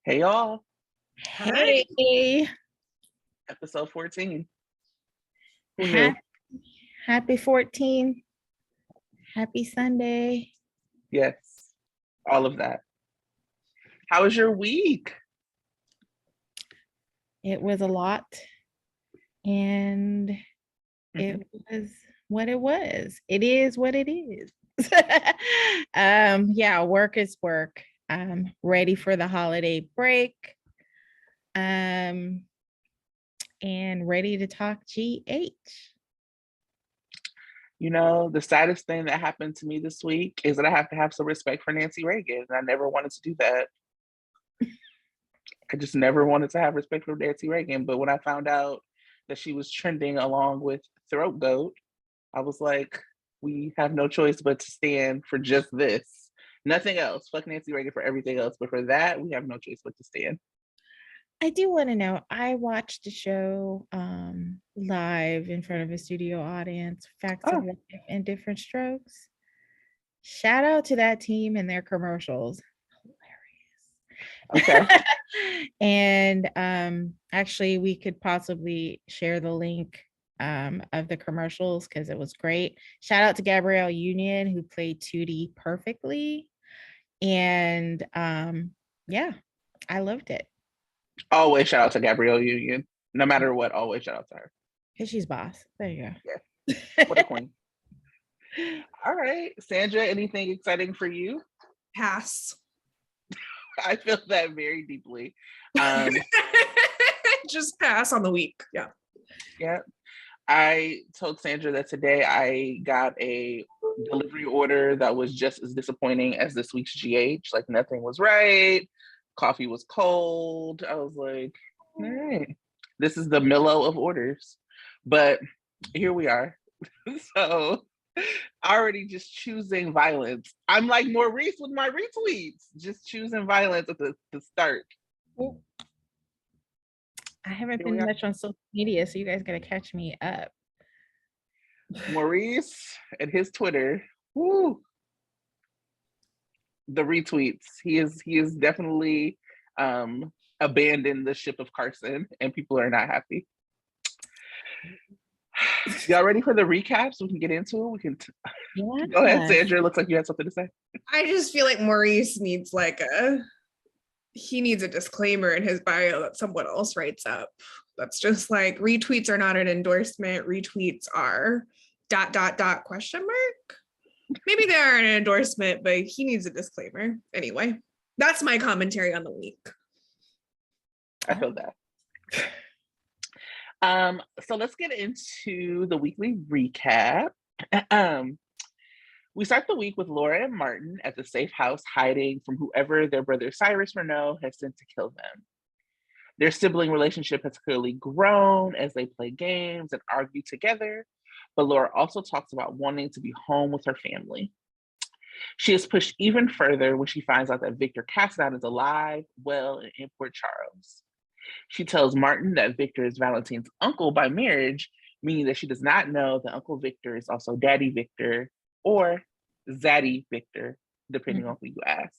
Hey y'all, Hey, episode 14. Who knew? happy, happy 14. Happy Sunday. Yes, all of that. How was your week? It was a lot and it was what it was. It is what it is. Yeah, work is work. I'm ready for the holiday break. Um, and ready to talk GH. You know, the saddest thing that happened to me this week is that I have to have some respect for Nancy Reagan. And I never wanted to do that. I just never wanted to have respect for Nancy Reagan. But when I found out that she was trending along with Throat Goat, I was like, we have no choice but to stand for just this. Nothing else. Fuck Nancy Reagan for everything else. But for that, we have no choice but to stand. I do want to know. I watched the show live in front of a studio audience, Facts of Oh, Life and Different Strokes. Shout out to that team and their commercials. okay. Hilarious. And actually we could possibly share the link of the commercials because it was great. Shout out to Gabrielle Union who played Tootie perfectly. And yeah, I loved it. Always shout out to Gabrielle Union. No matter what, always shout out to her. Because she's boss. There you Yeah. go. What a queen. All right. Sandra, anything exciting for you? Pass. I feel that very deeply. Just pass on the week. Yeah. Yeah. I told Sandra that today I got a delivery order that was just as disappointing as this week's GH. Like nothing was right. Coffee was cold. I was like, all right, this is the Milo of orders. But here we are. So already just choosing violence. I'm like Maurice with my retweets, just choosing violence at the start. I haven't Here been we are. much on social media, so you guys gotta catch me up. Maurice and his Twitter, whoo, the retweets. He is definitely abandoned the ship of Carson, and people are not happy. Y'all ready for the recaps? We can get into it. We can go ahead, Sandra. Looks like you had something to say. I just feel like Maurice needs he needs a disclaimer in his bio that someone else writes up. That's just like retweets are not an endorsement. Retweets are ... question mark. Maybe they are an endorsement, but he needs a disclaimer. Anyway, that's my commentary on the week. I feel that. So let's get into the weekly recap. We start the week with Laura and Martin at the safe house hiding from whoever their brother Cyrus Renault has sent to kill them. Their sibling relationship has clearly grown as they play games and argue together, but Laura also talks about wanting to be home with her family. She is pushed even further when she finds out that Victor Cassadine is alive, well, and in Port Charles. She tells Martin that Victor is Valentine's uncle by marriage, meaning that she does not know that Uncle Victor is also Daddy Victor or Zaddy Victor, depending on who you ask.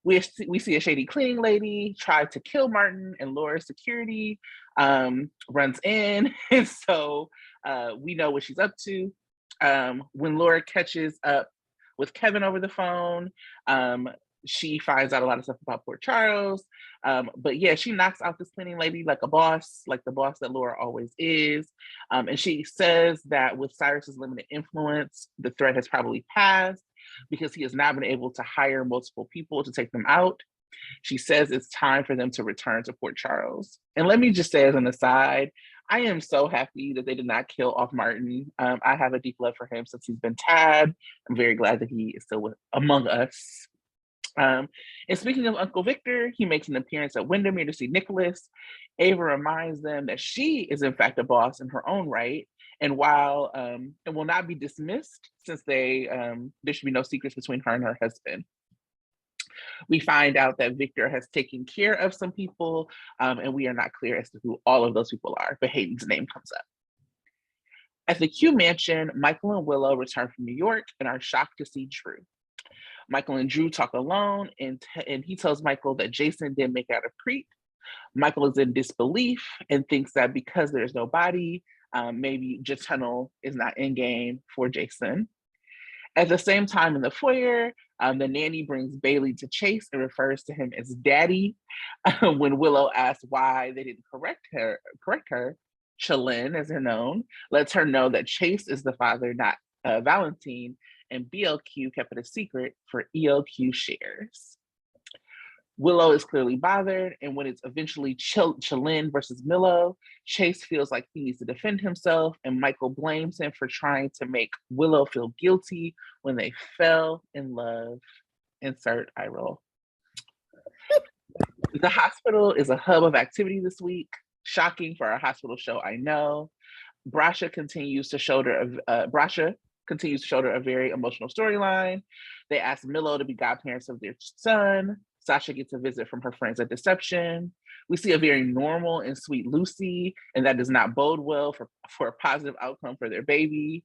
We see a shady cleaning lady try to kill Martin, and Laura's security runs in, and so we know what she's up to. When Laura catches up with Kevin over the phone, she finds out a lot of stuff about Port Charles. But yeah, she knocks out this cleaning lady like a boss, like the boss that Laura always is. And she says that with Cyrus's limited influence, the threat has probably passed because he has not been able to hire multiple people to take them out. She says it's time for them to return to Port Charles. And let me just say as an aside, I am so happy that they did not kill off Martin. I have a deep love for him since he's been tabbed. I'm very glad that he is still among us. And speaking of Uncle Victor, he makes an appearance at Windermere to see Nicholas. Ava reminds them that she is in fact a boss in her own right, and while it will not be dismissed since there should be no secrets between her and her husband. We find out that Victor has taken care of some people, and we are not clear as to who all of those people are, but Hayden's name comes up. At the Q mansion, Michael and Willow return from New York and are shocked to see Drew. Michael and Drew talk alone, and he tells Michael that Jason didn't make it out of Crete. Michael is in disbelief and thinks that because there's no body, maybe Tunnel is not in game for Jason. At the same time in the foyer, the nanny brings Bailey to Chase and refers to him as Daddy. When Willow asks why they didn't correct her, Chalene, as they're known, lets her know that Chase is the father, not Valentine, and BLQ kept it a secret for ELQ shares. Willow is clearly bothered, and when it's eventually Chalene versus Willow, Chase feels like he needs to defend himself, and Michael blames him for trying to make Willow feel guilty when they fell in love. Insert eye roll. The hospital is a hub of activity this week. Shocking for a hospital show, I know. Brasha continues to shoulder a very emotional storyline. They ask Milo to be godparents of their son. Sasha gets a visit from her friends at Deception. We see a very normal and sweet Lucy, and that does not bode well for a positive outcome for their baby.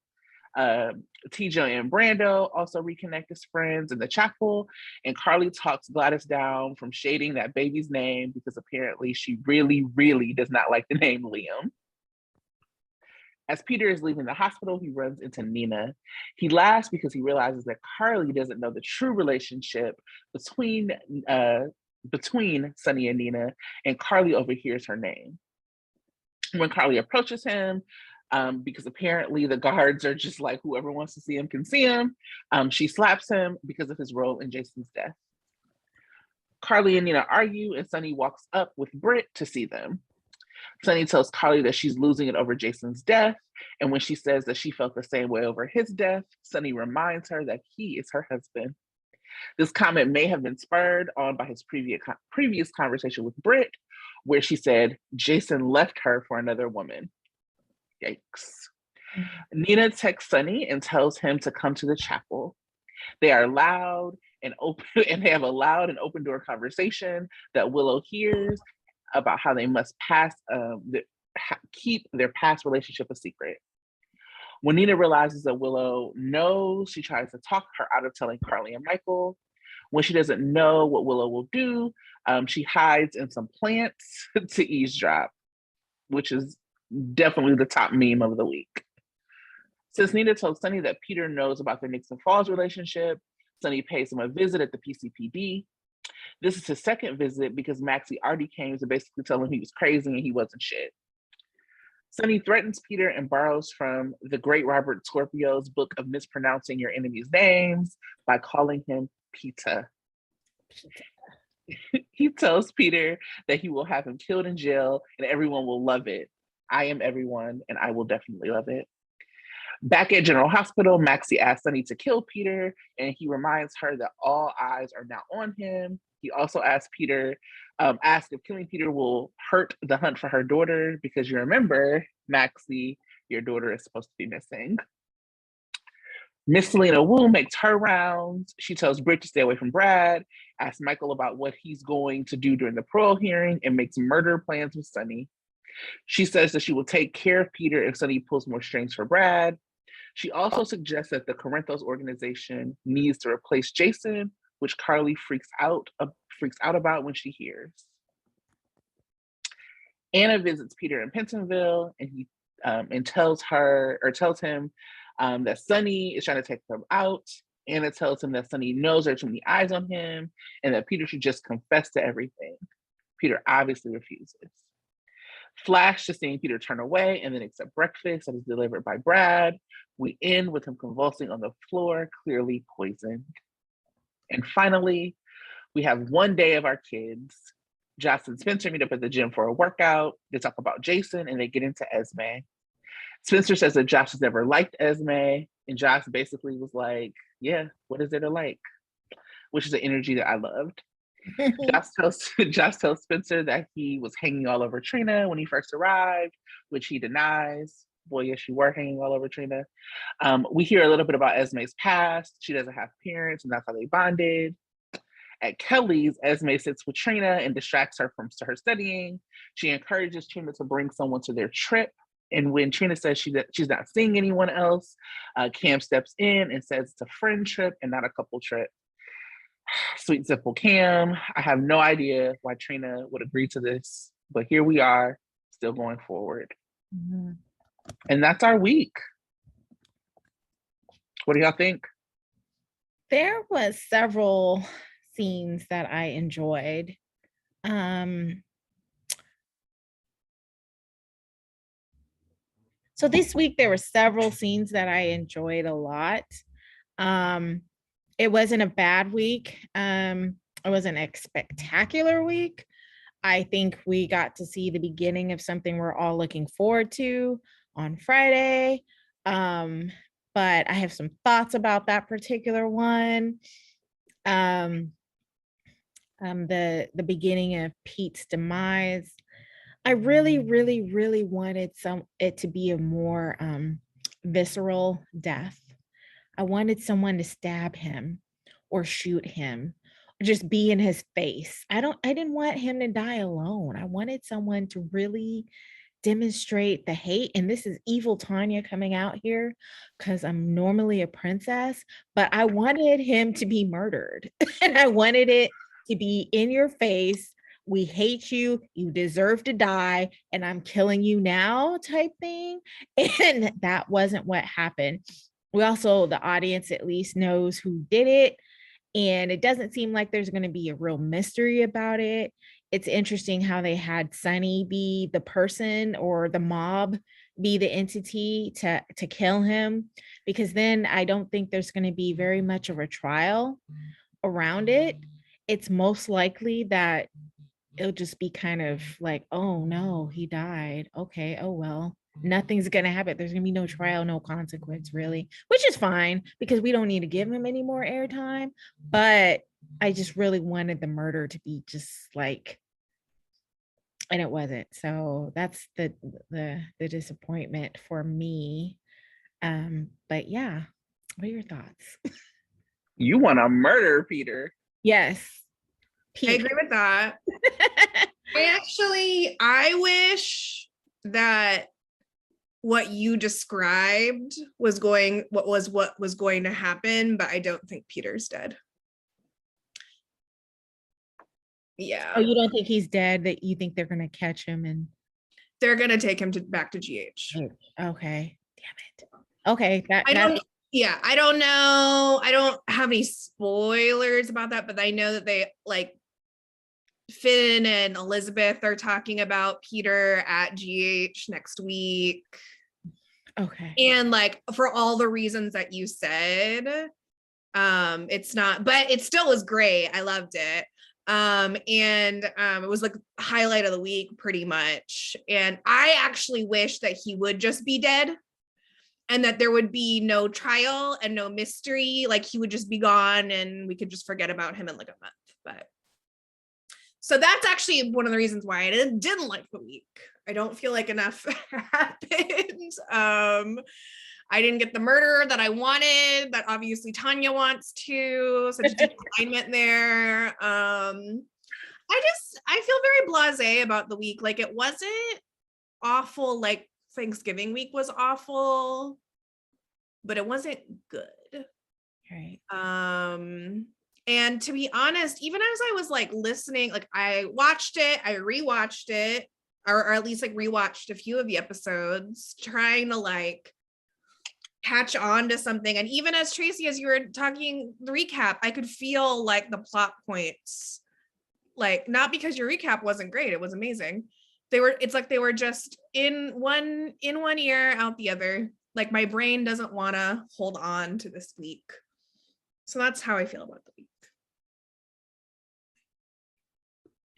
TJ and Brando also reconnect as friends in the chapel, and Carly talks Gladys down from shading that baby's name because apparently she really, really does not like the name Liam. As Peter is leaving the hospital, he runs into Nina. He laughs because he realizes that Carly doesn't know the true relationship between Sonny and Nina, and Carly overhears her name. When Carly approaches him, because apparently the guards are just like, whoever wants to see him can see him, she slaps him because of his role in Jason's death. Carly and Nina argue, and Sonny walks up with Britt to see them. Sonny tells Carly that she's losing it over Jason's death, and when she says that she felt the same way over his death, Sonny reminds her that he is her husband. This comment may have been spurred on by his previous conversation with Britt, where she said Jason left her for another woman. Yikes. Mm-hmm. Nina texts Sonny and tells him to come to the chapel. They are loud and open, and they have a loud and open door conversation that Willow hears about how they must keep their past relationship a secret. When Nina realizes that Willow knows, she tries to talk her out of telling Carly and Michael. When she doesn't know what Willow will do, she hides in some plants to eavesdrop, which is definitely the top meme of the week. Since Nina told Sonny that Peter knows about their Nixon Falls relationship, Sonny pays him a visit at the PCPD. This is his second visit because Maxie already came to basically tell him he was crazy and he wasn't shit. Sonny threatens Peter and borrows from the great Robert Scorpio's book of mispronouncing your enemies' names by calling him Pita. He tells Peter that he will have him killed in jail and everyone will love it. I am everyone and I will definitely love it. Back at General Hospital, Maxie asks Sonny to kill Peter, and he reminds her that all eyes are now on him. He also asks if killing Peter will hurt the hunt for her daughter, because you remember, Maxie, your daughter is supposed to be missing. Miss Selena Wu makes her rounds. She tells Britt to stay away from Brad, asks Michael about what he's going to do during the parole hearing, and makes murder plans with Sonny. She says that she will take care of Peter if Sonny pulls more strings for Brad. She also suggests that the Corinthos organization needs to replace Jason, which Carly freaks out about when she hears. Anna visits Peter in Pentonville, and he tells him that Sonny is trying to take them out. Anna tells him that Sonny knows there are too many eyes on him, and that Peter should just confess to everything. Peter obviously refuses. Flash to seeing Peter turn away and then accept breakfast that is delivered by Brad. We end with him convulsing on the floor, clearly poisoned. And finally, we have one day of our kids. Joss and Spencer meet up at the gym for a workout. They talk about Jason and they get into Esme. Spencer says that Josh has never liked Esme, and Josh basically was like, yeah, what is there to like? Which is an energy that I loved. Josh tells Spencer that he was hanging all over Trina when he first arrived, which he denies. Boy, yes, you were hanging all over Trina. We hear a little bit about Esme's past. She doesn't have parents, and that's how they bonded. At Kelly's, Esme sits with Trina and distracts her from her studying. She encourages Trina to bring someone to their trip. And when Trina says she's not seeing anyone else, Cam steps in and says it's a friend trip and not a couple trip. Sweet Simple Cam. I have no idea why Trina would agree to this, but here we are, still going forward. Mhm. And that's our week. What do y'all think? There was several scenes that I enjoyed. So this week there were several scenes that I enjoyed a lot. Um, it wasn't a bad week. It wasn't a spectacular week. I think we got to see the beginning of something we're all looking forward to on Friday. But I have some thoughts about that particular one. The beginning of Pete's demise. I really, really, really wanted it to be a more visceral death. I wanted someone to stab him or shoot him or just be in his face. I didn't want him to die alone. I wanted someone to really demonstrate the hate. And this is evil Tonya coming out here because I'm normally a princess, but I wanted him to be murdered and I wanted it to be in your face. We hate you. You deserve to die. And I'm killing you now type thing. And that wasn't what happened. We also, the audience at least knows who did it. And it doesn't seem like there's going to be a real mystery about it. It's interesting how they had Sunny be the person or the mob be the entity to kill him, because then I don't think there's going to be very much of a trial around it. It's most likely that it'll just be kind of like, oh no, he died. Okay, oh well, nothing's gonna happen. There's gonna be no trial, no consequence, really, which is fine because we don't need to give him any more airtime. But I just really wanted the murder to be just like, and it wasn't. So that's the disappointment for me. But yeah, what are your thoughts? You want to murder Peter. Yes, I Pete. agree with that. I wish that what you described was what was going to happen, but I don't think Peter's dead. Yeah. Oh, you don't think he's dead? That you think they're gonna catch him and They're gonna take him back to GH. okay, damn it. Okay, I don't know. I don't have any spoilers about that, but I know that they like Finn and Elizabeth are talking about Peter at GH next week. Okay. And like for all the reasons that you said, it's not, but it still was great. I loved it. It was like highlight of the week pretty much. And I actually wish that he would just be dead and that there would be no trial and no mystery. Like he would just be gone and we could just forget about him in like a month. But so that's actually one of the reasons why I didn't like the week. I don't feel like enough happened. I didn't get the murder that I wanted, that obviously Tonya wants to, such deep alignment there. I feel very blasé about the week. Like it wasn't awful, like Thanksgiving week was awful, but it wasn't good. Right. And to be honest, even as I was like listening, like I watched it, I rewatched it, or at least like rewatched a few of the episodes, trying to like catch on to something. And even as Tracey, as you were talking the recap, I could feel like the plot points, like not because your recap wasn't great, it was amazing. It's like they were just in one ear, out the other. Like my brain doesn't want to hold on to this week. So that's how I feel about the week.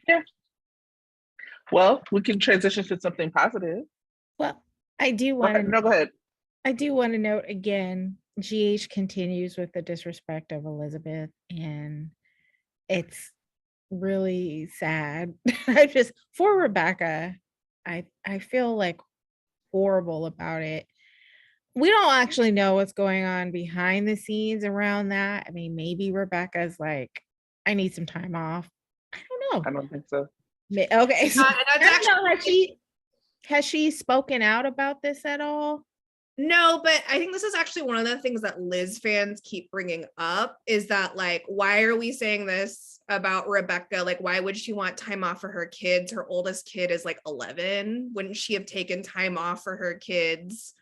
Yeah. Well, we can transition to something positive. Well, I do want to. No, go ahead. I do want to note again, GH continues with the disrespect of Elizabeth, and it's really sad. I just for Rebecca, I feel like horrible about it. We don't actually know what's going on behind the scenes around that. I mean, maybe Rebecca's like, I need some time off. I don't know. I don't think so. Okay. So, I don't know. Has she spoken out about this at all? No, but I think this is actually one of the things that Liz fans keep bringing up is that, like, why are we saying this about Rebecca? Like, why would she want time off for her kids? Her oldest kid is like 11. Wouldn't she have taken time off for her kids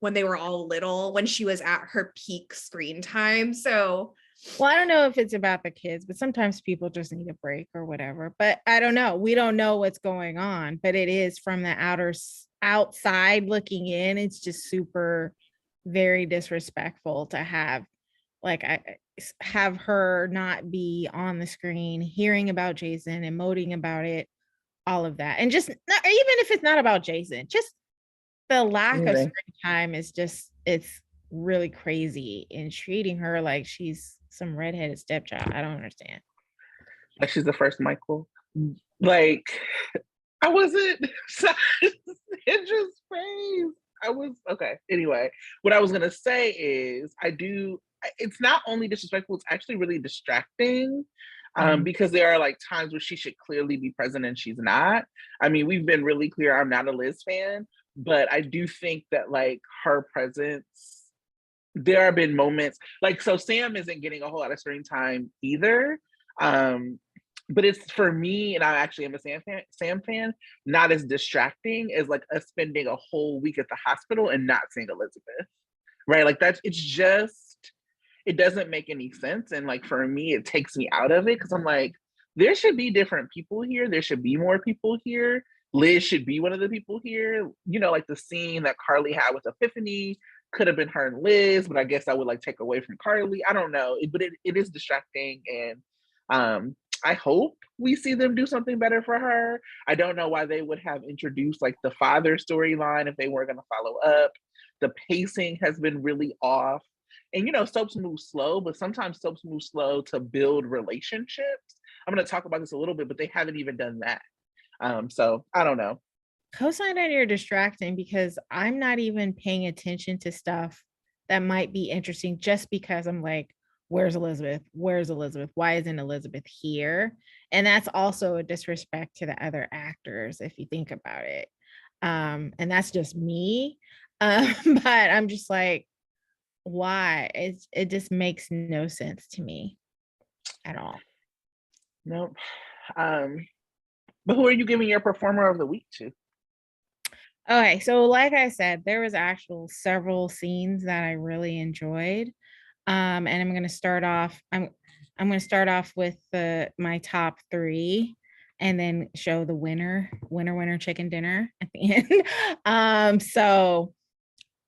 when they were all little, when she was at her peak screen time? So, well, I don't know if it's about the kids, but sometimes people just need a break or whatever. But I don't know. We don't know what's going on, but it is from the outside looking in. It's just super, very disrespectful to have, like, have her not be on the screen, hearing about Jason, emoting about it, all of that, and just not, even if it's not about Jason, just the lack of screen time is just, it's really crazy, and treating her like she's some redheaded stepchild. I don't understand. Like she's the first Michael. Like I wasn't Sandra's face. I was okay. Anyway, what I was gonna say is it's not only disrespectful, it's actually really distracting. Because there are like times where she should clearly be present and she's not. I mean, we've been really clear, I'm not a Liz fan, but I do think that like her presence, there have been moments like, so Sam isn't getting a whole lot of screen time either. But it's, for me, and I actually am a Sam fan, not as distracting as like us spending a whole week at the hospital and not seeing Elizabeth, right? Like it's just, it doesn't make any sense. And like, for me, it takes me out of it because I'm like, there should be different people here. There should be more people here. Liz should be one of the people here. You know, like the scene that Carly had with Epiphany could have been her and Liz, but I guess I would like take away from Carly. I don't know, but it is distracting. And I hope we see them do something better for her. I don't know why they would have introduced like the father storyline if they weren't going to follow up. The pacing has been really off. And, you know, soaps move slow, but sometimes soaps move slow to build relationships. I'm going to talk about this a little bit, but they haven't even done that. So I don't know. Cosign on you're distracting because I'm not even paying attention to stuff that might be interesting just because I'm like, where's Elizabeth? Where's Elizabeth? Why isn't Elizabeth here? And that's also a disrespect to the other actors if you think about it. And that's just me. But I'm just like, why? It just makes no sense to me at all. Nope. But who are you giving your performer of the week to? Okay, so like I said, there was actual several scenes that I really enjoyed. And I'm going to start off. I'm going to start off with my top 3, and then show the winner chicken dinner at the end. So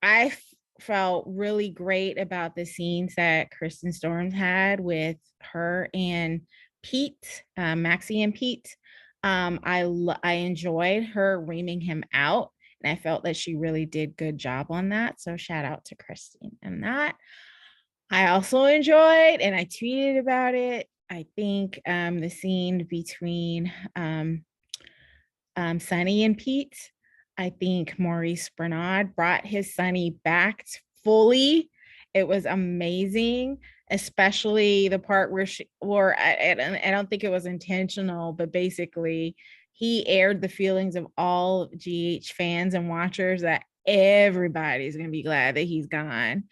I felt really great about the scenes that Kristen Storms had with her and Pete, Maxie and Pete. I enjoyed her reaming him out, and I felt that she really did good job on that. So shout out to Kristen and that. I also enjoyed, and I tweeted about it, I think the scene between Sonny and Pete. I think Maurice Bernard brought his Sonny back fully. It was amazing, especially the part where I don't think it was intentional, but basically he aired the feelings of all GH fans and watchers that everybody's going to be glad that he's gone.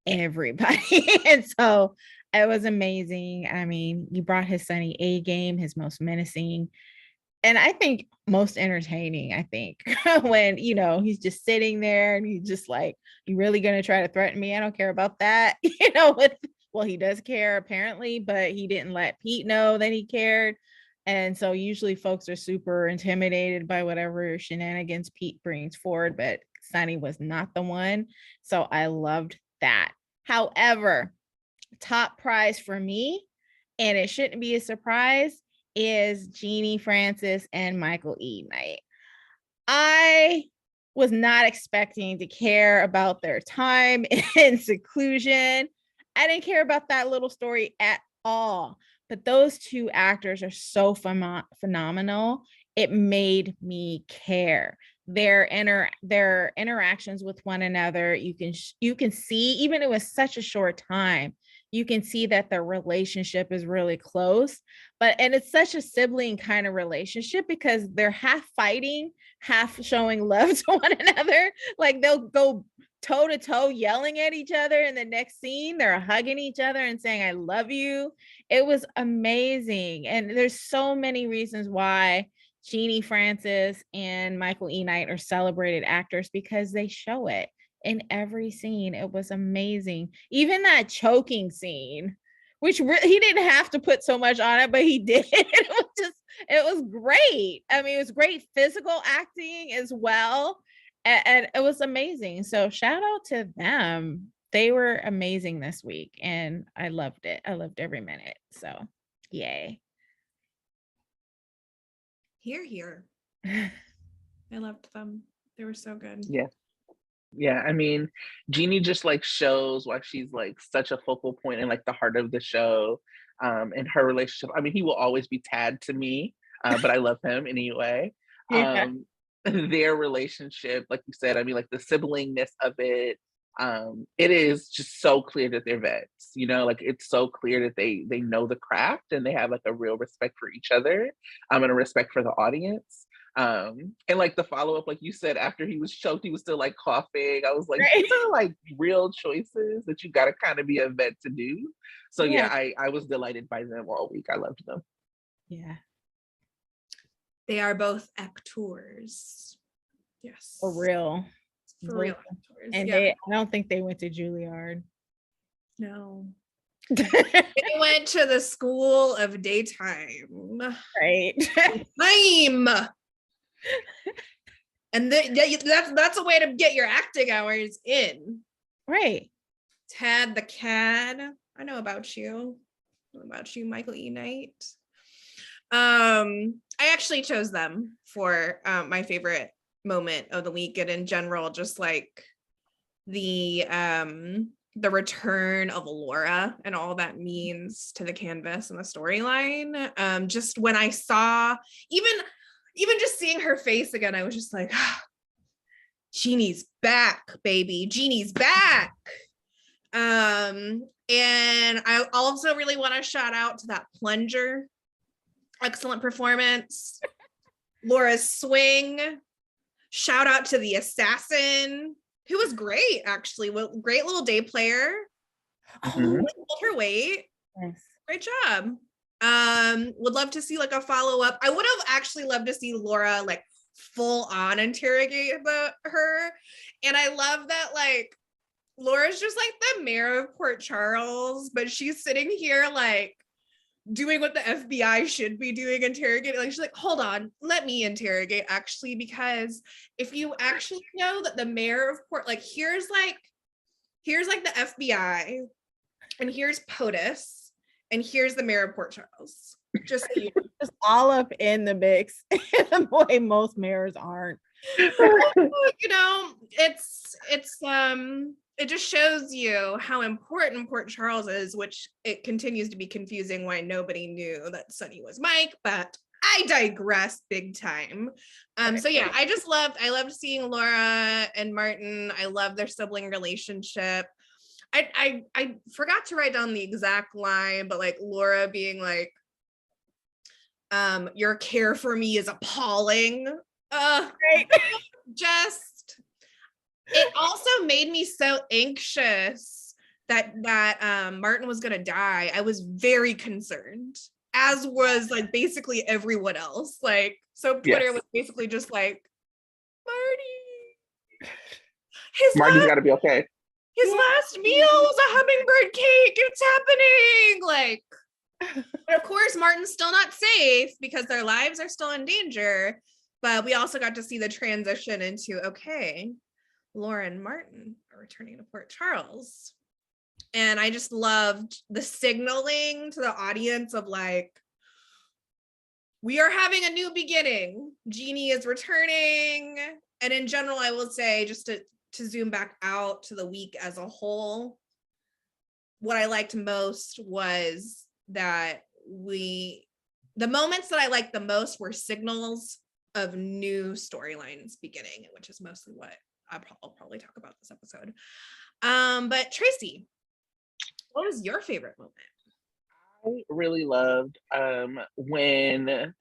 Everybody. And so it was amazing. I mean, you brought his Sonny A game, his most menacing, and I think most entertaining. I think when, you know, he's just sitting there and he's just like, you really gonna try to threaten me? I don't care about that. You know, well, he does care apparently, but he didn't let Pete know that he cared. And so usually folks are super intimidated by whatever shenanigans Pete brings forward, but Sonny was not the one. So I loved that. However, top prize for me, and it shouldn't be a surprise, is Genie Francis and Michael E. Knight. I was not expecting to care about their time in seclusion. I didn't care about that little story at all. But those two actors are so phenomenal. It made me care. Their interactions with one another, you can see, even it was such a short time, you can see that their relationship is really close. And it's such a sibling kind of relationship because they're half fighting, half showing love to one another. Like they'll go toe to toe yelling at each other. In the next scene, they're hugging each other and saying, I love you. It was amazing. And there's so many reasons why Genie Francis and Michael E. Knight are celebrated actors, because they show it in every scene. It was amazing. Even that choking scene, which he didn't have to put so much on it, but he did. It was great. I mean, it was great physical acting as well. And it was amazing. So shout out to them. They were amazing this week and I loved it. I loved every minute. So yay. Here. I loved them. They were so good. Yeah, I mean, Genie just like shows why she's like such a focal point and like the heart of the show. And her relationship, I mean, he will always be Tad to me, but I love him anyway. Yeah. Their relationship, like you said, I mean, like the siblingness of it, it is just so clear that they're vets, you know, like it's so clear that they know the craft and they have like a real respect for each other, and a respect for the audience. And like the follow-up, like you said, after he was choked, he was still like coughing. I was like, Right. these are like real choices that you gotta kind of be a vet to do. So yeah, I was delighted by them all week. I loved them. Yeah. They are both actors. Yes. For real. For real actors. And yeah. I don't think they went to Juilliard. No. They went to the School of Daytime. Right. Time. And that's a way to get your acting hours in. Right. Tad the Cad. I know about you. Michael E. Knight. I actually chose them for my favorite moment of the week, and in general, just like the return of Laura and all that means to the canvas and the storyline. Just when I saw, even just seeing her face again, I was just like, Genie's back, baby. Genie's back. And I also really want to shout out to that plunger. Excellent performance. Laura's swing. Shout out to the assassin, who was great, actually. Great little day player. Pulled her weight. Yes. Great job. Would love to see like a follow-up. I would have actually loved to see Laura like full on interrogate her. And I love that like Laura's just like the mayor of Port Charles, but she's sitting here like doing what the FBI should be doing, interrogating. Like she's like, hold on, let me interrogate actually, because if you actually know that the mayor of Port, like here's like the FBI, and here's POTUS, and here's the mayor of Port Charles. Just so you know. Just all up in the mix in the way most mayors aren't. You know, it just shows you how important Port Charles is, which it continues to be confusing why nobody knew that Sonny was Mike, but I digress big time. So yeah, I loved seeing Laura and Martin. I love their sibling relationship. I forgot to write down the exact line, but like Laura being like, your care for me is appalling. Right. It also made me so anxious that Martin was gonna die. I was very concerned, as was like basically everyone else. Like, so Twitter was basically just like, Marty, Marty's got to be okay. His last meal was a hummingbird cake. It's happening. Like, but of course, Martin's still not safe because their lives are still in danger. But we also got to see the transition into, okay, Laura and Martin are returning to Port Charles. And I just loved the signaling to the audience of like, we are having a new beginning. Genie is returning. And in general, I will say, just to zoom back out to the week as a whole, what I liked most was that the moments that I liked the most were signals of new storylines beginning, which is mostly what I'll probably talk about this episode. But Tracey, what was your favorite moment? I really loved when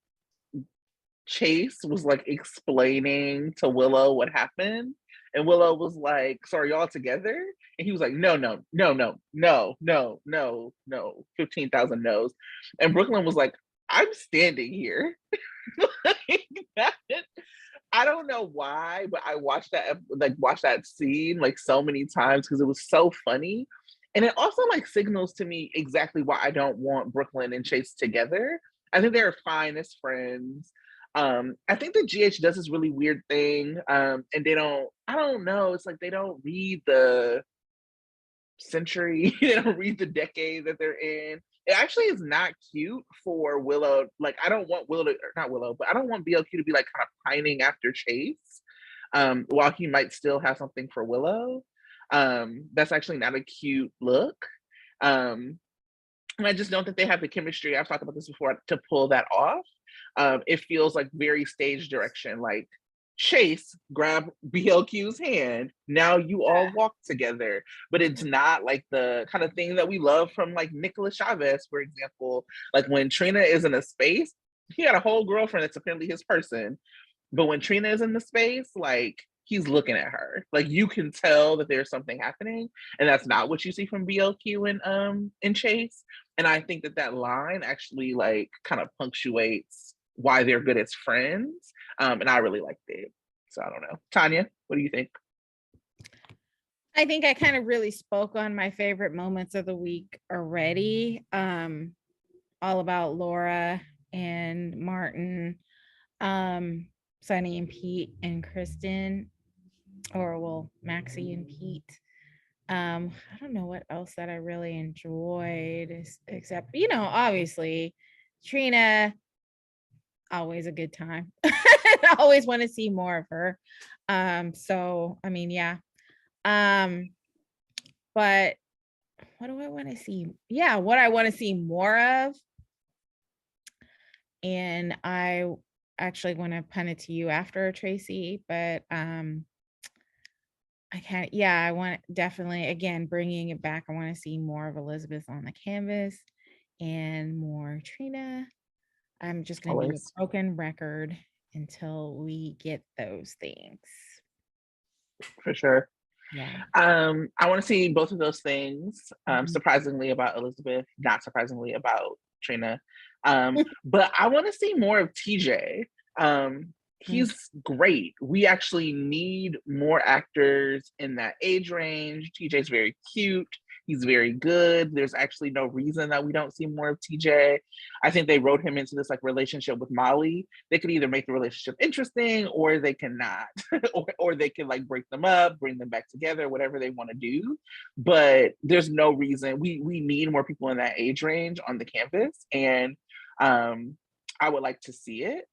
Chase was like explaining to Willow what happened. And Willow was like, so are y'all together? And he was like, no, no, no, no, no, no, no, no, 15,000 no's. And Brooklyn was like, I'm standing here. Like, I don't know why, but I watched that scene like so many times because it was so funny. And it also like signals to me exactly why I don't want Brooklyn and Chase together. I think they're fine as friends. I think that GH does this really weird thing. And I don't know, it's like they don't read the century, they don't read the decade that they're in. It actually is not cute for Willow. Like, I don't want Willow, or not Willow, but I don't want BLQ to be like kind of pining after Chase, while he might still have something for Willow. That's actually not a cute look. And I just don't think they have the chemistry. I've talked about this before, to pull that off. It feels like very stage direction. Like, Chase grab BLQ's hand. Now you all walk together. But it's not like the kind of thing that we love from like Nicolas Chavez, for example. Like when Trina is in a space, he got a whole girlfriend that's apparently his person. But when Trina is in the space, like he's looking at her. Like you can tell that there's something happening. And that's not what you see from BLQ and Chase. And I think that line actually like kind of punctuates why they're good as friends. And I really liked it. So I don't know. Tonya, what do you think? I think I kind of really spoke on my favorite moments of the week already. All about Laura and Martin, Sunny and Pete and Kristen, or well, Maxie and Pete. I don't know what else that I really enjoyed, except, obviously Trina, always a good time. I always want to see more of her. So I mean, yeah. But what do I want to see? Yeah, what I want to see more of. And I actually want to punt it to you after, Tracey, but I want, definitely, again, bringing it back. I want to see more of Elizabeth on the canvas and more Trina. I'm just going to be a broken record until we get those things. For sure. Yeah. I want to see both of those things. Surprisingly about Elizabeth, not surprisingly about Trina. But I want to see more of TJ. He's great. We actually need more actors in that age range. TJ's very cute. He's very good. There's actually no reason that we don't see more of TJ. I think they wrote him into this like relationship with Molly. They could either make the relationship interesting or they cannot, or they can like break them up, bring them back together, whatever they want to do. But there's no reason. We need more people in that age range on the campus, and I would like to see it.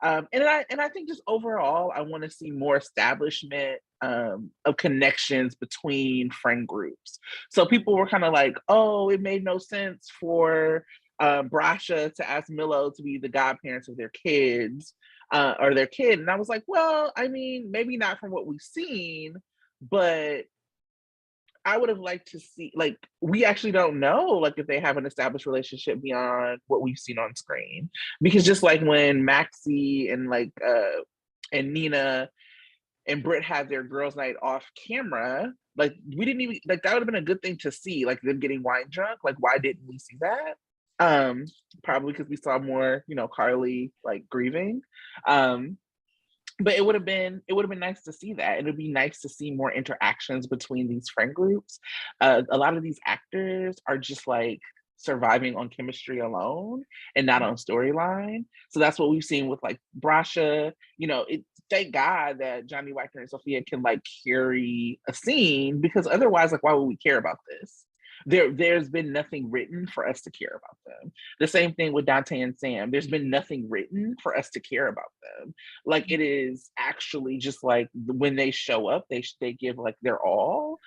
And I think just overall, I want to see more establishment of connections between friend groups. So people were kind of like, oh, it made no sense for Brasha to ask Milo to be the godparents of their kids or their kid. And I was like, well, I mean, maybe not from what we've seen, but I would have liked to see, like, we actually don't know, like, if they have an established relationship beyond what we've seen on screen. Because just like when Maxie and like, and Nina and Britt had their girls' night off camera, like, we didn't even, like, that would have been a good thing to see, like, them getting wine drunk. Like, why didn't we see that? Probably because we saw more, Carly, like, grieving. But it would have been nice to see that. It would be nice to see more interactions between these friend groups. A lot of these actors are just like surviving on chemistry alone and not on storyline. So that's what we've seen with like Brasha. Thank God that Johnny Wachter and Sophia can like carry a scene, because otherwise, like, why would we care about this? There's been nothing written for us to care about them. The same thing with Dante and Sam. There's been nothing written for us to care about them. Like, it is actually just like when they show up, they give like their all.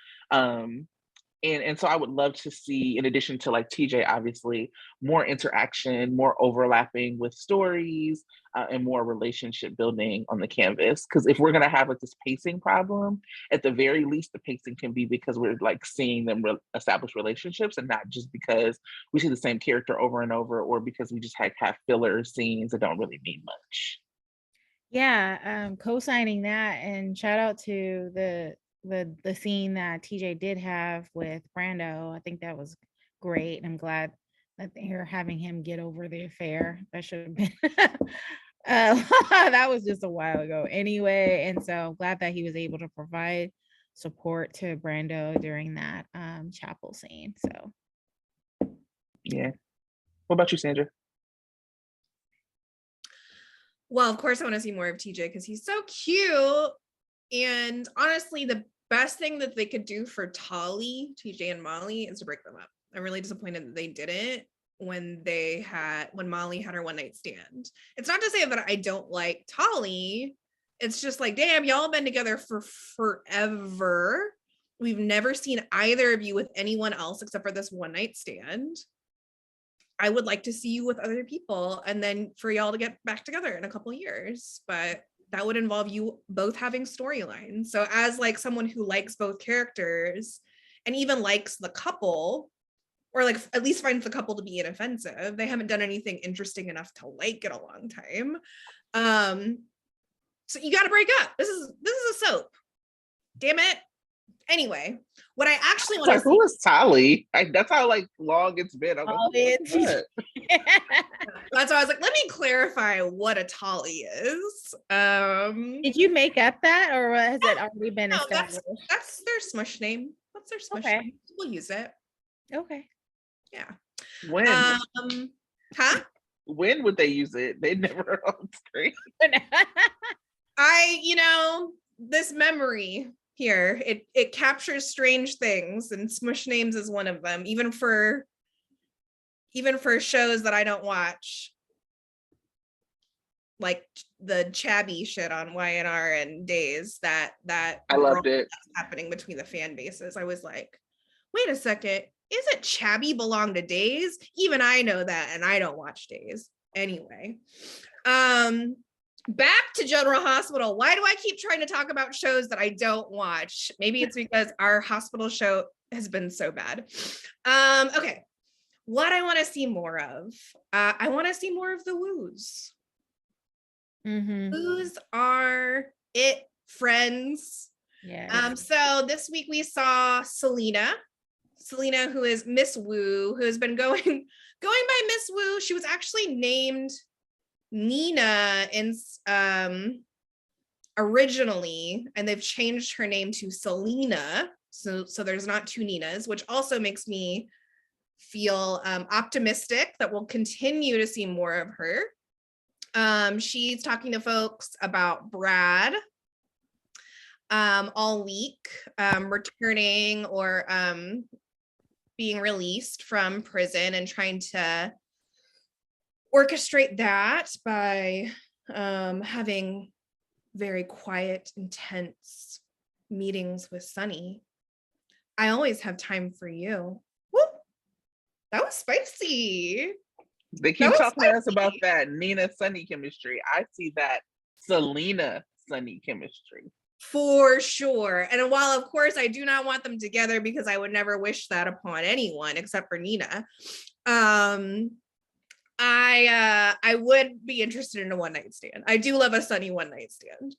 And so I would love to see, in addition to like TJ, obviously, more interaction, more overlapping with stories, and more relationship building on the canvas. Because if we're gonna have like this pacing problem, at the very least, the pacing can be because we're like seeing them establish relationships, and not just because we see the same character over and over, or because we just have filler scenes that don't really mean much. Yeah, co-signing that, and shout out to the scene that TJ did have with Brando. I think that was great. I'm glad that they're having him get over the affair. That should have been that was just a while ago anyway. And so I'm glad that he was able to provide support to Brando during that chapel scene. So Yeah. What about you, Sandra? Well, of course, I want to see more of TJ because he's so cute. And honestly, the best thing that they could do for Tolly, TJ, and Molly is to break them up. I'm really disappointed that they didn't when Molly had her one night stand. It's not to say that I don't like Tolly. It's just like, damn, y'all have been together for forever. We've never seen either of you with anyone else except for this one night stand. I would like to see you with other people and then for y'all to get back together in a couple of years, but that would involve you both having storylines. So as like someone who likes both characters and even likes the couple, or like at least finds the couple to be inoffensive, they haven't done anything interesting enough to like in a long time. So you got to break up. This is a soap. Damn it. Anyway, what I actually want to who is Tolly? That's how like long it's been. I'm like, that's why I was like, let me clarify what a Tolly is. Did you make up that, or has it already been established? That's their smush name. That's their smush name. We'll use it. Okay. Yeah. When? Huh? When would they use it? They never on screen. This memory here, it captures strange things, and smush names is one of them, even for shows that I don't watch, like the chabby shit on YNR and Days, that I loved it happening between the fan bases. I was like, wait a second, isn't chabby belong to Days? Even I know that, and I don't watch Days anyway. Back to General Hospital. Why do I keep trying to talk about shows that I don't watch? Maybe it's because our hospital show has been so bad. Okay. What I want to see more of. I want to see more of the woos. Mm-hmm. Woos are it, friends. Yeah. So this week we saw Selena, who is Miss Woo, who has been going by Miss Woo. She was actually named Nina in originally, and they've changed her name to Selena. So there's not two Ninas, which also makes me feel optimistic that we'll continue to see more of her. She's talking to folks about Brad all week, returning or being released from prison, and trying to orchestrate that by having very quiet, intense meetings with Sunny. I always have time for you. Whoop. That was spicy. They keep talking to us about that Nina Sunny chemistry. I see that Selena Sunny chemistry. For sure. And while of course I do not want them together, because I would never wish that upon anyone except for Nina, I would be interested in a one night stand. I do love a Sunny one night stand,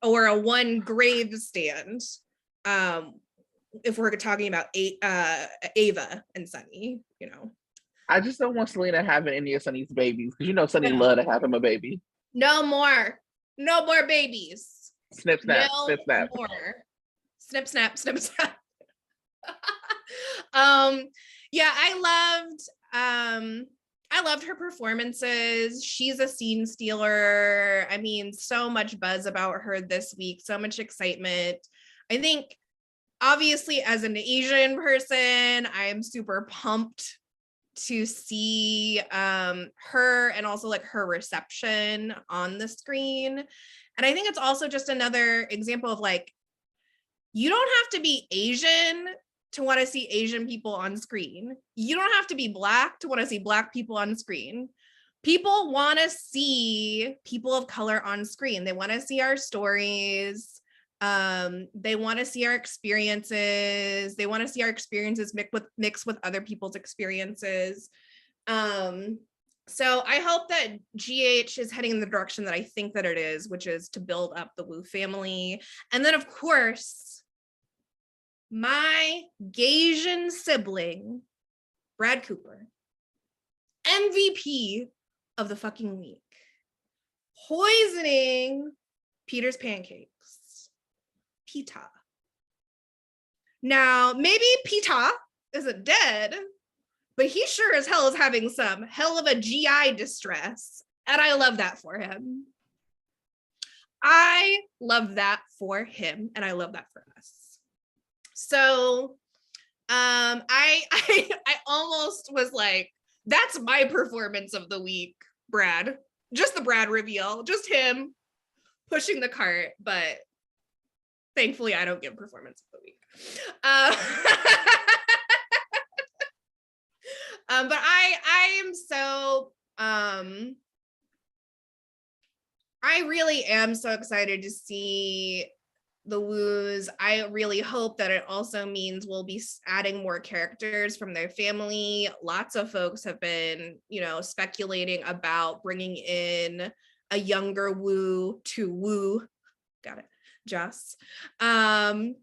or a one grave stand. If we're talking about Ava and Sunny, I just don't want Selena having any of Sunny's babies, because Sunny love to have him a baby. No more babies. Snip snap, snip snap. More. Snip snap, snip snap. Yeah, I loved her performances. She's a scene stealer. I mean, so much buzz about her this week, so much excitement. I think obviously as an Asian person, I am super pumped to see her, and also like her reception on the screen. And I think it's also just another example of like, you don't have to be Asian to want to see Asian people on screen. You don't have to be Black to want to see Black people on screen. People want to see people of color on screen. They want to see our stories. They want to see our experiences. They want to see our experiences mixed with other people's experiences. So I hope that GH is heading in the direction that I think that it is, which is to build up the Wu family. And then, of course, my Gaysian sibling, Brad Cooper, MVP of the fucking week, poisoning Peter's pancakes. Pita. Now, maybe Pita isn't dead, but he sure as hell is having some hell of a GI distress. And I love that for him. I love that for him, and I love that for us. So I almost was like, that's my performance of the week, Brad. Just the Brad reveal, just him pushing the cart, but thankfully I don't get performance of the week. But I am so I really am so excited to see the Woos. I really hope that it also means we'll be adding more characters from their family. Lots of folks have been, speculating about bringing in a younger Woo to Woo. Got it, Joss. A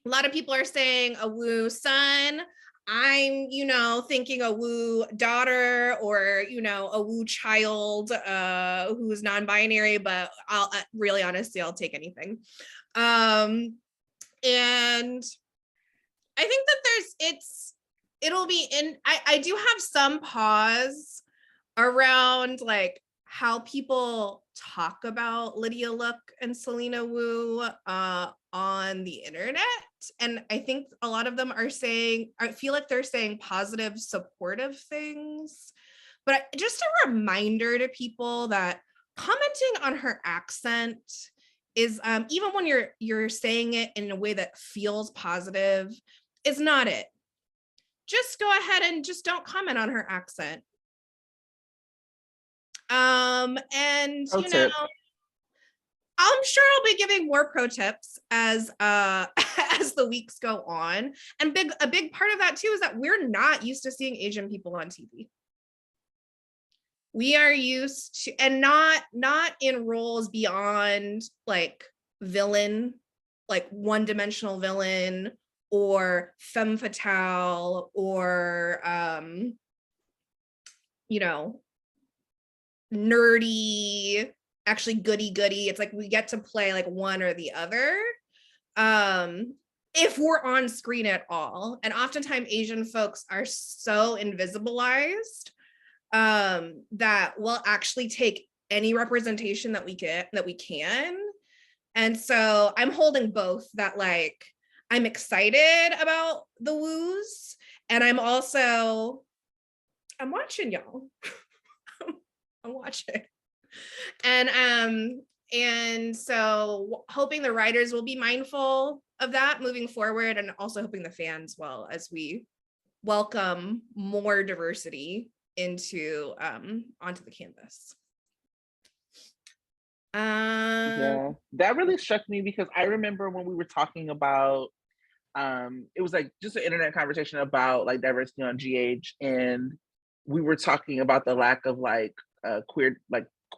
lot of people are saying a Woo son. I'm, thinking a Woo daughter or, a Woo child who's non-binary, but I'll really honestly, I'll take anything. And I think that it'll be in, I do have some pause around like how people talk about Lydia Look and Selena Woo on the internet. And I think a lot of them are saying, I feel like they're saying positive, supportive things. But just a reminder to people that commenting on her accent is, even when you're saying it in a way that feels positive, is not it. Just go ahead and just don't comment on her accent. And I'm sure I'll be giving more pro tips as as the weeks go on. And a big part of that too is that we're not used to seeing Asian people on TV. We are used to, and not in roles beyond like villain, like one-dimensional villain or femme fatale or nerdy, actually goody. It's like we get to play like one or the other if we're on screen at all. And oftentimes Asian folks are so invisibilized that we'll actually take any representation that we can. And so I'm holding both, that like I'm excited about the Woos, and I'm watching y'all. I'm watching. And so hoping the writers will be mindful of that moving forward, and also hoping the fans will, as we welcome more diversity into onto the canvas. Yeah, that really struck me because I remember when we were talking about it was like just an internet conversation about like diversity on GH, and we were talking about the lack of like queer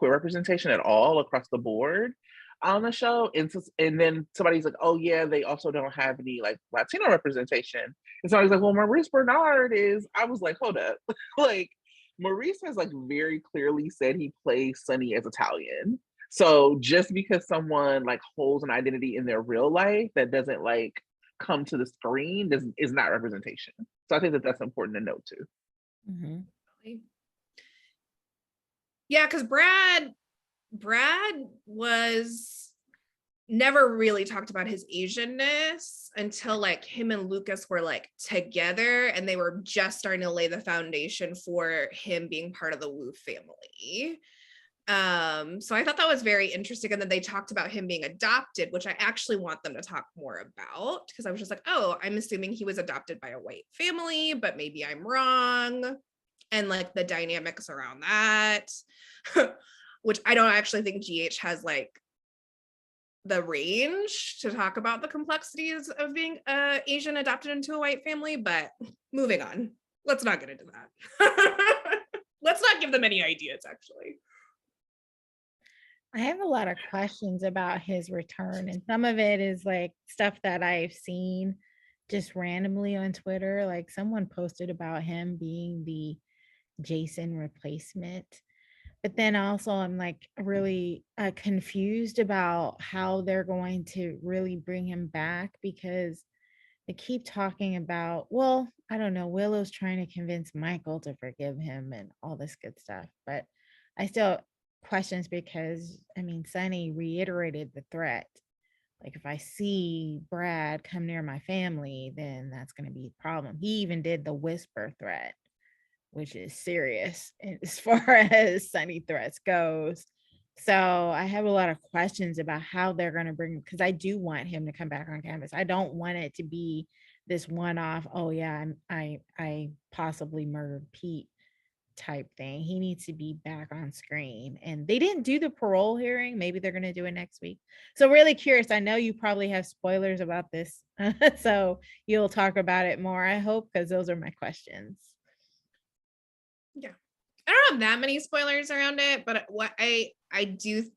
representation at all across the board on the show, and then somebody's like, oh yeah, they also don't have any like Latino representation, and so I was like, well, Maurice Bernard is. I was like, hold up. Like Maurice has like very clearly said he plays Sonny as Italian. So just because someone like holds an identity in their real life that doesn't like come to the screen is not representation. So I think that that's important to note too. Mm-hmm. Yeah, because Brad was never really talked about his Asianness until like him and Lucas were like together, and they were just starting to lay the foundation for him being part of the Wu family. So I thought that was very interesting. And then they talked about him being adopted, which I actually want them to talk more about, because I was just like, oh, I'm assuming he was adopted by a white family, but maybe I'm wrong. And like the dynamics around that, which I don't actually think GH has like the range to talk about the complexities of being Asian adopted into a white family, but moving on. Let's not get into that. let's not give them any ideas, actually. I have a lot of questions about his return, and some of it is like stuff that I've seen just randomly on Twitter. Like someone posted about him being the Jason replacement. But then also I'm like really confused about how they're going to really bring him back, because they keep talking about, well, I don't know, Willow's trying to convince Michael to forgive him and all this good stuff. But I still questions, because I mean, Sonny reiterated the threat. Like, if I see Brad come near my family, then that's going to be a problem. He even did the whisper threat, which is serious as far as Sonny threats goes. So I have a lot of questions about how they're going to bring, because I do want him to come back on campus. I don't want it to be this one-off, oh yeah, I possibly murdered Pete type thing. He needs to be back on screen. And they didn't do the parole hearing. Maybe they're going to do it next week. So really curious. I know you probably have spoilers about this. So you'll talk about it more, I hope, because those are my questions. Yeah. I don't have that many spoilers around it, but what I do,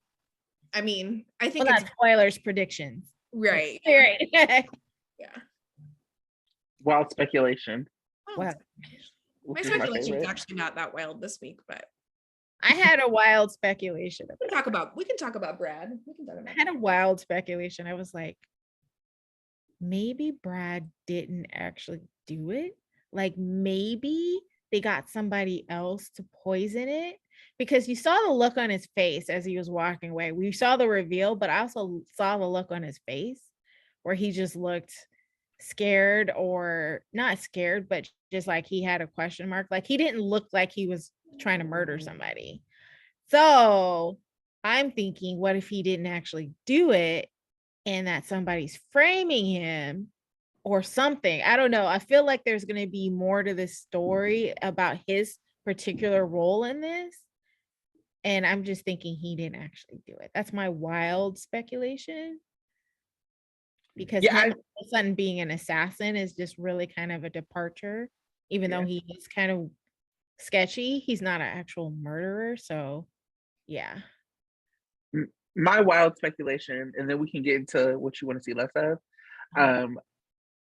I mean, I think well, it's not spoilers, predictions. right. Right. Yeah. Wild speculation. Wow. My Which is my speculation is favorite. actually not that wild this week, but I had a wild speculation. we can talk about Brad. We can talk about I had a wild speculation. I was like, maybe Brad didn't actually do it. Like maybe they got somebody else to poison it, because you saw the look on his face as he was walking away. We saw the reveal, but I also saw the look on his face where he just looked scared, or not scared, but just like he had a question mark. Like he didn't look like he was trying to murder somebody. So I'm thinking, what if he didn't actually do it and that somebody's framing him or something? I don't know. I feel like there's going to be more to this story about his particular role in this. And I'm just thinking he didn't actually do it. That's my wild speculation. Because Yeah, him all of a sudden being an assassin is just really kind of a departure, even though he is kind of sketchy. He's not an actual murderer. So yeah. my wild speculation, and then we can get into what you want to see less of.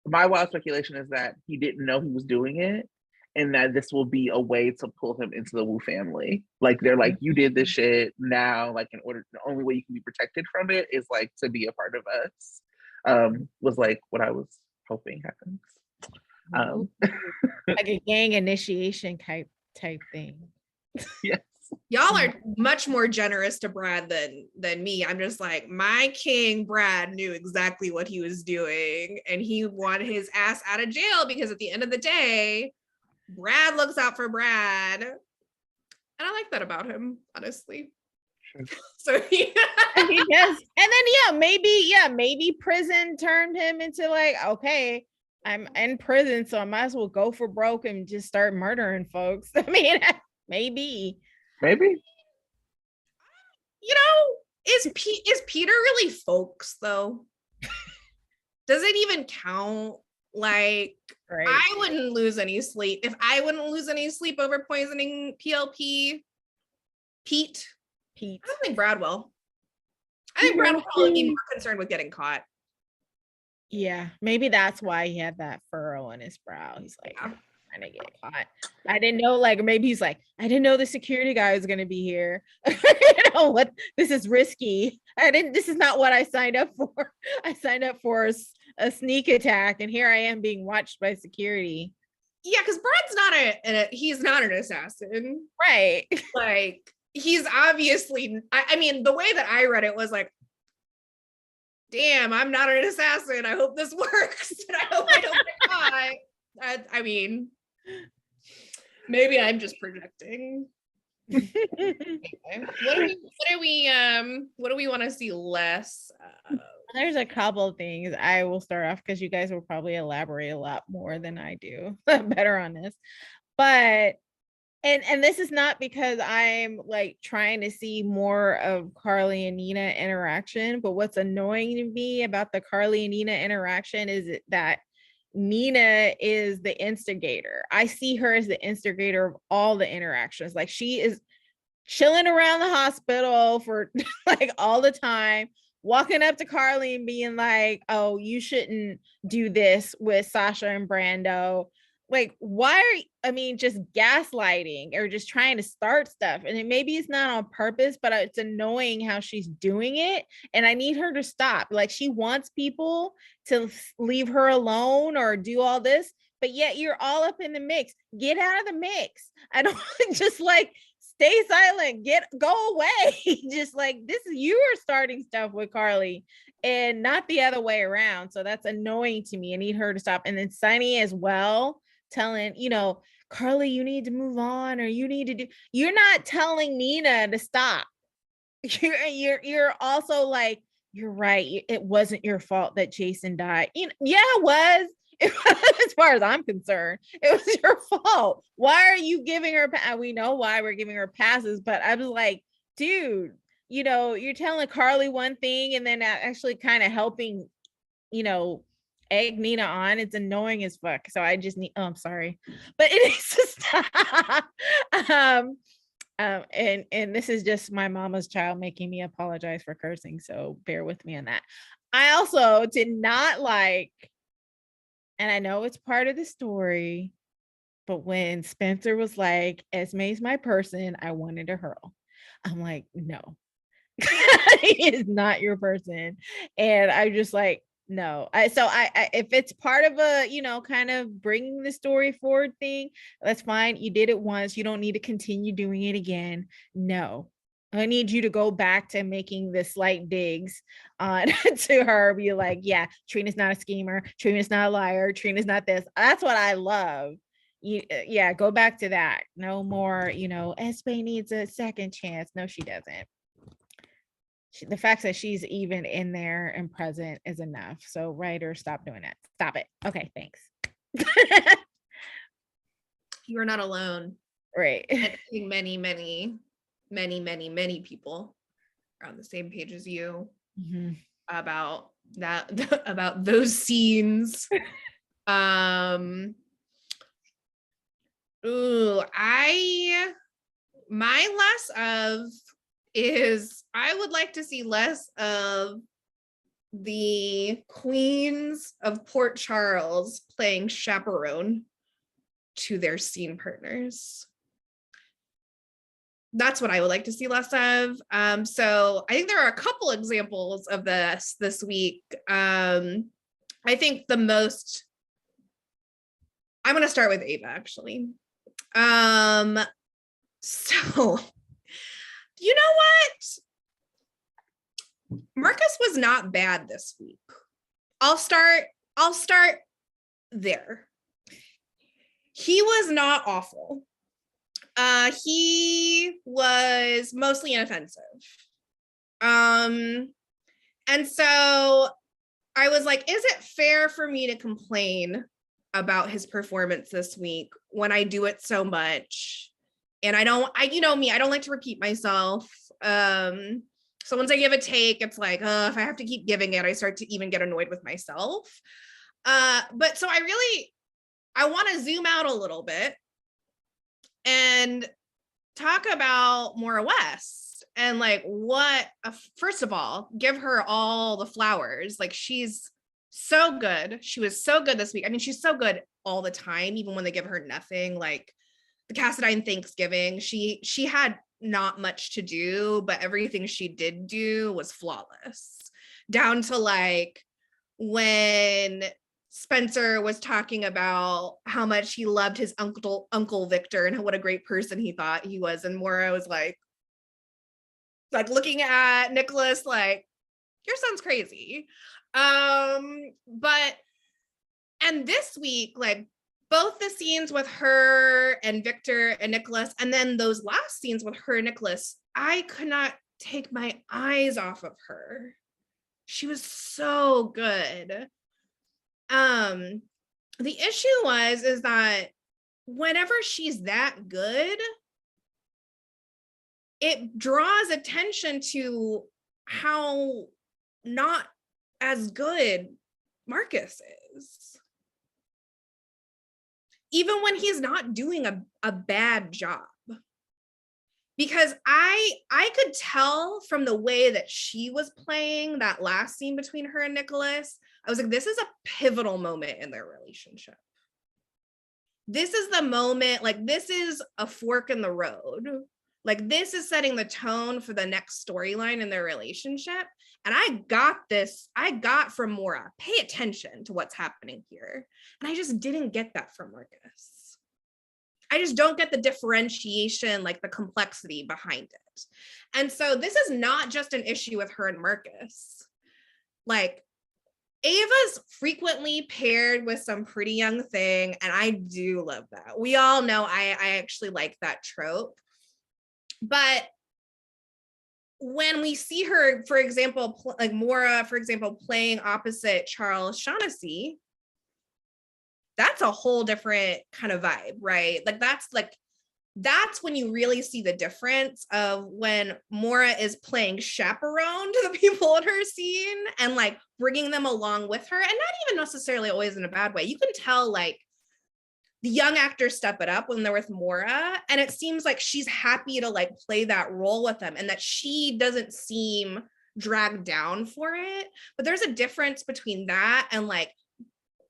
My wild speculation is that he didn't know he was doing it, and that this will be a way to pull him into the Wu family. Like they're like, you did this shit now. Like the only way you can be protected from it is like to be a part of us. Was like what I was hoping happens. Like a gang initiation type thing. Yes. Y'all are much more generous to Brad than me. I'm just like, my king Brad knew exactly what he was doing, and he wanted his ass out of jail, because at the end of the day, Brad looks out for Brad. And I like that about him, honestly. Sure. So He does. And then maybe prison turned him into like, okay, I'm in prison, so I might as well go for broke and just start murdering folks. I mean, maybe. You know, is Peter really folks though? Does it even count? Like, right. I wouldn't lose any sleep if I wouldn't lose any sleep over poisoning PLP. Pete. I don't think Brad will. I think Brad will probably be more concerned with getting caught. Yeah, maybe that's why he had that furrow on his brow. He's like, trying to get caught. I didn't know, like, maybe he's like, I didn't know the security guy was going to be here. You know what? This is risky. This is not what I signed up for. I signed up for a sneak attack, and here I am being watched by security. Yeah, because Brad's he's not an assassin. Right. Like, he's obviously, I mean, the way that I read it was like, damn, I'm not an assassin. I hope this works. And I hope I don't get caught. I mean, maybe I'm just projecting. Anyway, what do we want to see less of? There's a couple of things. I will start off because you guys will probably elaborate a lot more than I do better on this. But and this is not because I'm like trying to see more of Carly and Nina interaction, but what's annoying to me about the Carly and Nina interaction is that Nina is the instigator. I see her as the instigator of all the interactions. Like she is chilling around the hospital for like all the time, walking up to Carly and being like, oh, you shouldn't do this with Sasha and Brando. Like, why are, I mean, just gaslighting or just trying to start stuff. And maybe it's not on purpose, but it's annoying how she's doing it. And I need her to stop. Like, she wants people to leave her alone or do all this, but yet you're all up in the mix. Get out of the mix. I don't just like, stay silent, go away. Just like, this is, you are starting stuff with Carly and not the other way around. So that's annoying to me. I need her to stop. And then Sunny as well, telling, you know, Carly, you need to move on, or you need to do, you're not telling Nina to stop. You're also like, you're right, it wasn't your fault that Jason died. You know, yeah, it was. As far as I'm concerned, it was your fault. Why are you giving her, we know why we're giving her passes, but I was like, dude, you know, you're telling Carly one thing and then actually kind of helping, you know, egg Nina on. It's annoying as fuck. So I just need, oh, I'm sorry, but it needs to stop. And this is just my mama's child making me apologize for cursing, so bear with me on that. I also did not like, and I know it's part of the story, but when Spencer was like, Esme's my person, I wanted to hurl. I'm like, no, he is not your person. And I just like, no. I if it's part of a, you know, kind of bringing the story forward thing, that's fine. You did it once. You don't need to continue doing it again. No. I need you to go back to making the slight digs on to her. Be like, yeah, Trina's not a schemer. Trina's not a liar. Trina's not this. That's what I love. Yeah, go back to that. No more, you know, Esme needs a second chance. No, she doesn't. The fact that she's even in there and present is enough. So writer, stop doing that. Stop it. Okay, thanks. You are not alone. Right. I think many people are on the same page as you about that, about those scenes. My less of is, I would like to see less of the queens of Port Charles playing chaperone to their scene partners. That's what I would like to see less of. So I think there are a couple examples of this week. I think the most, I'm going to start with Ava, actually. So, you know what? Marcus was not bad this week. I'll start there. He was not awful. He was mostly inoffensive. And so I was like, is it fair for me to complain about his performance this week when I do it so much? And you know me, I don't like to repeat myself. So once I give a take, it's like, if I have to keep giving it, I start to even get annoyed with myself. But so I want to zoom out a little bit and talk about Maura West and like first of all, give her all the flowers. Like, she's so good. She was so good this week. I mean, she's so good all the time, even when they give her nothing. Like the Cassadine Thanksgiving, she had not much to do, but everything she did do was flawless, down to like when Spencer was talking about how much he loved his uncle Victor and what a great person he thought he was, and Maura was like looking at Nicholas like, your son's crazy. And this week, like both the scenes with her and Victor and Nicholas, and then those last scenes with her and Nicholas, I could not take my eyes off of her. She was so good. The issue is that whenever she's that good, it draws attention to how not as good Marcus is. even when he's not doing a bad job. Because I could tell from the way that she was playing that last scene between her and Nicholas, I was like, this is a pivotal moment in their relationship. This is the moment, like, this is a fork in the road. Like, this is setting the tone for the next storyline in their relationship. And I got from Maura, pay attention to what's happening here. And I just didn't get that from Marcus. I just don't get the differentiation, like the complexity behind it. And so this is not just an issue with her and Marcus. Like, Ava's frequently paired with some pretty young thing, and I do love that. We all know I actually like that trope. But when we see her, for example, like Maura, for example, playing opposite Charles Shaughnessy, that's a whole different kind of vibe, right? That's when you really see the difference of when Maura is playing chaperone to the people in her scene and like bringing them along with her, and not even necessarily always in a bad way. You can tell like the young actors step it up when they're with Maura, and it seems like she's happy to like play that role with them and that she doesn't seem dragged down for it. But there's a difference between that and like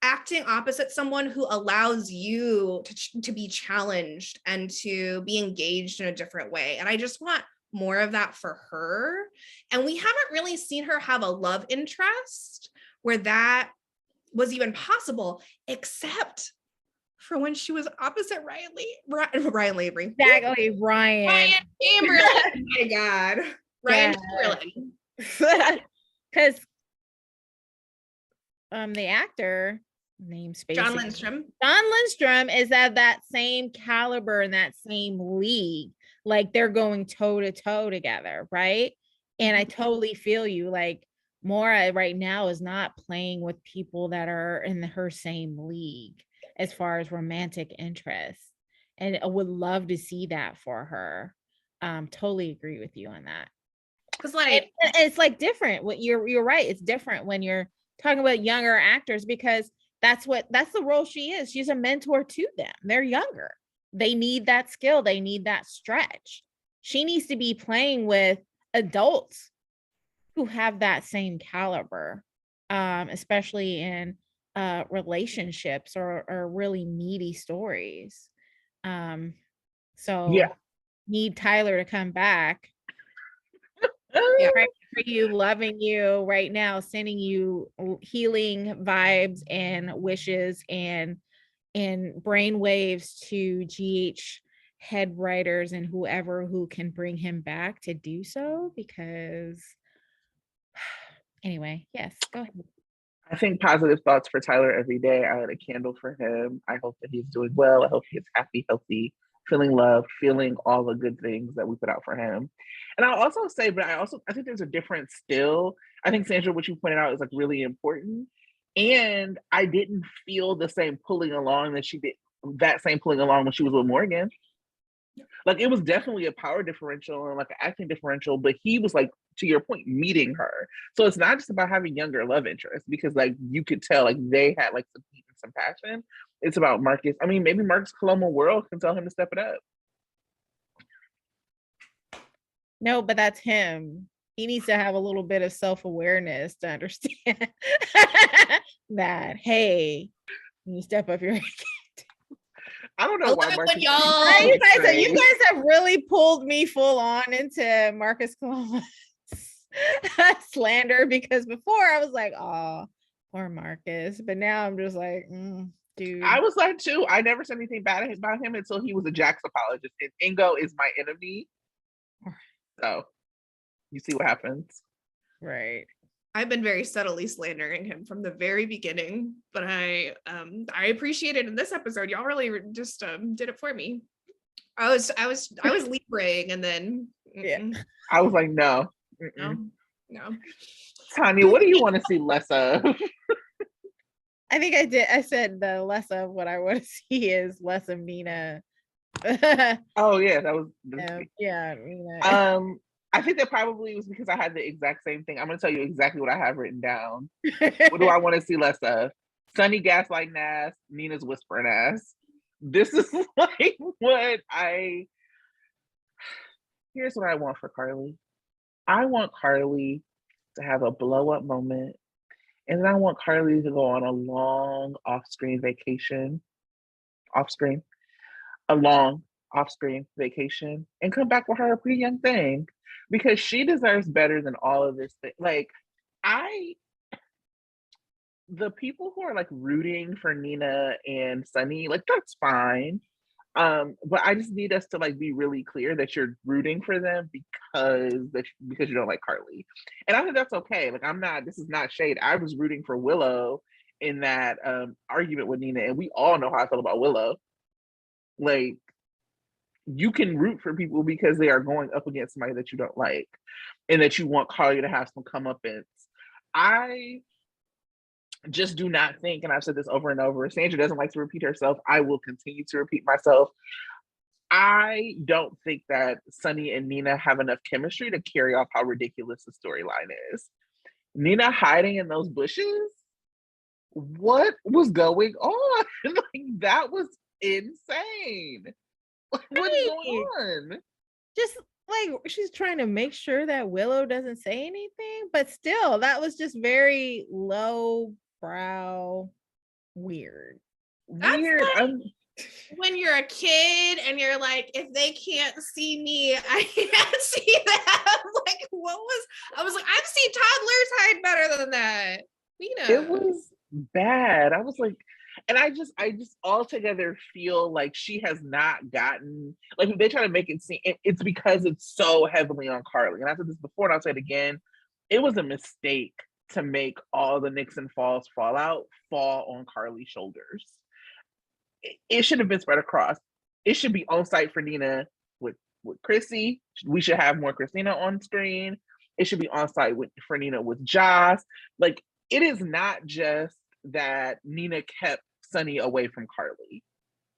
acting opposite someone who allows you to be challenged and to be engaged in a different way. And I just want more of that for her. And we haven't really seen her have a love interest where that was even possible, except for when she was opposite Ryan Lavery. Exactly, Ryan Chamberlain. Oh my God. Ryan Chamberlain. Because the actor named John Lindstrom. John Lindstrom is at that same caliber in that same league. Like they're going toe to toe together, right? And I totally feel you. Like Maura right now is not playing with people that are in her same league as far as romantic interests. And I would love to see that for her. Totally agree with you on that. Because like it's like different. What you're right. It's different when you're talking about younger actors, because that's the role she is. She's a mentor to them. They're younger. They need that skill. They need that stretch. She needs to be playing with adults who have that same caliber, especially in relationships or really meaty stories. So yeah, need Tyler to come back. Yeah. Right for you, loving you right now, sending you healing vibes and wishes and brain waves to GH head writers and whoever who can bring him back to do so. Because anyway, yes, go ahead. I think positive thoughts for Tyler every day. I light a candle for him. I hope that he's doing well. I hope he's happy, healthy, feeling loved, feeling all the good things that we put out for him. And I'll also say, I think there's a difference still. I think, Sandra, what you pointed out is like really important. And I didn't feel the same pulling along that she did, that same pulling along when she was with Morgan. Like it was definitely a power differential and like an acting differential, but he was like, to your point, meeting her. So it's not just about having younger love interests, because like you could tell like they had like some heat and some passion. It's about Marcus. I mean, maybe Marcus Colombo World can tell him to step it up. No, but that's him. He needs to have a little bit of self-awareness to understand that, hey, you step up your game. I don't know why Marcus. You guys have really pulled me full on into Marcus Colombo's slander, because before I was like, oh, poor Marcus, but now I'm just like, dude. I was like too. I never said anything bad about him until he was a Jax apologist, and Ingo is my enemy. So you see what happens, right? I've been very subtly slandering him from the very beginning, but I appreciate it in this episode. Y'all really just did it for me. I was Libraing, and then I was like, no. No. Tonya, what do you want to see less of? I think I did. I said the less of what I want to see is less of Nina. Oh yeah, that was Nina. I think that probably was because I had the exact same thing. I'm going to tell you exactly what I have written down. What do I want to see less of? Sunny gaslighting ass, Nina's whispering ass. This is like what here's what I want for Carly. I want Carly to have a blow up moment. And then I want Carly to go on a long off-screen vacation, off-screen, a long off-screen vacation, and come back with her a pretty young thing, because she deserves better than all of this thing. Like, the people who are like rooting for Nina and Sunny, like that's fine. But I just need us to like be really clear that you're rooting for them because you don't like Carly. And I think that's okay. Like this is not shade. I was rooting for Willow in that argument with Nina, and we all know how I feel about Willow. Like, you can root for people because they are going up against somebody that you don't like and that you want Carly to have some comeuppance. I just do not think, and I've said this over and over, Sandra doesn't like to repeat herself. I will continue to repeat myself. I don't think that Sunny and Nina have enough chemistry to carry off how ridiculous the storyline is. Nina hiding in those bushes? What was going on? Like, that was insane. What's going on? Just like she's trying to make sure that Willow doesn't say anything, but still, that was just very low brow, weird. Weird. Like, when you're a kid and you're like, if they can't see me, I can't see them. Like, I was like, I've seen toddlers hide better than that. It was bad. I was like, and I just altogether feel like she has not gotten, like, they try to make it seem it's because it's so heavily on Carly. And I said this before and I'll say it again. It was a mistake to make all the Nixon Falls fallout fall on Carly's shoulders. It should have been spread across. It should be on site for Nina with Chrissy. We should have more Christina on screen. It should be on site for Nina with Joss. Like, it is not just that Nina kept Sunny away from Carly.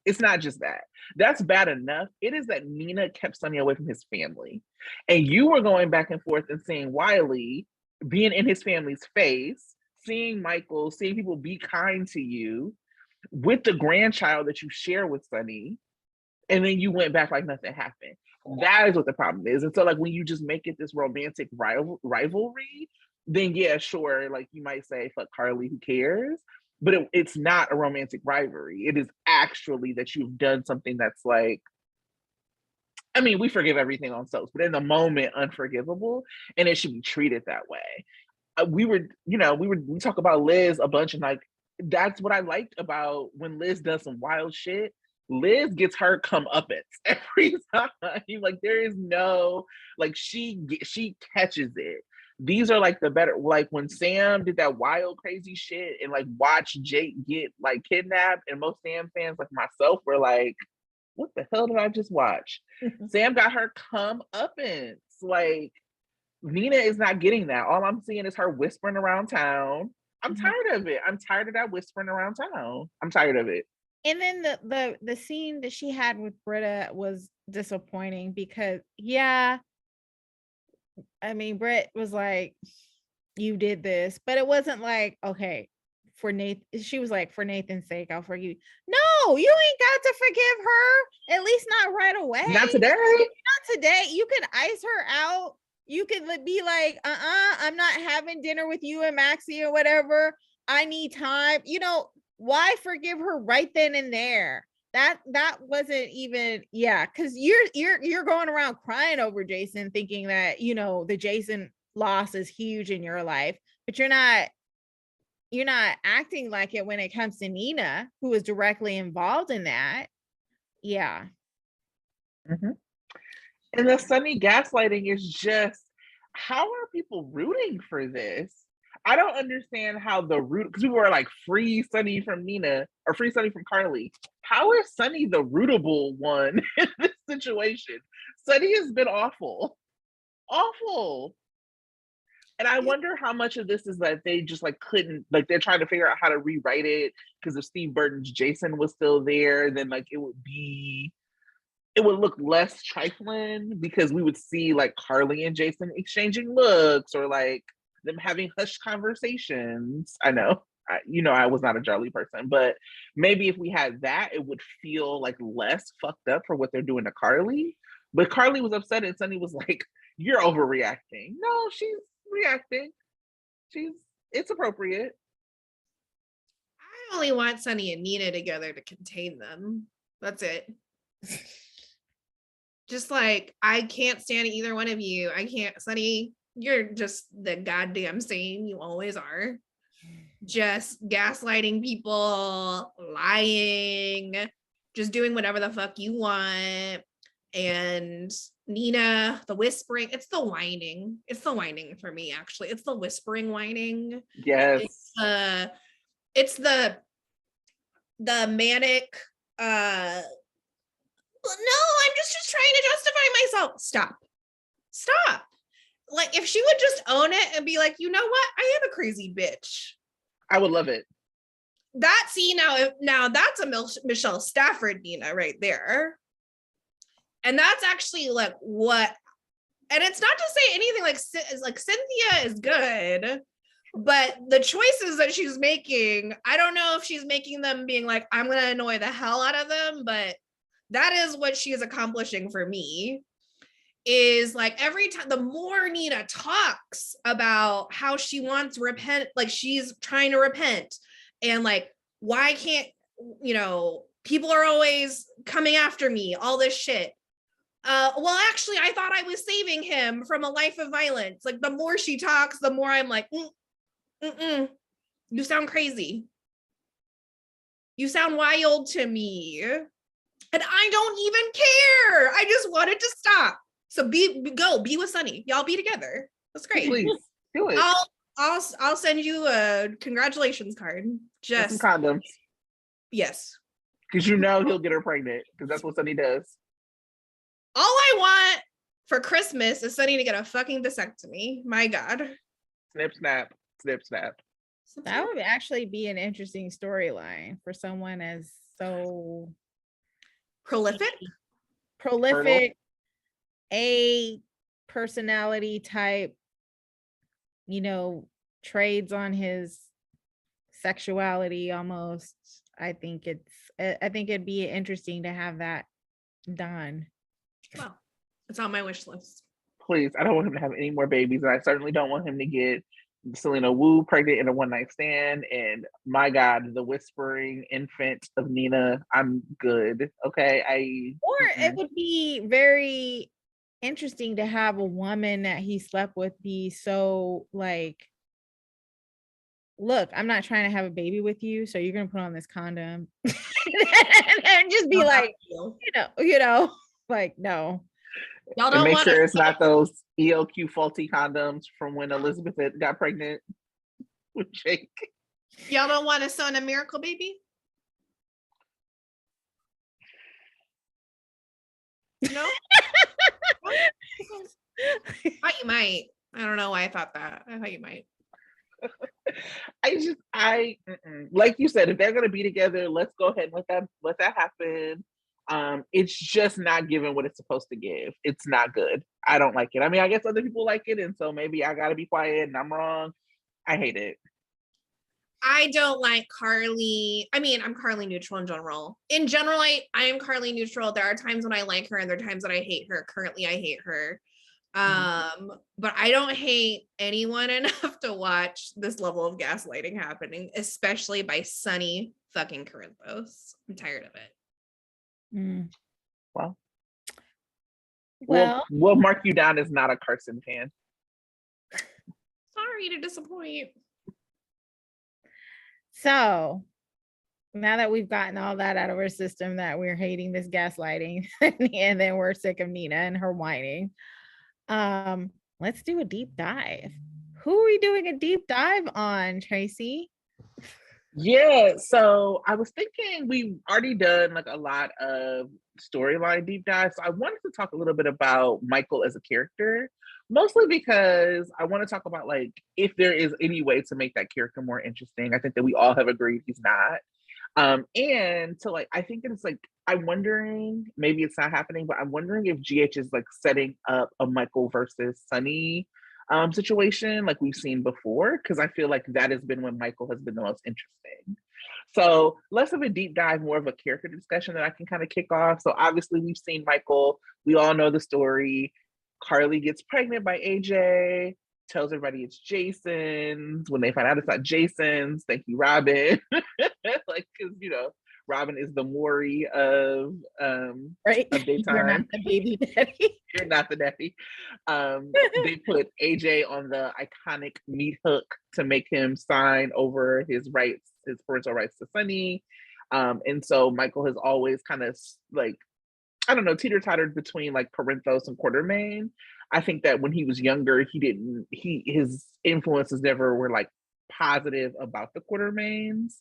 It's not just that. That's bad enough. It is that Nina kept Sunny away from his family. And you were going back and forth and seeing Wiley being in his family's face, seeing Michael, seeing people be kind to you with the grandchild that you share with Sunny. And then you went back like nothing happened. That is what the problem is. And so, like, when you just make it this romantic rivalry, then yeah, sure, like you might say, fuck Carly, who cares? But it's not a romantic rivalry. It is actually that you've done something that's like, I mean, we forgive everything on soaps, but in the moment, unforgivable, and it should be treated that way. We talk about Liz a bunch, and like, that's what I liked about when Liz does some wild shit. Liz gets her comeuppance every time. Like, there is no, like, she catches it. These are like the better, like when Sam did that wild crazy shit and like watched Jake get like kidnapped, and most Sam fans like myself were like, what the hell did I just watch? Sam got her comeuppance. Like, Nina is not getting that. All I'm seeing is her whispering around town. I'm tired of it. I'm tired of that whispering around town. I'm tired of it. And then the scene that she had with Britta was disappointing because, yeah, I mean, Britt was like, you did this, but it wasn't like, okay, for Nathan, she was like, for Nathan's sake, I'll forgive you. No, you ain't got to forgive her, at least not right away. Not today. Not today. You can ice her out. You could be like, I'm not having dinner with you and Maxie or whatever. I need time. You know, why forgive her right then and there? That wasn't even, yeah, because you're going around crying over Jason, thinking that, you know, the Jason loss is huge in your life, but you're not acting like it when it comes to Nina, who is directly involved in that. Yeah. Mm-hmm. And the Sunny gaslighting is just, how are people rooting for this? I don't understand how because people are like, free Sunny from Nina or free Sunny from Carly. How is Sunny the rootable one in this situation? Sunny has been awful. Awful. And I wonder how much of this is that they just like couldn't, like, they're trying to figure out how to rewrite it because if Steve Burton's Jason was still there, then like it would look less trifling because we would see like Carly and Jason exchanging looks or like them having hushed conversations. I know I was not a Charlie person, but maybe if we had that, it would feel like less fucked up for what they're doing to Carly. But Carly was upset and Sunny was like, "You're overreacting." No, she's reacting. It's appropriate. I only want Sunny and Nina together to contain them. That's it. Just like, I can't stand either one of you. I can't, Sunny, you're just the goddamn same. You always are. Just gaslighting people, lying, just doing whatever the fuck you want. And Nina, the whispering, it's the whining. It's the whining for me, actually. It's the whispering whining. Yes. It's the manic, no, I'm just trying to justify myself. Stop. Like, if she would just own it and be like, you know what? I am a crazy bitch. I would love it. That, see, now that's a Michelle Stafford Nina right there. And that's actually like what, and it's not to say anything like Cynthia is good, but the choices that she's making, I don't know if she's making them being like, I'm going to annoy the hell out of them, but that is what she is accomplishing for me. Is like, every time, the more Nina talks about how she wants to repent, like she's trying to repent, and like, why can't, people are always coming after me, all this shit. Well, actually, I thought I was saving him from a life of violence. Like, the more she talks, the more I'm like, you sound crazy. You sound wild to me. And I don't even care. I just want it to stop. So be with Sunny. Y'all be together. That's great. Please do it. I'll send you a congratulations card. Just some condoms. Yes. Because he'll get her pregnant. Because that's what Sunny does. All I want for Christmas is Sunny to get a fucking vasectomy. My God. Snip, snap. Snip, snap. That would actually be an interesting storyline for someone as so prolific, a personality type, trades on his sexuality almost. I think it'd be interesting to have that done. Well, it's on my wish list. Please, I don't want him to have any more babies, and I certainly don't want him to get Selena Wu pregnant in a one-night stand. And my God, the whispering infant of Nina, I'm good. Okay, it would be very interesting to have a woman that he slept with be so like, look, I'm not trying to have a baby with you, so you're gonna put on this condom and just be like, like, no. Y'all don't make sure it's not those ELQ faulty condoms from when Elizabeth got pregnant with Jake. Y'all don't want to son a miracle baby? No? I thought you might. I don't know why I thought that. I thought you might. Like you said, if they're gonna be together, let's go ahead and let that happen. It's just not giving what it's supposed to give. It's not good. I don't like it. I mean, I guess other people like it, and so maybe I gotta be quiet and I'm wrong. I hate it. I don't like Carly. I mean, I'm Carly neutral in general. In general, I am Carly neutral. There are times when I like her and there are times that I hate her. Currently, I hate her. But I don't hate anyone enough to watch this level of gaslighting happening, especially by Sunny fucking Corinthos. I'm tired of it. Well, we'll mark you down as not a Carson fan. Sorry to disappoint. So now that we've gotten all that out of our system, that we're hating this gaslighting and then we're sick of Nina and her whining, let's do a deep dive. Who are we doing a deep dive on, Tracey? Yeah, so I was thinking we've already done like a lot of storyline deep dives. So I wanted to talk a little bit about Michael as a character, mostly because I want to talk about like if there is any way to make that character more interesting. I think that we all have agreed he's not. And to like, I think it's like, I'm wondering, maybe it's not happening, but I'm wondering if GH is like setting up a Michael versus Sunny situation like we've seen before, because I feel like that has been when Michael has been the most interesting. So less of a deep dive, more of a character discussion that I can kind of kick off. So obviously we've seen Michael. We all know the story. Carly gets pregnant by AJ, tells everybody it's Jason's. When they find out it's not Jason's, thank you, Robin. Like, because Robin is the Maury of right. of daytime. You're not the baby daddy. You're not the daddy. They put AJ on the iconic meat hook to make him sign over his rights, his parental rights to Sonny. And so Michael has always kind of like, I don't know, teeter-tottered between like Corinthos and Quartermaine. I think that when he was younger, his influences never were like positive about the Quartermaines.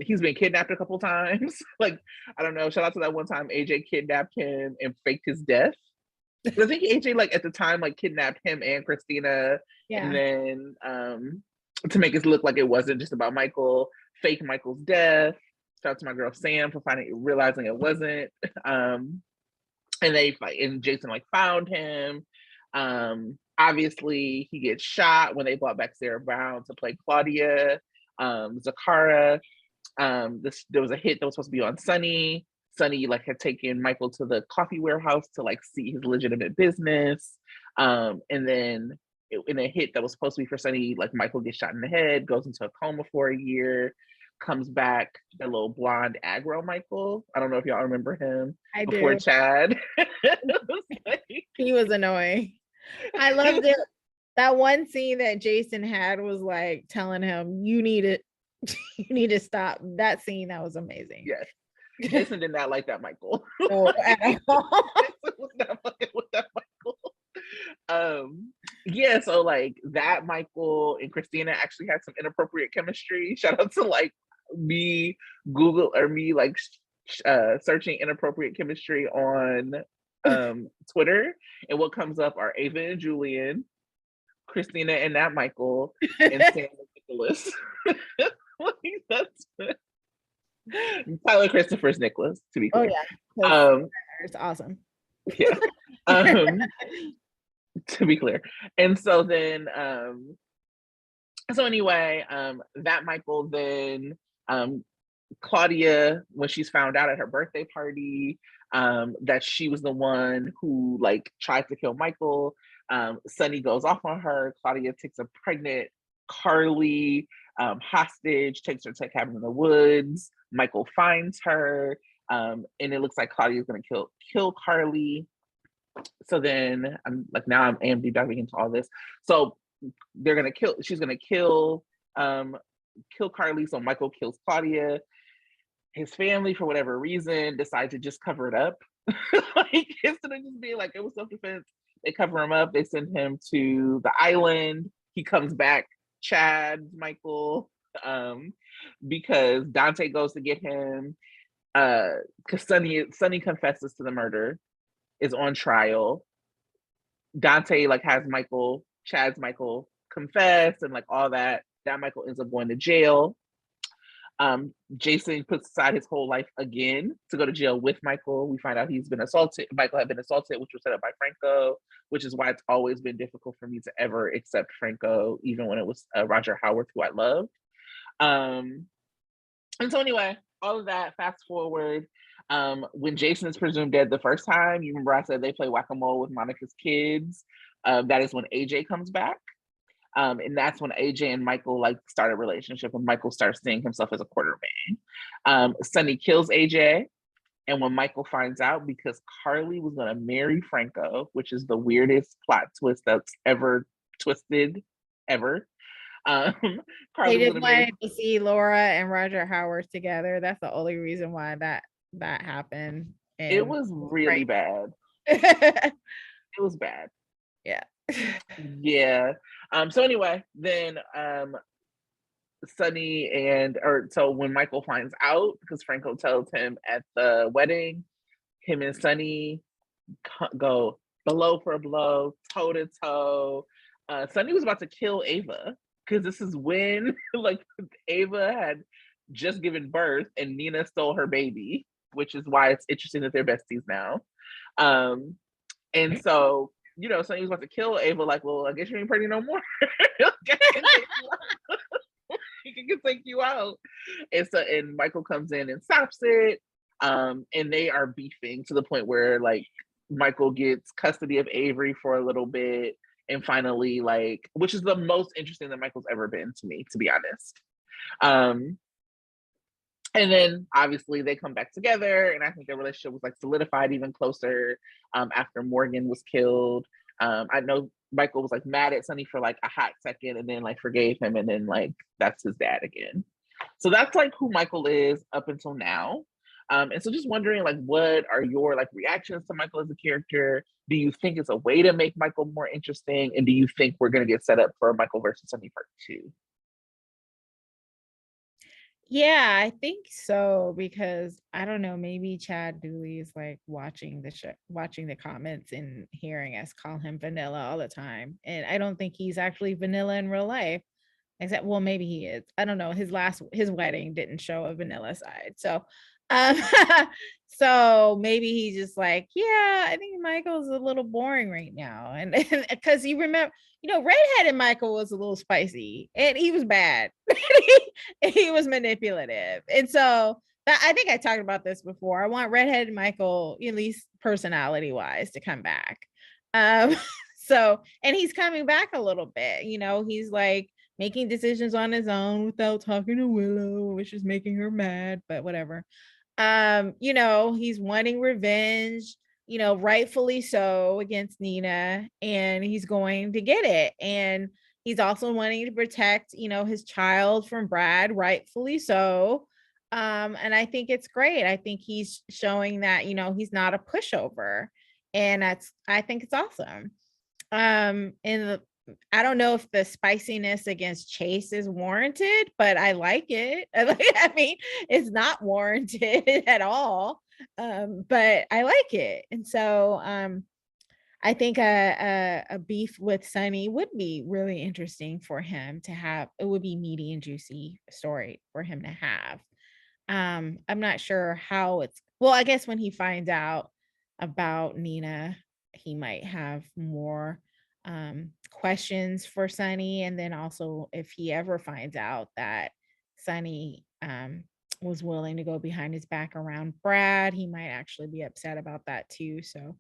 He's been kidnapped a couple times. Like, I don't know, shout out to that one time AJ kidnapped him and faked his death. I think AJ like at the time like kidnapped him and Christina, and then to make it look like it wasn't just about Michael, fake Michael's death. Shout out to my girl Sam for realizing it wasn't. And Jason like found him. Obviously he gets shot when they brought back Sarah Brown to play Claudia. Zakara. There was a hit that was supposed to be on Sonny. Sonny like had taken Michael to the coffee warehouse to like see his legitimate business. And then in a hit that was supposed to be for Sonny, like Michael gets shot in the head, goes into a coma for a year, comes back, the little blonde aggro Michael. I don't know if y'all remember him. I before do. Chad. He was annoying. I loved it. That one scene that Jason had was like telling him, you need to stop. That scene, that was amazing. Yes. Jason did not like that Michael. No, at all. Jason was not fucking with that Michael. Yeah, so like that Michael and Christina actually had some inappropriate chemistry. Shout out to like me searching inappropriate chemistry on Twitter, and what comes up are Ava and Julian, Christina and that Michael, and Sam and Nicholas. Like, that's Tyler Christopher's Nicholas, to be clear. Oh yeah, it's awesome. Yeah. To be clear. And so then that Michael then Claudia, when she's found out at her birthday party that she was the one who like tried to kill Michael, Sonny goes off on her. Claudia takes a pregnant Carly hostage, takes her to a cabin in the woods. Michael finds her, and it looks like Claudia's gonna kill Carly. So then I'm deep diving into all this. So she's gonna kill Carly. So Michael kills Claudia. His family, for whatever reason, decide to just cover it up. Like, instead of just being like it was self-defense, they cover him up. They send him to the island. He comes back, Chad, Michael, because Dante goes to get him. Because Sonny confesses to the murder, is on trial. Dante like has Chad's Michael confess and like all that. That Michael ends up going to jail. Jason puts aside his whole life again to go to jail with Michael. We find out he's been assaulted. Michael had been assaulted, which was set up by Franco, which is why it's always been difficult for me to ever accept Franco, even when it was Roger Howard, who I loved. And so anyway, all of that, fast forward, when Jason is presumed dead the first time, you remember I said they play whack-a-mole with Monica's kids. That is when AJ comes back. And that's when AJ and Michael like start a relationship, and Michael starts seeing himself as a Quartermaine. Sonny kills AJ, and when Michael finds out, because Carly was gonna marry Franco, which is the weirdest plot twist that's ever twisted, ever. They just wanted to see Laura and Roger Howard together. That's the only reason why that happened. And it was really bad. It was bad. Yeah. Yeah. So anyway, then so when Michael finds out, because Franco tells him at the wedding, him and Sonny go blow for blow, toe to toe. Sonny was about to kill Ava, because this is when like Ava had just given birth and Nina stole her baby, which is why it's interesting that they're besties now. And so you know, Sonny was about to kill Ava, like, well, I guess you ain't pretty no more. He can take you out. And so, and Michael comes in and stops it. And they are beefing to the point where like Michael gets custody of Avery for a little bit, and finally, like, which is the most interesting that Michael's ever been to me, to be honest. And then obviously they come back together, and I think their relationship was like solidified even closer after Morgan was killed. I know Michael was like mad at Sonny for like a hot second, and then like forgave him, and then like that's his dad again. So that's like who Michael is up until now. And so just wondering, like, what are your like reactions to Michael as a character? Do you think it's a way to make Michael more interesting? And do you think we're gonna get set up for Michael versus Sonny part 2? Yeah, I think so, because I don't know, maybe Chad Dooley is like watching the show, watching the comments and hearing us call him vanilla all the time. And I don't think he's actually vanilla in real life. Except, well, maybe he is. I don't know. His wedding didn't show a vanilla side. So um so maybe he's just like, yeah, I think Michael's a little boring right now. And because you remember, you know, redheaded Michael was a little spicy and he was bad. He was manipulative. And so that, I think I talked about this before. I want redheaded Michael, at least personality wise, to come back. So, and he's coming back a little bit, you know, he's like making decisions on his own without talking to Willow, which is making her mad, but whatever. You know, he's wanting revenge, you know, rightfully so, against Nina, and he's going to get it. And he's also wanting to protect, you know, his child from Brad, rightfully so. And I think it's great. I think he's showing that, you know, he's not a pushover. And I think it's awesome. And I don't know if the spiciness against Chase is warranted, but I like it. I mean, it's not warranted at all, but I like it. And so I think a beef with Sonny would be really interesting for him to have. It would be meaty and juicy story for him to have. I'm not sure how it's, well, I guess when he finds out about Nina, he might have more questions for Sonny. And then also if he ever finds out that Sonny was willing to go behind his back around Brad, he might actually be upset about that too. So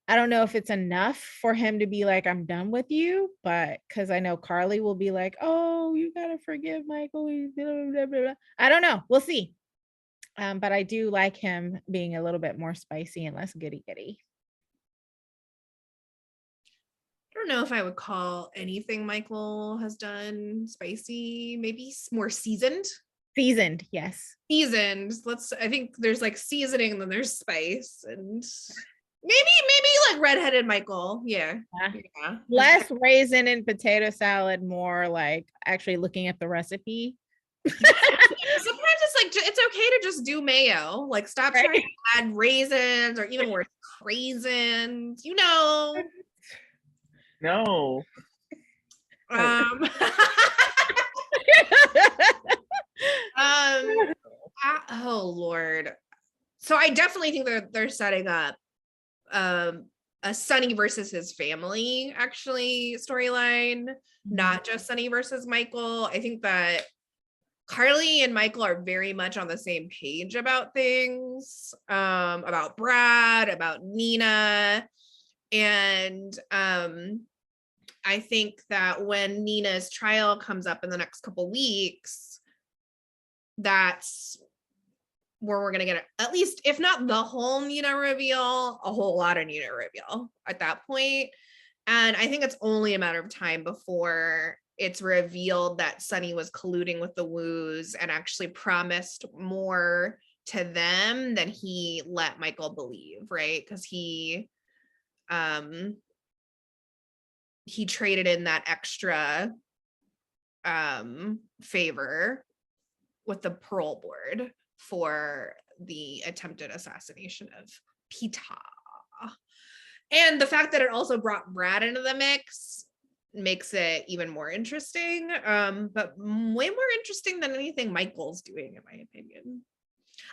I don't know if it's enough for him to be like, I'm done with you, but because I know Carly will be like, oh, you gotta forgive Michael. Blah, blah, blah, blah. I don't know. We'll see. But I do like him being a little bit more spicy and less goody goody. I don't know if I would call anything Michael has done spicy, maybe more seasoned. Seasoned, yes. Seasoned. I think there's like seasoning and then there's spice, and maybe like redheaded Michael. Yeah. Less raisin and potato salad, more like actually looking at the recipe. Sometimes it's like, it's okay to just do mayo. Like, stop trying to add raisins, or even worse, craisins, you know. No. Oh Lord. So I definitely think they're setting up a Sonny versus his family actually storyline, not just Sonny versus Michael. I think that Carly and Michael are very much on the same page about things, about Brad, about Nina. And I think that when Nina's trial comes up in the next couple weeks, that's where we're going to get, at least, if not the whole Nina reveal, a whole lot of Nina reveal at that point. And I think it's only a matter of time before it's revealed that Sonny was colluding with the Woos and actually promised more to them than he let Michael believe, right? Because he traded in that extra favor with the parole board for the attempted assassination of Peter. And the fact that it also brought Brad into the mix makes it even more interesting, but way more interesting than anything Michael's doing, in my opinion.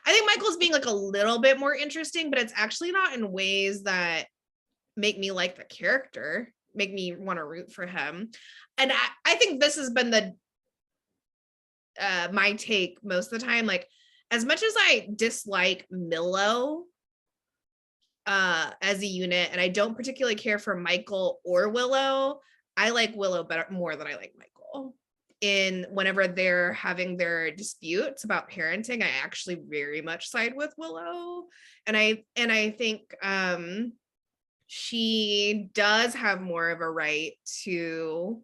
I think Michael's being like a little bit more interesting, but it's actually not in ways that make me like the character, make me want to root for him. And I think this has been the my take most of the time. Like, as much as I dislike Milo as a unit, and I don't particularly care for Michael or Willow, I like Willow better more than I like Michael. In whenever they're having their disputes about parenting, I actually very much side with Willow. And I think she does have more of a right to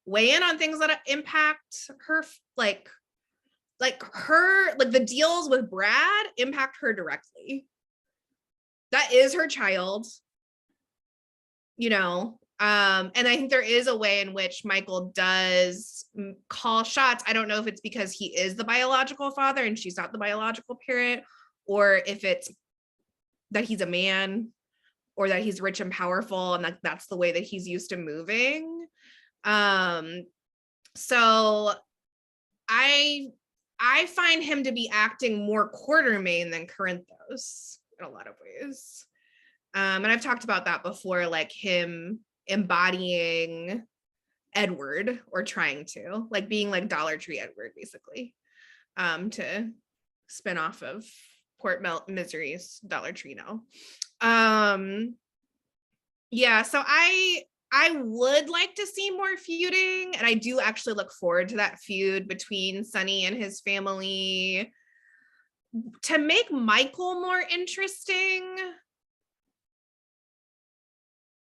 weigh in on things that impact her, like the deals with Brad impact her directly. That is her child, you know. And I think there is a way in which Michael does call shots. I don't know if it's because he is the biological father and she's not the biological parent, or if it's that he's a man, or that he's rich and powerful and that's the way that he's used to moving. So I find him to be acting more Quartermaine than Corinthos in a lot of ways. And I've talked about that before, like him embodying Edward, or trying to, like being like Dollar Tree Edward, basically, to spin off of Port Misery's Dollar Tree now. Yeah, so I would like to see more feuding, and I do actually look forward to that feud between Sonny and his family. To make Michael more interesting,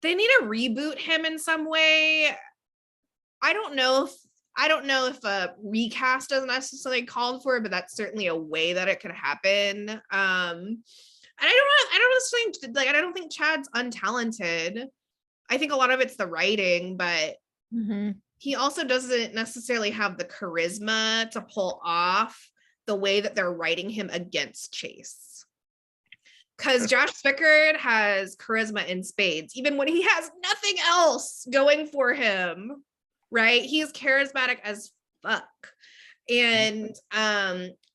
they need to reboot him in some way. I don't know if a recast is necessarily called for, but that's certainly a way that it could happen. And I don't think Chad's untalented. I think a lot of it's the writing, but he also doesn't necessarily have the charisma to pull off the way that they're writing him against Chase. Because Josh Fickard has charisma in spades, even when he has nothing else going for him, right? He's charismatic as fuck. And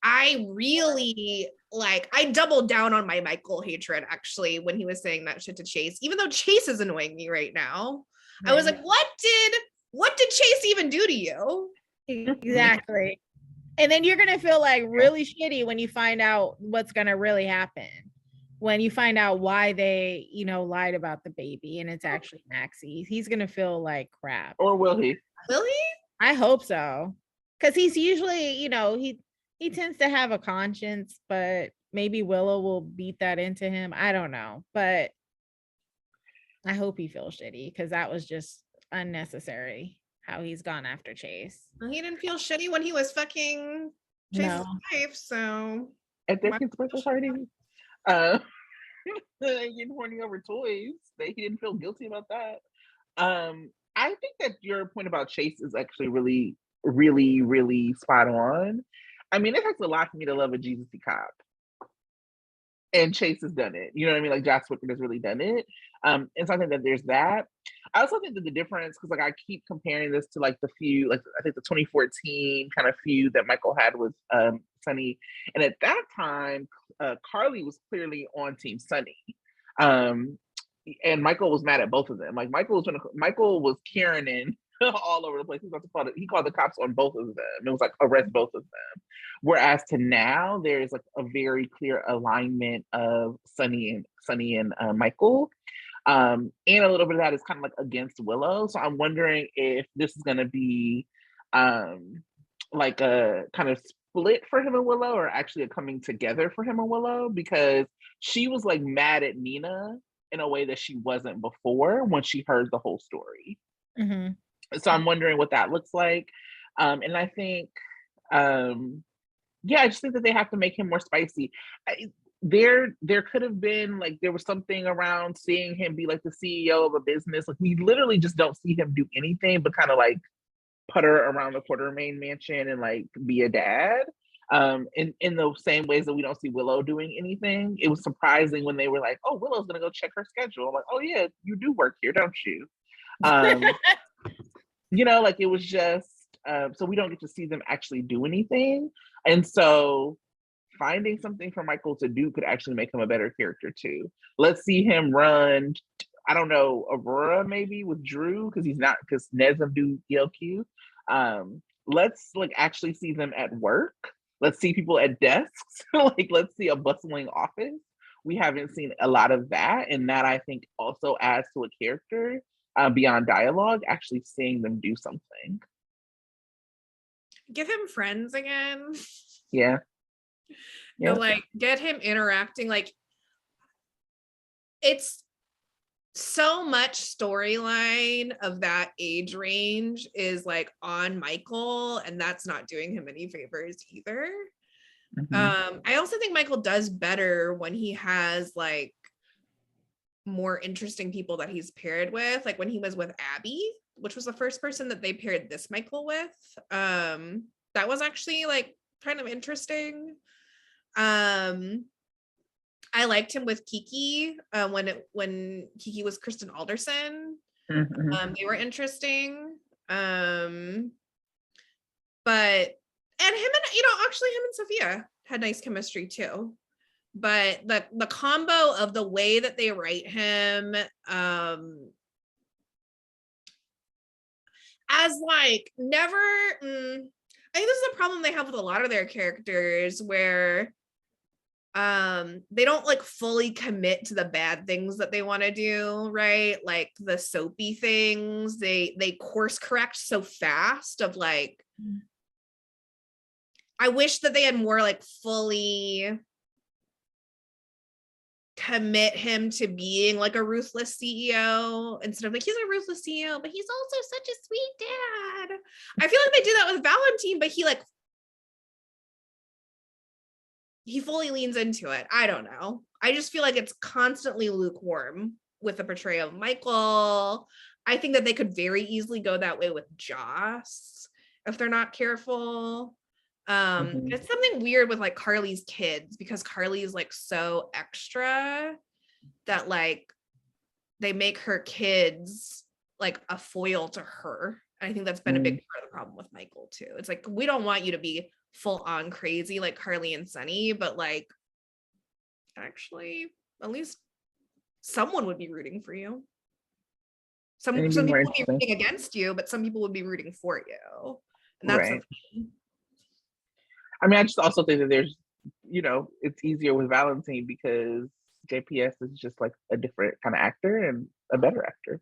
I really I doubled down on my Michael hatred actually when he was saying that shit to Chase, even though Chase is annoying me right now. Right. I was like, what did Chase even do to you? Exactly. And then you're gonna feel like really shitty when you find out what's gonna really happen. When you find out why they, lied about the baby and it's actually Maxie, he's gonna feel like crap. Or will he? Will he? I hope so. Because he's usually, he tends to have a conscience, but maybe Willow will beat that into him. I don't know. But I hope he feels shitty, because that was just unnecessary how he's gone after Chase. Well, he didn't feel shitty when he was fucking Chase's wife, so at their kid's birthday party. Getting horny over toys. He didn't feel guilty about that. I think that your point about Chase is actually really, really, really spot on. I mean, it takes a lot for me to love a Jesus-y cop. And Chase has done it. You know what I mean? Like, Josh Wickard has really done it. And so I think that there's that. I also think that the difference, because I keep comparing this to the feud, I think the 2014 kind of feud that Michael had with Sonny. And at that time, Carly was clearly on Team Sonny. And Michael was mad at both of them. Michael was Karening all over the place. He called the cops on both of them. It was arrest both of them. Whereas to now, there's a very clear alignment of Sonny and Michael. And a little bit of that is kind of against Willow. So I'm wondering if this is going to be a kind of split for him and Willow, or actually a coming together for him and Willow, because she was mad at Nina in a way that she wasn't before when she heard the whole story. Mm-hmm. So I'm wondering what that looks like. And I think, I just think that they have to make him more spicy. There could have been there was something around seeing him be the CEO of a business. We literally just don't see him do anything but kind of putter around the Quartermaine mansion and be a dad. In the same ways that we don't see Willow doing anything. It was surprising when they were like, "Oh, Willow's gonna go check her schedule." I'm like, "Oh yeah, you do work here, don't you?" It was just so we don't get to see them actually do anything, and so finding something for Michael to do could actually make him a better character too. Let's see him run I don't know, Aurora maybe with Drew because Ned's of do ELQ. Let's like actually see them at work. Let's see people at desks. Like let's see a bustling office. We haven't seen a lot of that, and that I think also adds to a character beyond dialogue. Actually seeing them do something. Give him friends again. Yeah. Yeah. Like get him interacting. Like it's so much storyline of that age range is like on Michael, and that's not doing him any favors either. I also think Michael does better when he has like more interesting people that he's paired with, like when he was with Abby, which was the first person that they paired this Michael with. That was actually like kind of interesting. I liked him with Kiki when Kiki was Kristen Alderson. They were interesting. But and him and actually him and Sophia had nice chemistry too. But the combo of the way that they write him as like never I think this is a problem they have with a lot of their characters where they don't like fully commit to the bad things that they want to do, right? Like the soapy things, they course correct so fast of like I wish that they had more like fully commit him to being like a ruthless CEO instead of like he's a ruthless CEO, but he's also such a sweet dad. I feel like they did that with Valentine, but he fully leans into it. I don't know. I just feel like it's constantly lukewarm with the portrayal of Michael. I think that they could very easily go that way with Joss if they're not careful. It's something weird with like Carly's kids because Carly is like so extra that like they make her kids like a foil to her. I think that's been a big part of the problem with Michael too. It's like we don't want you to be full on crazy like Carly and Sunny, but like actually at least someone would be rooting for you. Some people would be rooting against you, but some people would be rooting for you. And that's right. I mean, I just also think that there's, it's easier with Valentine because JPS is just like a different kind of actor and a better actor.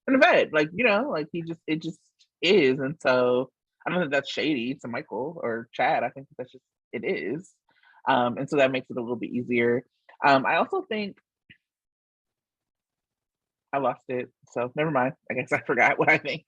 And a vet, like, like it just is. And so I don't think that's shady to Michael or Chad. I think that's just, it is. And so that makes it a little bit easier. I also think I lost it. So never mind. I guess I forgot what I think.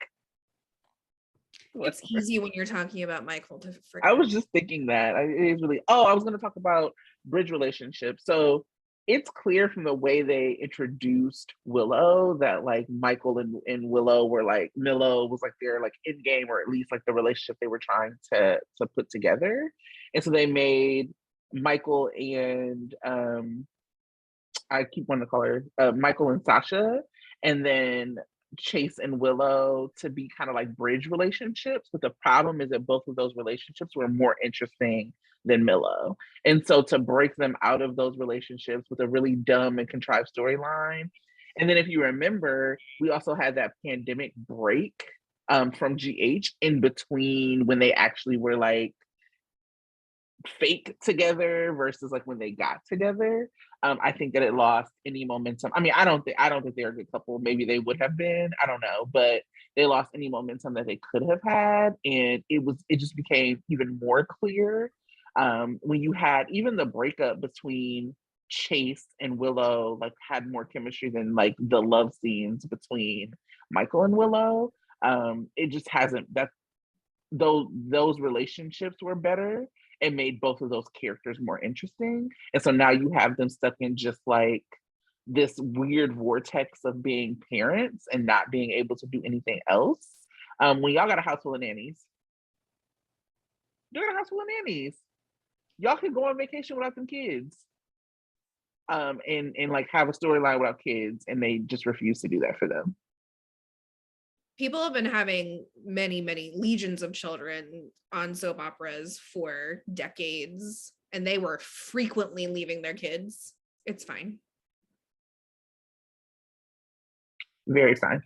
It's easy when you're talking about Michael to forget. I was just thinking that it is really. I was going to talk about bridge relationships. So it's clear from the way they introduced Willow that like Michael and Willow were like Willow was like their like in game or at least like the relationship they were trying to put together, and so they made Michael and I keep wanting to call her Michael and Sasha, and then Chase and Willow to be kind of like bridge relationships. But the problem is that both of those relationships were more interesting than Milo. And so to break them out of those relationships with a really dumb and contrived storyline. And then if you remember, we also had that pandemic break from GH in between when they actually were like fake together versus like when they got together. I think that it lost any momentum. I mean, I don't think they're a good couple. Maybe they would have been. I don't know, but they lost any momentum that they could have had, and it just became even more clear when you had even the breakup between Chase and Willow like had more chemistry than like the love scenes between Michael and Willow. It just hasn't. That those relationships were better and made both of those characters more interesting. And so now you have them stuck in just like this weird vortex of being parents and not being able to do anything else. When y'all got a house full of nannies, y'all can go on vacation without them kids. And like have a storyline without kids, and they just refuse to do that for them. People have been having many legions of children on soap operas for decades, and they were frequently leaving their kids. It's fine. Very fine.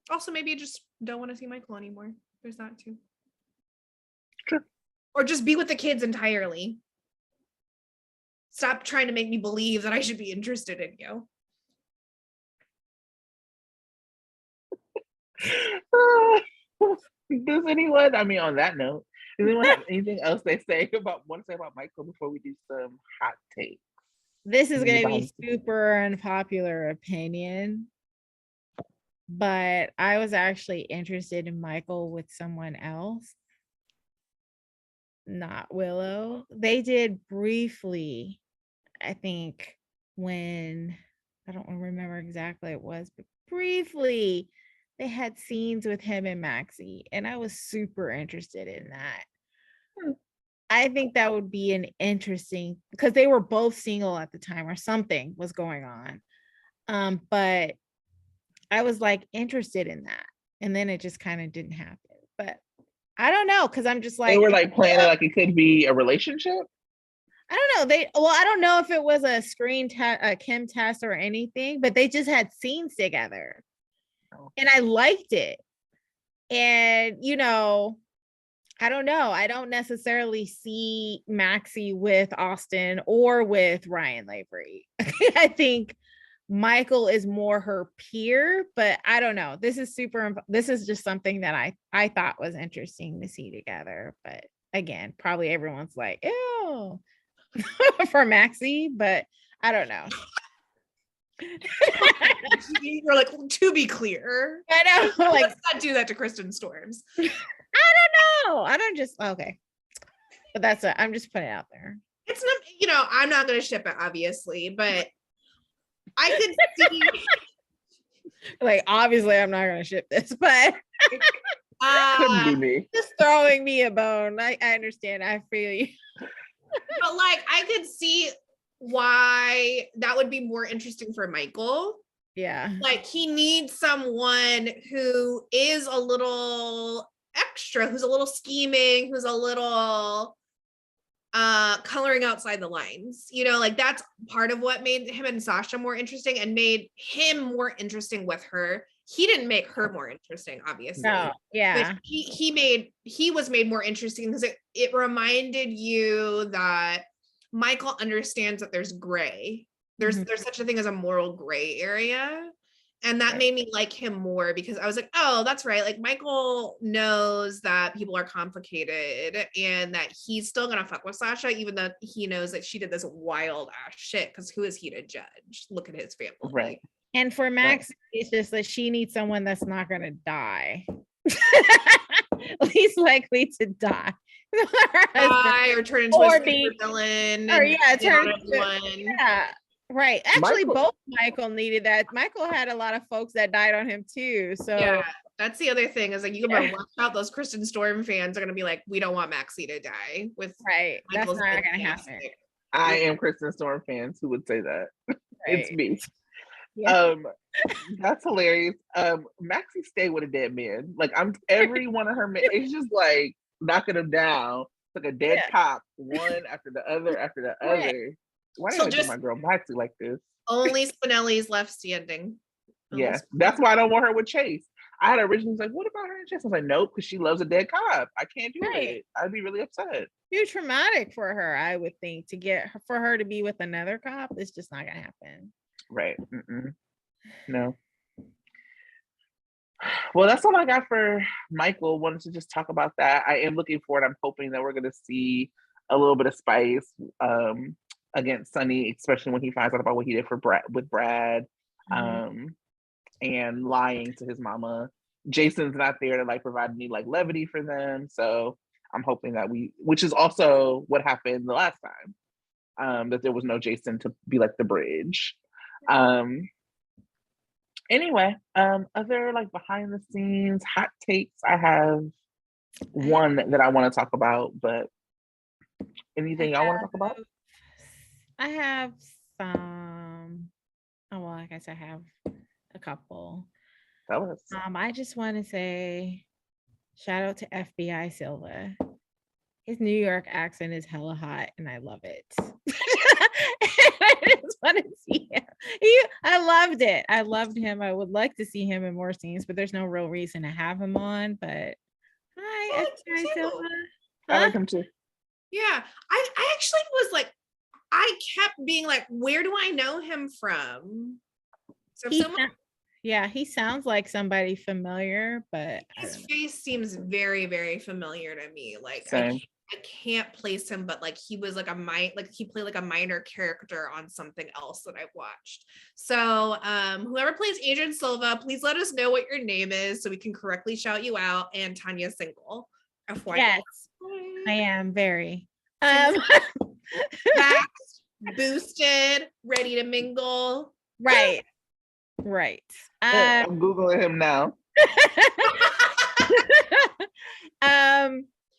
Also, maybe you just don't want to see Michael anymore. There's that too. Sure. Or just be with the kids entirely. Stop trying to make me believe that I should be interested in you. Does anyone, I mean, on that note, does anyone have anything else want to say about Michael before we do some hot takes? This is going to be super unpopular opinion, but I was actually interested in Michael with someone else, not Willow. They did briefly, I think, when, I don't remember exactly it was, but briefly they had scenes with him and Maxie, and I was super interested in that. I think that would be an interesting, because they were both single at the time or something was going on. But I was like interested in that. And then it just kind of didn't happen. But I don't know, because I'm just like, they were like planning like it could be a relationship. I don't know. I don't know if it was a screen test, a chem test or anything, but they just had scenes together. And I liked it. And, I don't know. I don't necessarily see Maxie with Austin or with Ryan Lavery. I think Michael is more her peer, but I don't know. This is just something that I thought was interesting to see together. But again, probably everyone's like, ew, for Maxie, but I don't know. You're like, to be clear. I know. Like, let's not do that to Kristen Storms. I don't know. I don't just, okay. But that's it. I'm just putting it out there. It's not, I'm not going to ship it, obviously, but I could see. Like, obviously, I'm not going to ship this, but couldn't be me. Just throwing me a bone. I understand. I feel you. But like, I could see why that would be more interesting for Michael. Yeah. Like, he needs someone who is a little extra, who's a little scheming, who's a little coloring outside the lines, like that's part of what made him and Sasha more interesting and made him more interesting with her. He didn't make her more interesting, obviously. No, yeah. But he was made more interesting because it reminded you that Michael understands that there's gray. There's such a thing as a moral gray area. And that made me like him more because I was like, oh, that's right. Like, Michael knows that people are complicated and that he's still going to fuck with Sasha, even though he knows that she did this wild ass shit. Because who is he to judge? Look at his family. Right. And for Max, it's just that she needs someone that's not going to die. Least likely to die. Or turn into a super villain. Or turn into one. Yeah. Right. Actually, both Michael needed that. Michael had a lot of folks that died on him too. So yeah, that's the other thing is like, you can watch out. Those Kristen Storm fans are going to be like, we don't want Maxie to die. With Michael's that's not going to happen. I am Kristen Storm fans who would say that. Right. It's me. Yeah. That's hilarious. Maxie stay with a dead man. Like, every one of her men, it's just like knocking them down. It's like a dead cop, one after the other after the other. Why did I do my girl Maxie like this? Only Spinelli's left standing. Yeah, that's why I don't want her with Chase. I had originally like, what about her and Chase? I was like, nope, because she loves a dead cop. I can't do it. I'd be really upset. Too traumatic for her, I would think, for her to be with another cop. It's just not gonna happen. Right. No. Well, that's all I got for Michael. Wanted to just talk about that. I am looking forward. I'm hoping that we're gonna see a little bit of spice against Sonny, especially when he finds out about what he did with Brad, and lying to his mama. Jason's not there to like provide any like levity for them, so I'm hoping that which is also what happened the last time, that there was no Jason to be like the bridge. Anyway, other like behind the scenes hot takes. I have one that I want to talk about, but anything y'all want to talk about? I have some. Oh well, I guess I have a couple. Tell us. I just want to say shout out to FBI Silva. His New York accent is hella hot, and I love it. I just want to see him. I loved it. I loved him. I would like to see him in more scenes, but there's no real reason to have him on. But hi, I Silva. I like him too. Yeah, I actually was like, I kept being like, where do I know him from? So he sounds like somebody familiar, but his face seems very, very familiar to me. Like Same. I can't place him, but like he was like he played like a minor character on something else that I've watched. So whoever plays Agent Silva, please let us know what your name is so we can correctly shout you out. And Tanya's single. FYI. yes, I am very Fast, boosted, ready to mingle. right. I'm Googling him now.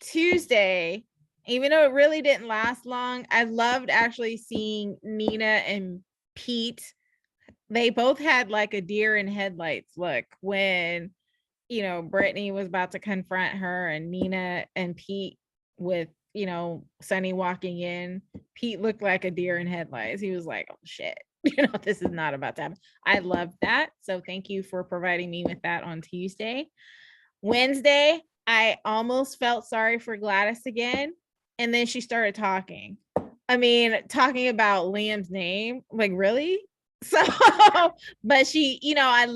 Tuesday, even though it really didn't last long, I loved actually seeing Nina and Pete. They both had like a deer in headlights look when, you know, Brittany was about to confront her, and Nina and Pete with, you know, Sunny walking in. Pete looked like a deer in headlights. He was like, oh shit, you know, this is not about to happen. I love that. So thank you for providing me with that on Tuesday. Wednesday, I almost felt sorry for Gladys again. And then she started talking. I mean, talking about Liam's name, like really? So, but she, you know, I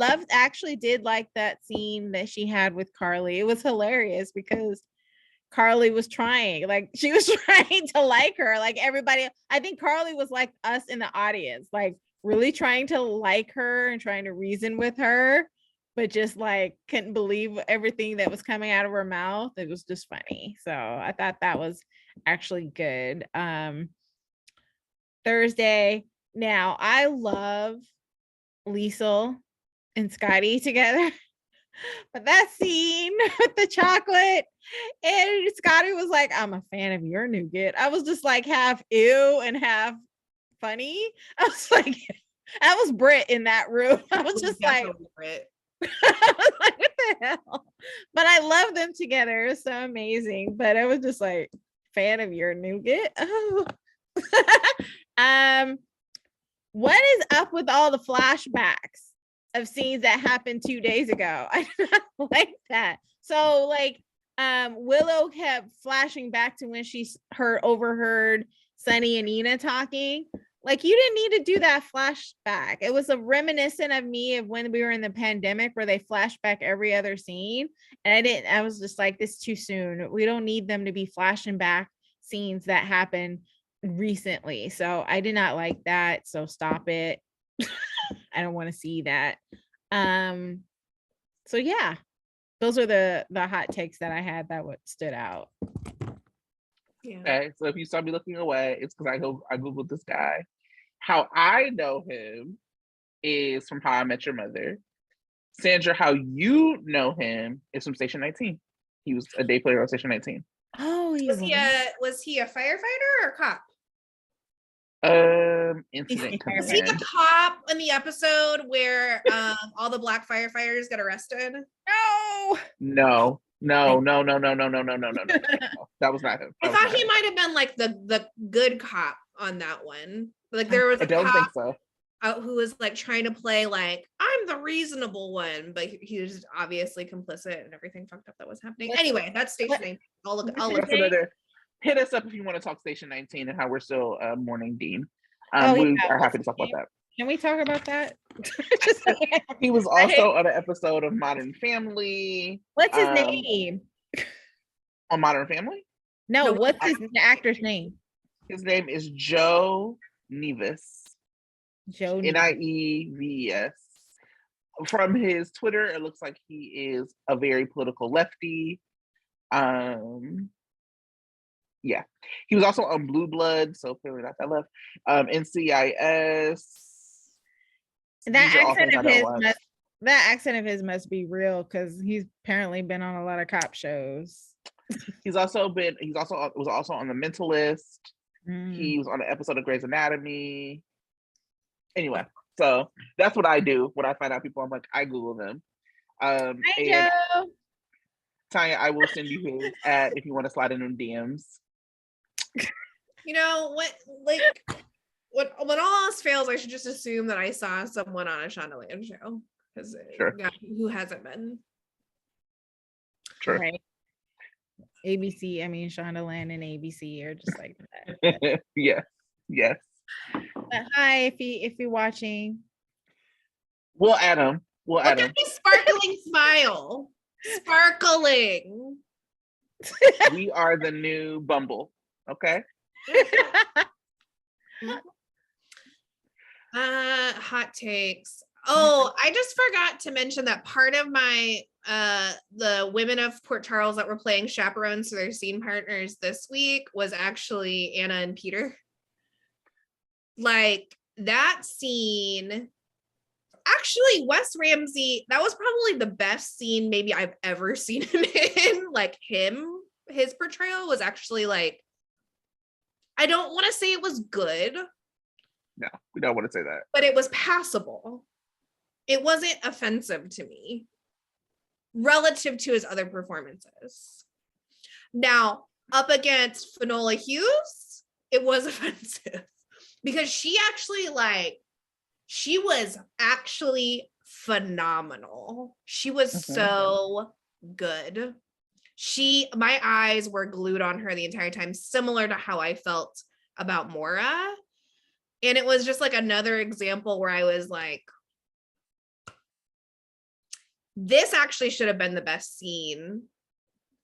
did like that scene that she had with Carly. It was hilarious because Carly was trying, like she was trying to like her, like everybody. I think Carly was like us in the audience, like really trying to like her and trying to reason with her, but just like couldn't believe everything that was coming out of her mouth. It was just funny. So I thought that was actually good. Thursday. Now I love Liesel and Scotty together. But that scene with the chocolate and Scotty was like, I'm a fan of your nougat. I was just like half ew and half funny. I was like, that was Brit in that room. I was just like, Brit. I was like, what the hell? But I love them together. It was so amazing. But I was just like, fan of your nougat. Oh. What is up with all the flashbacks of scenes that happened 2 days ago? I don't like that. So like Willow kept flashing back to when she overheard Sunny and Nina talking. Like you didn't need to do that flashback. It was a reminiscent of me of when we were in the pandemic where they flash back every other scene. And I was just like, this is too soon. We don't need them to be flashing back scenes that happened recently. So I did not like that. So stop it. I don't want to see that. So yeah, those are the hot takes that I had that what stood out. Yeah. Okay, so if you saw me looking away, it's because I googled this guy. How I know him is from How I Met Your Mother. Sandra, how you know him is from Station 19. He was a day player on Station 19. Oh, was he a firefighter or a cop? Incident Was he the command. cop in the episode where all the black firefighters got arrested? No. No. That was not him. I thought he might have been like the good cop on that one. Like there was I don't think so. Who was like trying to play like I'm the reasonable one, but he was obviously complicit and everything fucked up that was happening. Anyway, that's Station 19. I'll look. Hit us up if you want to talk Station 19 and how we're still mourning Dean. We are happy to talk about that. Can we talk about that? He was also on an episode of Modern Family. What's his name? On Modern Family? No, what's his actor's name? His name is Joe Nieves. Joe Nieves. From his Twitter, it looks like he is a very political lefty. Yeah, he was also on Blue Blood, so clearly not that left. NCIS. That accent of his must be real because he's apparently been on a lot of cop shows. was also on The Mentalist. He was on an episode of Grey's Anatomy. Anyway, so that's what I do when I find out people. I'm like, I Google them. Hi, Joe. Tonya, I will send you his if you want to slide in them DMs. You know what? Like, when all else fails, I should just assume that I saw someone on a Shondaland show. Because Sure. who hasn't been? Sure. Right. ABC, I mean, Shondaland and ABC are just like that. Yes. But hi, if you're watching. We'll add him. Look at the sparkling smile. Sparkling. We are the new Bumble. Okay. Hot takes. Oh, I just forgot to mention that part of my the women of Port Charles that were playing chaperones to their scene partners this week was actually Anna and Peter. Like that scene, actually Wes Ramsey, that was probably the best scene maybe I've ever seen him in. Like his portrayal was actually like, I don't want to say it was good. No, we don't want to say that. But it was passable. It wasn't offensive to me relative to his other performances. Now, up against Finola Hughes, it was offensive because she was actually phenomenal. She was so good. My eyes were glued on her the entire time, similar to how I felt about Mora. And it was just like another example where I was like, this actually should have been the best scene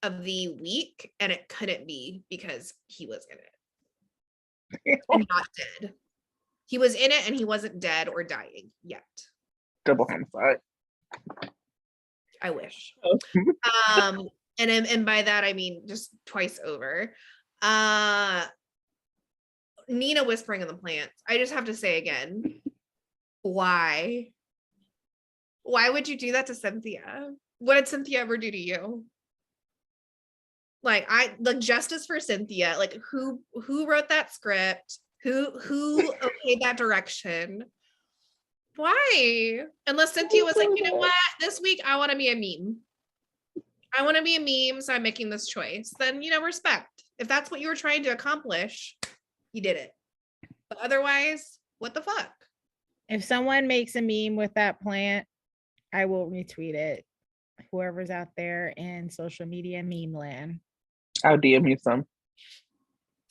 of the week, and it couldn't be because he was in it and not dead. He was in it and he wasn't dead or dying yet. Double homicide. I wish. And by that I mean just twice over. Nina whispering in the plants. I just have to say again, why? Why would you do that to Cynthia? What did Cynthia ever do to you? Like justice for Cynthia. Like who wrote that script? Who okayed that direction? Why? Unless Cynthia was like, you know what? This week I want to be a meme. I want to be a meme, so I'm making this choice. Then, respect. If that's what you were trying to accomplish, you did it. But otherwise, what the fuck? If someone makes a meme with that plant, I will retweet it. Whoever's out there in social media meme land. I'll DM you some.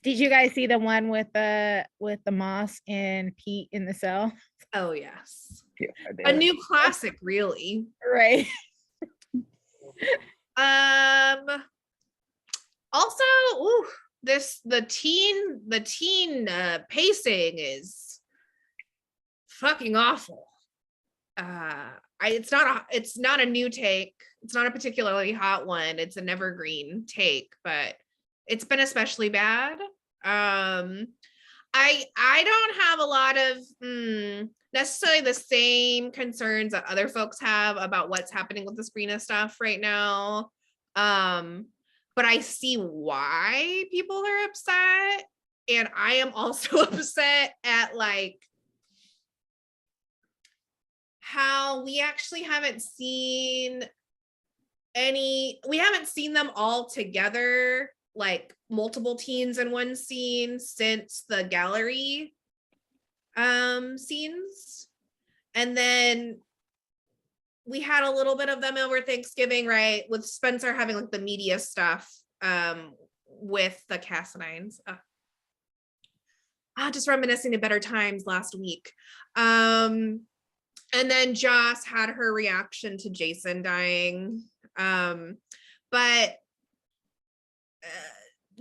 Did you guys see the one with the moss and Pete in the cell? Oh yes. Yeah, I did. A new classic, really. Right. Also, the teen pacing is fucking awful. It's not a new take. It's not a particularly hot one. It's an evergreen take, but it's been especially bad. I don't have a lot of necessarily the same concerns that other folks have about what's happening with the Sabrina stuff right now. But I see why people are upset. And I am also upset at how we actually haven't seen them all together, like multiple teens in one scene since the gallery scenes. And then we had a little bit of them over Thanksgiving, right? With Spencer having like the media stuff with the Cassinines. Just reminiscing to better times last week. And then Joss had her reaction to Jason dying. But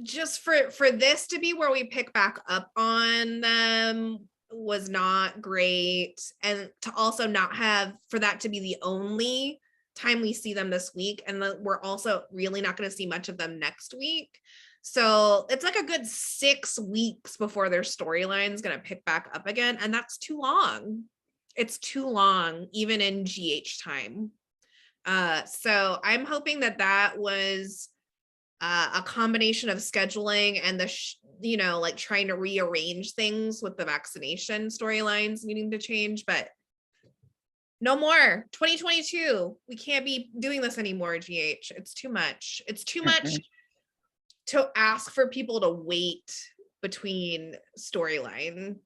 just for this to be where we pick back up on them was not great. And to also not have, for that to be the only time we see them this week. And we're also really not going to see much of them next week. So it's like a good 6 weeks before their storyline is going to pick back up again. And that's too long. It's too long, even in GH time. So I'm hoping that was a combination of scheduling and like trying to rearrange things with the vaccination storylines needing to change, but no more. 2022, we can't be doing this anymore, GH. It's too much. It's too much to ask for people to wait between storyline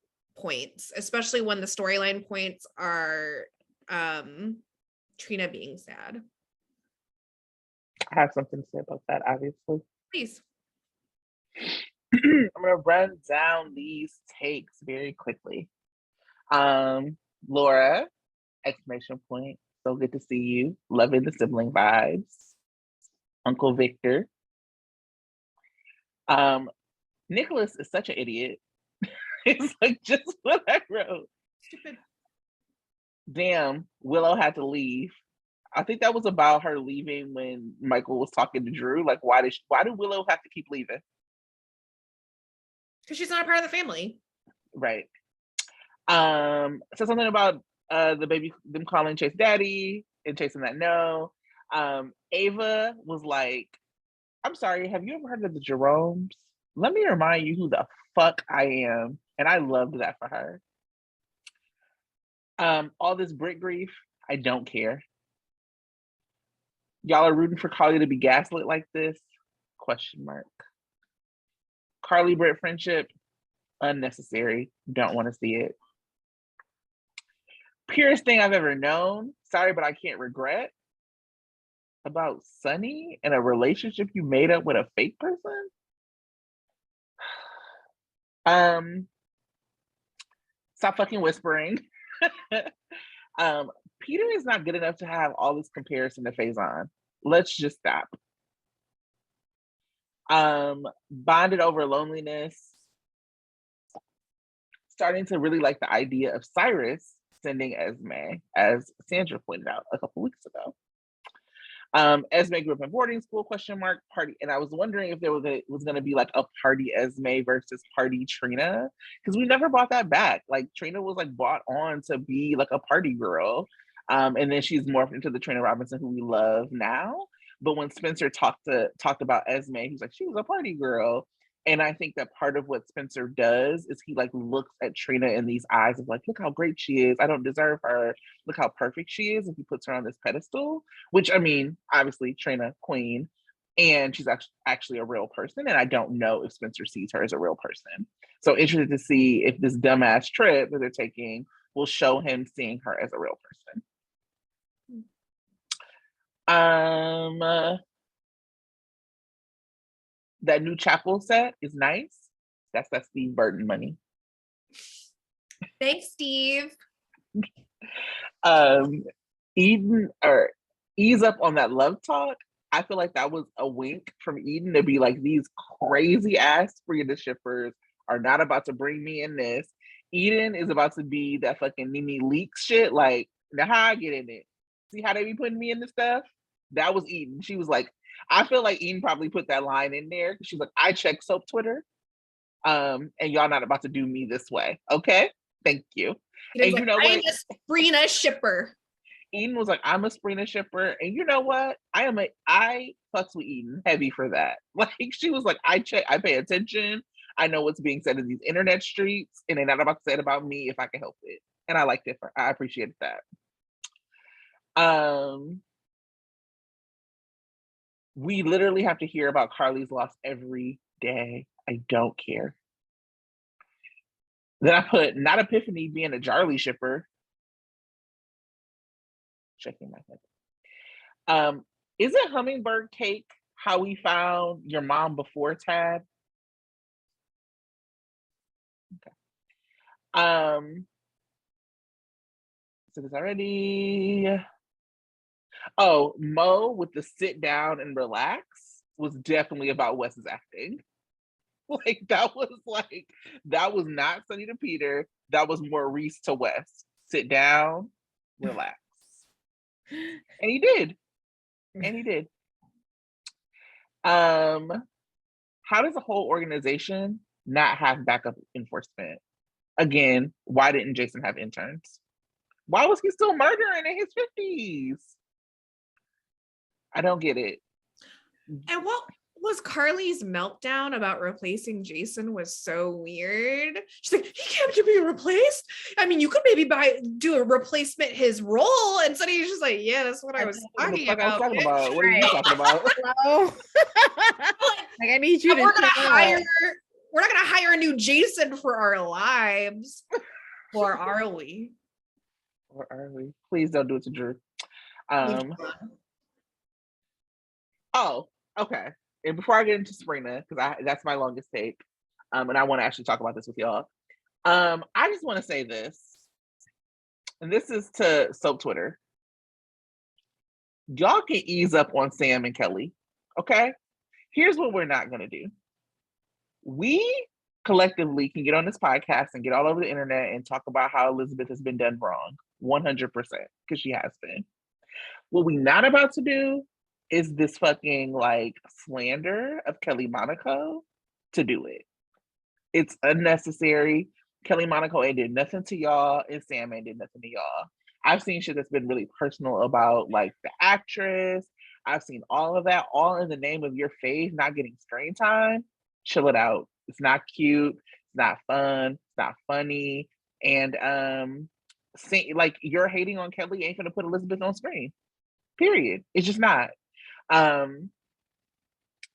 points, especially when the storyline points are Trina being sad. I have something to say about that, obviously. Please. I'm gonna run down these takes very quickly. Laura, exclamation point. So good to see you. Loving the sibling vibes. Uncle Victor. Nicholas is such an idiot. It's like just what I wrote. Stupid. Damn, Willow had to leave. I think that was about her leaving when Michael was talking to Drew. Like, why did Willow have to keep leaving? Because she's not a part of the family. Right. Said something about the baby, them calling Chase daddy and chasing that no. Ava was like, I'm sorry, have you ever heard of the Jeromes? Let me remind you who the fuck I am. And I loved that for her. All this Brit grief, I don't care. Y'all are rooting for Carly to be gaslit like this? Question mark. Carly Brit friendship, unnecessary. Don't want to see it. Purest thing I've ever known. Sorry, but I can't regret. About Sunny and a relationship you made up with a fake person? Stop fucking whispering. Peter is not good enough to have all this comparison to Faison. Let's just stop. Bonded over loneliness. Starting to really like the idea of Cyrus sending Esme, as Sandra pointed out a couple weeks ago. Esme grew up in boarding school, party. And I was wondering if there was going to be like a party Esme versus party Trina, because we never brought that back. Like Trina was like brought on to be like a party girl. And then she's morphed into the Trina Robinson who we love now. But when Spencer talked about Esme, he's like, she was a party girl. And I think that part of what Spencer does is he like looks at Trina in these eyes of like, look how great she is. I don't deserve her. Look how perfect she is. And he puts her on this pedestal, which I mean, obviously Trina, queen, and she's actually a real person. And I don't know if Spencer sees her as a real person. So interested to see if this dumbass trip that they're taking will show him seeing her as a real person. That new chapel set is nice. That's that Steve Burton money. Thanks, Steve. Eden, or ease up on that love talk. I feel like that was a wink from Eden to be like, these crazy ass Frida shippers are not about to bring me in this. Eden is about to be that fucking Nene Leakes shit. Like, now how I get in it? See how they be putting me in this stuff? That was Eden. She was like, I feel like Eden probably put that line in there. She's like, I check soap Twitter. And y'all not about to do me this way. Okay? Thank you. And you know what? I'm a Sprina shipper. Eden was like, I'm a Sprina shipper. And you know what? I fucks with Eden heavy for that. Like, she was like, I pay attention. I know what's being said in these internet streets, and they're not about to say it about me if I can help it. And I liked it. I appreciated that. We literally have to hear about Carly's loss every day. I don't care. Then I put, not Epiphany being a Jarly shipper. Checking my head. Isn't Hummingbird Cake how we found your mom before Tad? Okay. So this already. Oh, Mo with the sit down and relax was definitely about Wes's acting. Like that was not Sunny to Peter. That was more Reese to Wes. Sit down, relax. And he did. How does the whole organization not have backup enforcement? Again, why didn't Jason have interns? Why was he still murdering in his 50s? I don't get it. And what was Carly's meltdown about replacing Jason was so weird. She's like, he can't be replaced. I mean, you could maybe do a replacement his role. And Sunny's just like, yeah, that's what I was talking about. What are you talking about? Like, I need you to we're gonna hire We're not gonna hire a new Jason for our lives. Or are we? Or are we? Please don't do it to Drew. Oh, okay. And before I get into Sabrina, because that's my longest take, and I want to actually talk about this with y'all. I just want to say this, and this is to Soap Twitter. Y'all can ease up on Sam and Kelly, okay? Here's what we're not gonna do. We collectively can get on this podcast and get all over the internet and talk about how Elizabeth has been done wrong, 100%, because she has been. What we not about to do is this fucking like slander of Kelly Monaco to do it. It's unnecessary. Kelly Monaco ain't did nothing to y'all, and Sam ain't did nothing to y'all. I've seen shit that's been really personal about like the actress. I've seen all of that, all in the name of your fave not getting screen time. Chill it out. It's not cute. It's not fun. It's not funny. And like you're hating on Kelly ain't gonna put Elizabeth on screen. Period. It's just not.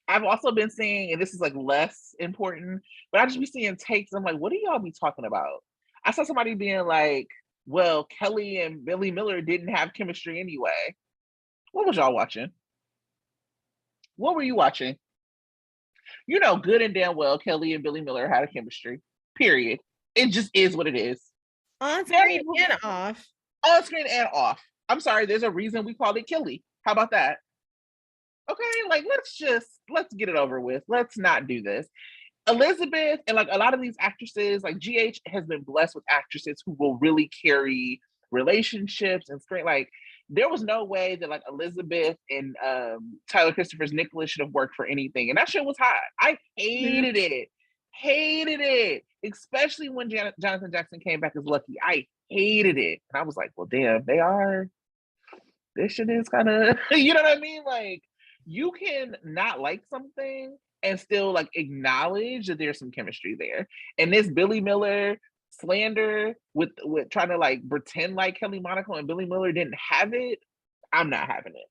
I've also been seeing, and this is like less important, but I just be seeing takes. I'm like, what do y'all be talking about? I saw somebody being like, well, Kelly and Billy Miller didn't have chemistry anyway. What was y'all watching? What were you watching? You know good and damn well Kelly and Billy Miller had a chemistry. Period. It just is what it is. On screen and off. On screen and off. I'm sorry, there's a reason we called it Kelly. How about that? Okay, like let's get it over with. Let's not do this. Elizabeth and like a lot of these actresses, like GH has been blessed with actresses who will really carry relationships and screen. Like there was no way that like Elizabeth and Tyler Christopher's Nicholas should have worked for anything, and that shit was hot. I hated it, especially when Jonathan Jackson came back as Lucky. I hated it, and I was like, well, damn, this shit is kind of, you know what I mean? Like you can not like something and still like acknowledge that there's some chemistry there. And this Billy Miller slander with trying to like pretend like Kelly Monaco and Billy Miller didn't have it, I'm not having it.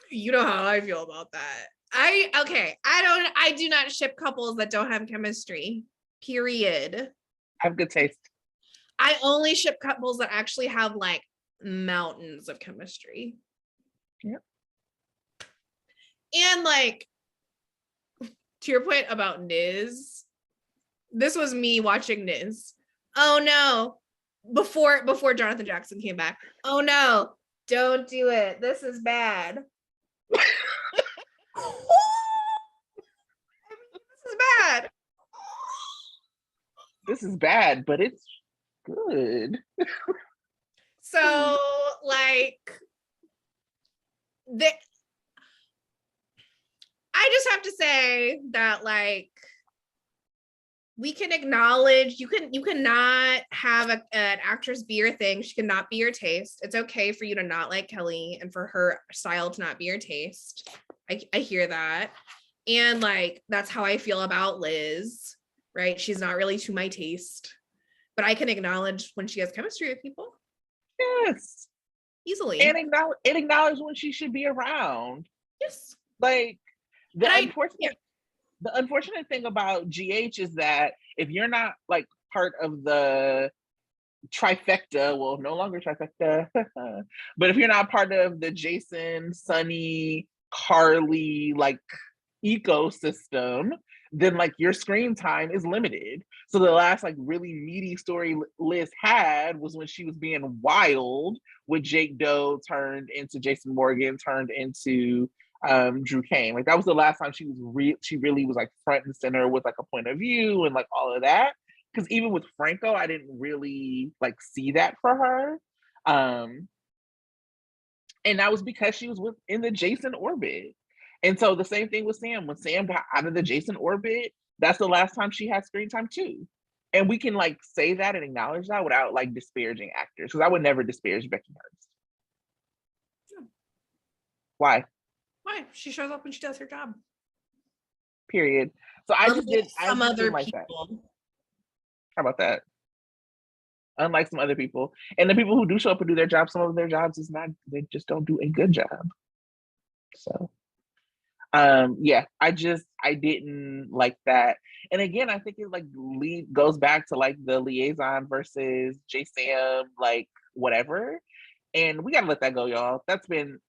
You know how I feel about that. I do not ship couples that don't have chemistry. Period. I have good taste. I only ship couples that actually have like mountains of chemistry. Yep. And like to your point about Niz, this was me watching Niz. Oh no, before Jonathan Jackson came back. Oh no, don't do it. This is bad. This is bad. This is bad, but it's good. So like I just have to say that like we can acknowledge you cannot have an actress be your thing. She cannot be your taste. It's okay for you to not like Kelly and for her style to not be your taste. I hear that. And like that's how I feel about Liz, right? She's not really to my taste, but I can acknowledge when she has chemistry with people. Yes. Easily. And acknowledge when she should be around. Yes. Like the unfortunate thing about GH is that if you're not like part of the trifecta, well, no longer trifecta, but if you're not part of the Jason, Sunny, Carly like ecosystem, then like your screen time is limited. So the last like really meaty story Liz had was when she was being wild with Jake Doe turned into Jason Morgan, turned into Drew Kane. Like that was the last time she really was like front and center with like a point of view and like all of that. Because even with Franco, I didn't really like see that for her. And that was because she was in the Jason orbit. And so the same thing with Sam. When Sam got out of the Jason orbit, that's the last time she had screen time too. And we can like say that and acknowledge that without like disparaging actors. Because I would never disparage Becky Hurst. Yeah. Why? Why? She shows up when she does her job. Period. So I just didn't like people. That. How about that? Unlike some other people. And the people who do show up and do their job, some of their jobs is not, they just don't do a good job. So Yeah, I didn't like that. And again, I think it like goes back to like the liaison versus J Sam, like whatever. And we gotta let that go, y'all.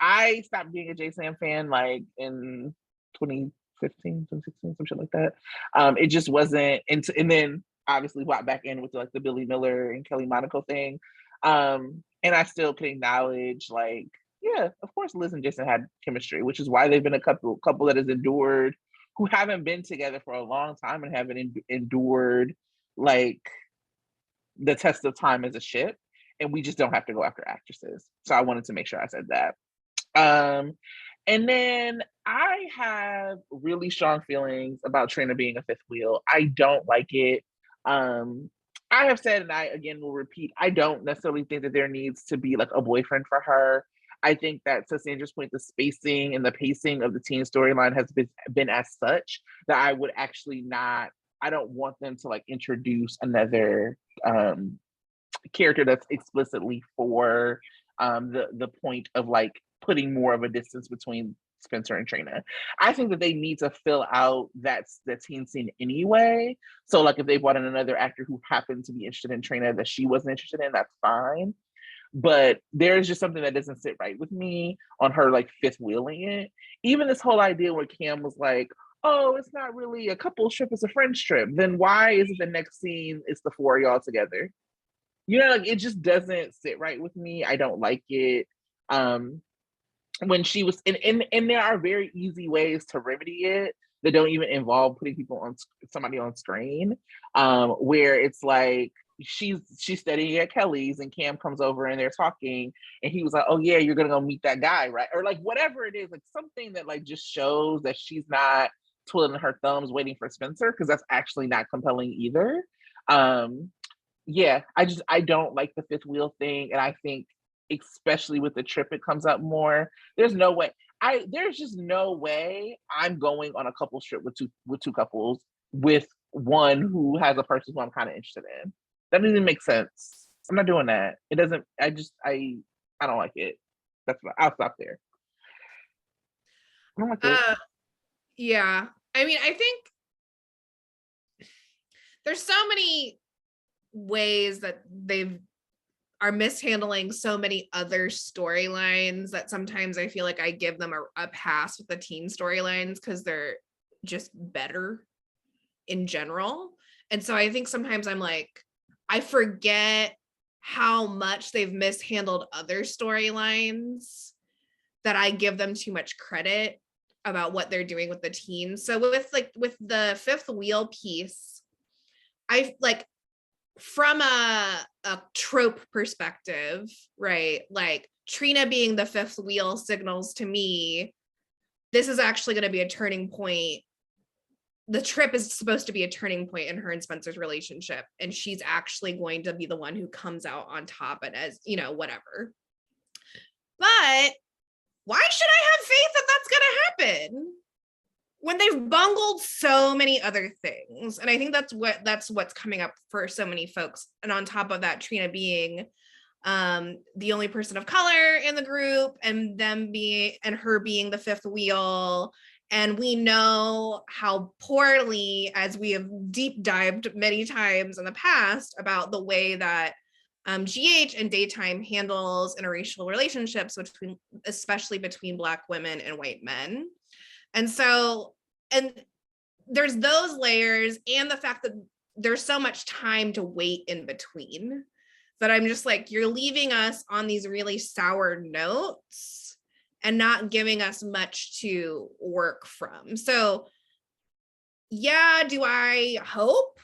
I stopped being a J Sam fan like in 2015, 2016, some shit like that. It just wasn't and then obviously brought back in with like the Billy Miller and Kelly Monaco thing. And I still can acknowledge like, yeah, of course Liz and Jason had chemistry, which is why they've been a couple that has endured, who haven't been together for a long time and haven't endured like the test of time as a ship. And we just don't have to go after actresses. So I wanted to make sure I said that. And then I have really strong feelings about Trina being a fifth wheel. I don't like it. I have said, and I again will repeat, I don't necessarily think that there needs to be like a boyfriend for her. I think that to Sandra's point, the spacing and the pacing of the teen storyline has been as such that I would actually not. I don't want them to like introduce another character that's explicitly for the point of like putting more of a distance between Spencer and Trina. I think that they need to fill out that teen scene anyway. So like if they brought in another actor who happened to be interested in Trina that she wasn't interested in, that's fine. But there's just something that doesn't sit right with me on her like fifth wheeling it. Even this whole idea where Cam was like, oh, it's not really a couple trip, it's a friend's trip. Then why is it the next scene it's the four of y'all together? You know, like it just doesn't sit right with me. I don't like it. When she was and there are very easy ways to remedy it that don't even involve putting somebody on screen. Where it's like she's studying at Kelly's and Cam comes over and they're talking and he was like, oh yeah, you're gonna go meet that guy, right? Or like whatever it is, like something that like just shows that she's not twiddling her thumbs waiting for Spencer, because that's actually not compelling either. Yeah, I don't like the fifth wheel thing, and I think especially with the trip it comes up more. There's just no way I'm going on a couple trip with two couples with one who has a person who I'm kind of interested in. That doesn't make sense. I'm not doing that. It doesn't. I don't like it. I'll stop there. I don't like it. Yeah, I mean, I think there's so many ways that are mishandling so many other storylines that sometimes I feel like I give them a pass with the teen storylines because they're just better in general. And so I think sometimes I'm like, I forget how much they've mishandled other storylines that I give them too much credit about what they're doing with the teens. So with the fifth wheel piece, I like from a trope perspective, right? Like Trina being the fifth wheel signals to me, this is actually going to be a turning point. The trip is supposed to be a turning point in her and Spencer's relationship. And she's actually going to be the one who comes out on top and as, you know, whatever. But why should I have faith that that's going to happen when they've bungled so many other things? And I think that's what's coming up for so many folks. And on top of that, Trina being the only person of color in the group, and her being the fifth wheel. And we know how poorly, as we have deep dived many times in the past about the way that GH and Daytime handles interracial relationships especially between Black women and white men. And so, and there's those layers and the fact that there's so much time to wait in between that I'm just like, you're leaving us on these really sour notes and not giving us much to work from. So yeah, do I hope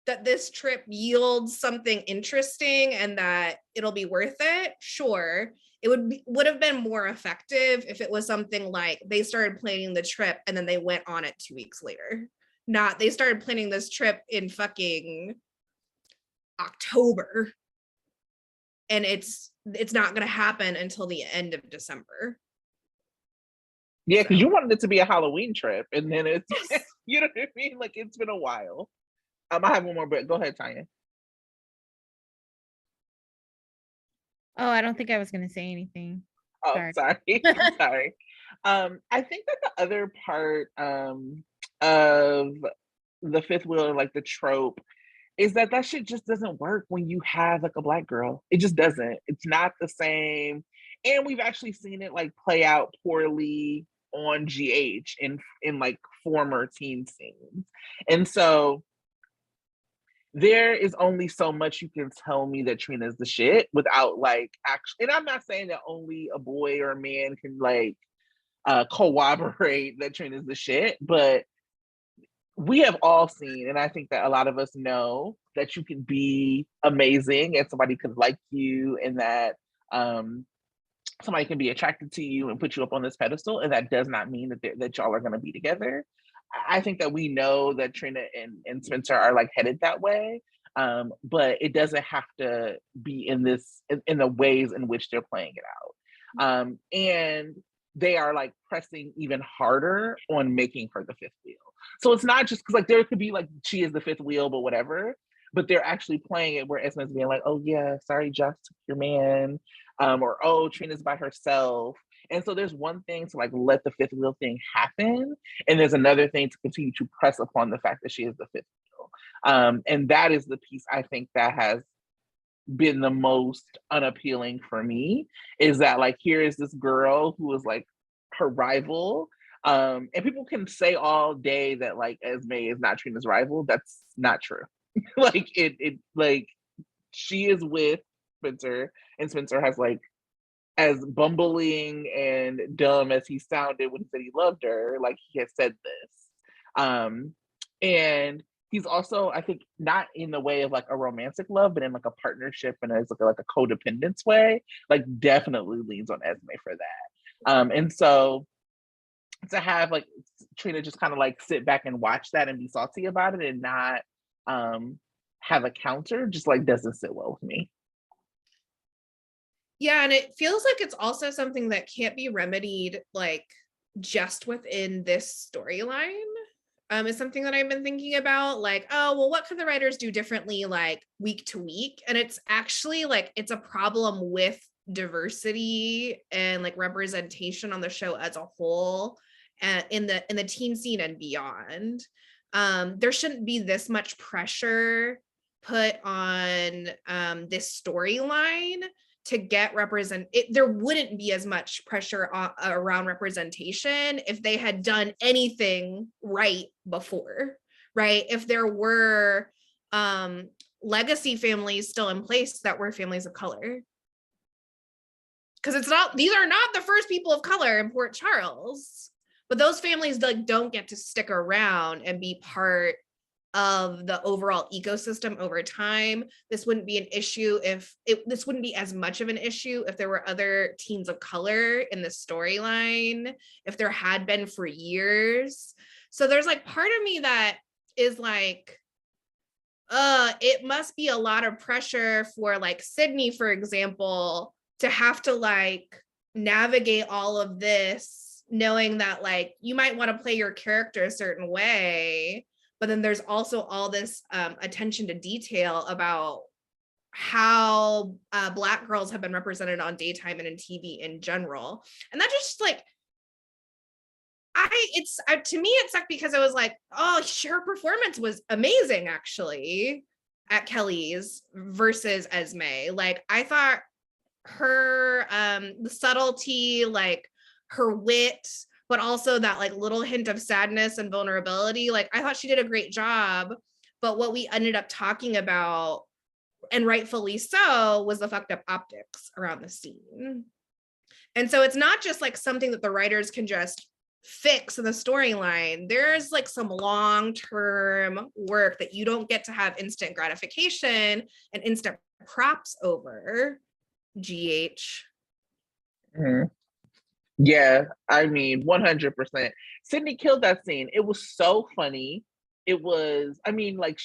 that this trip yields something interesting and that it'll be worth it? Sure. It would have been more effective if it was something like they started planning the trip and then they went on it 2 weeks later. Not they started planning this trip in fucking October and it's not going to happen until the end of December. Yeah, because you wanted it to be a Halloween trip, and then it's you know what I mean? Like it's been a while. I have one more, but go ahead, Tonya. Oh, I don't think I was going to say anything. Oh, Sorry. sorry. Sorry. I think that the other part of the fifth wheel, like the trope, is that that shit just doesn't work when you have like a black girl. It just doesn't. It's not the same. And we've actually seen it like play out poorly on GH in like former teen scenes. And so there is only so much you can tell me that Trina is the shit without like actually, and I'm not saying that only a boy or a man can like corroborate that Trina is the shit, but we have all seen, and I think that a lot of us know that you can be amazing and somebody could like you, and that um, somebody can be attracted to you and put you up on this pedestal, and that does not mean that y'all are going to be together. I think that we know that Trina and Spencer are like headed that way, but it doesn't have to be in in the ways in which they're playing it out. And they are like pressing even harder on making her the fifth wheel. So it's not just because like there could be like she is the fifth wheel, but whatever. But they're actually playing it where Esme's being like, "Oh yeah, sorry, Josh took your man," or "Oh, Trina's by herself." And so there's one thing to like let the fifth wheel thing happen, and there's another thing to continue to press upon the fact that she is the fifth wheel. And that is the piece I think that has been the most unappealing for me, is that like here is this girl who is like her rival. And people can say all day that like Esme is not Trina's rival. That's not true. Like it like she is with Spencer, and Spencer has like, as bumbling and dumb as he sounded when he said he loved her, like he has said this. And he's also, I think, not in the way of like a romantic love, but in like a partnership and as like a codependence way, like definitely leans on Esme for that. And so to have like Trina just kind of like sit back and watch that and be salty about it and not have a counter just like doesn't sit well with me. Yeah, and it feels like it's also something that can't be remedied like just within this storyline. Is something that I've been thinking about, like, oh, well, what could the writers do differently like week to week? And it's actually like it's a problem with diversity and like representation on the show as a whole, in the teen scene and beyond. There shouldn't be this much pressure put on this storyline to get there wouldn't be as much pressure around representation if they had done anything right before, right? If there were legacy families still in place that were families of color. Because these are not the first people of color in Port Charles, but those families like don't get to stick around and be part of the overall ecosystem over time. This wouldn't be an issue this wouldn't be as much of an issue if there were other teens of color in the storyline, if there had been for years. So there's like part of me that is like, it must be a lot of pressure for like Sydney, for example, to have to like navigate all of this, knowing that like you might want to play your character a certain way, but then there's also all this attention to detail about how Black girls have been represented on daytime and in TV in general. And that just like, to me, it sucked because I was like, oh, her performance was amazing, actually, at Kelly's versus Esme. Like, I thought her, the subtlety, like her wit, but also that like little hint of sadness and vulnerability. Like I thought she did a great job, but what we ended up talking about, and rightfully so, was the fucked up optics around the scene. And so it's not just like something that the writers can just fix in the storyline. There's like some long-term work that you don't get to have instant gratification and instant props over. GH. Mm-hmm. Yeah, I mean, 100%. Sydney killed that scene. It was so funny. It was, I mean, like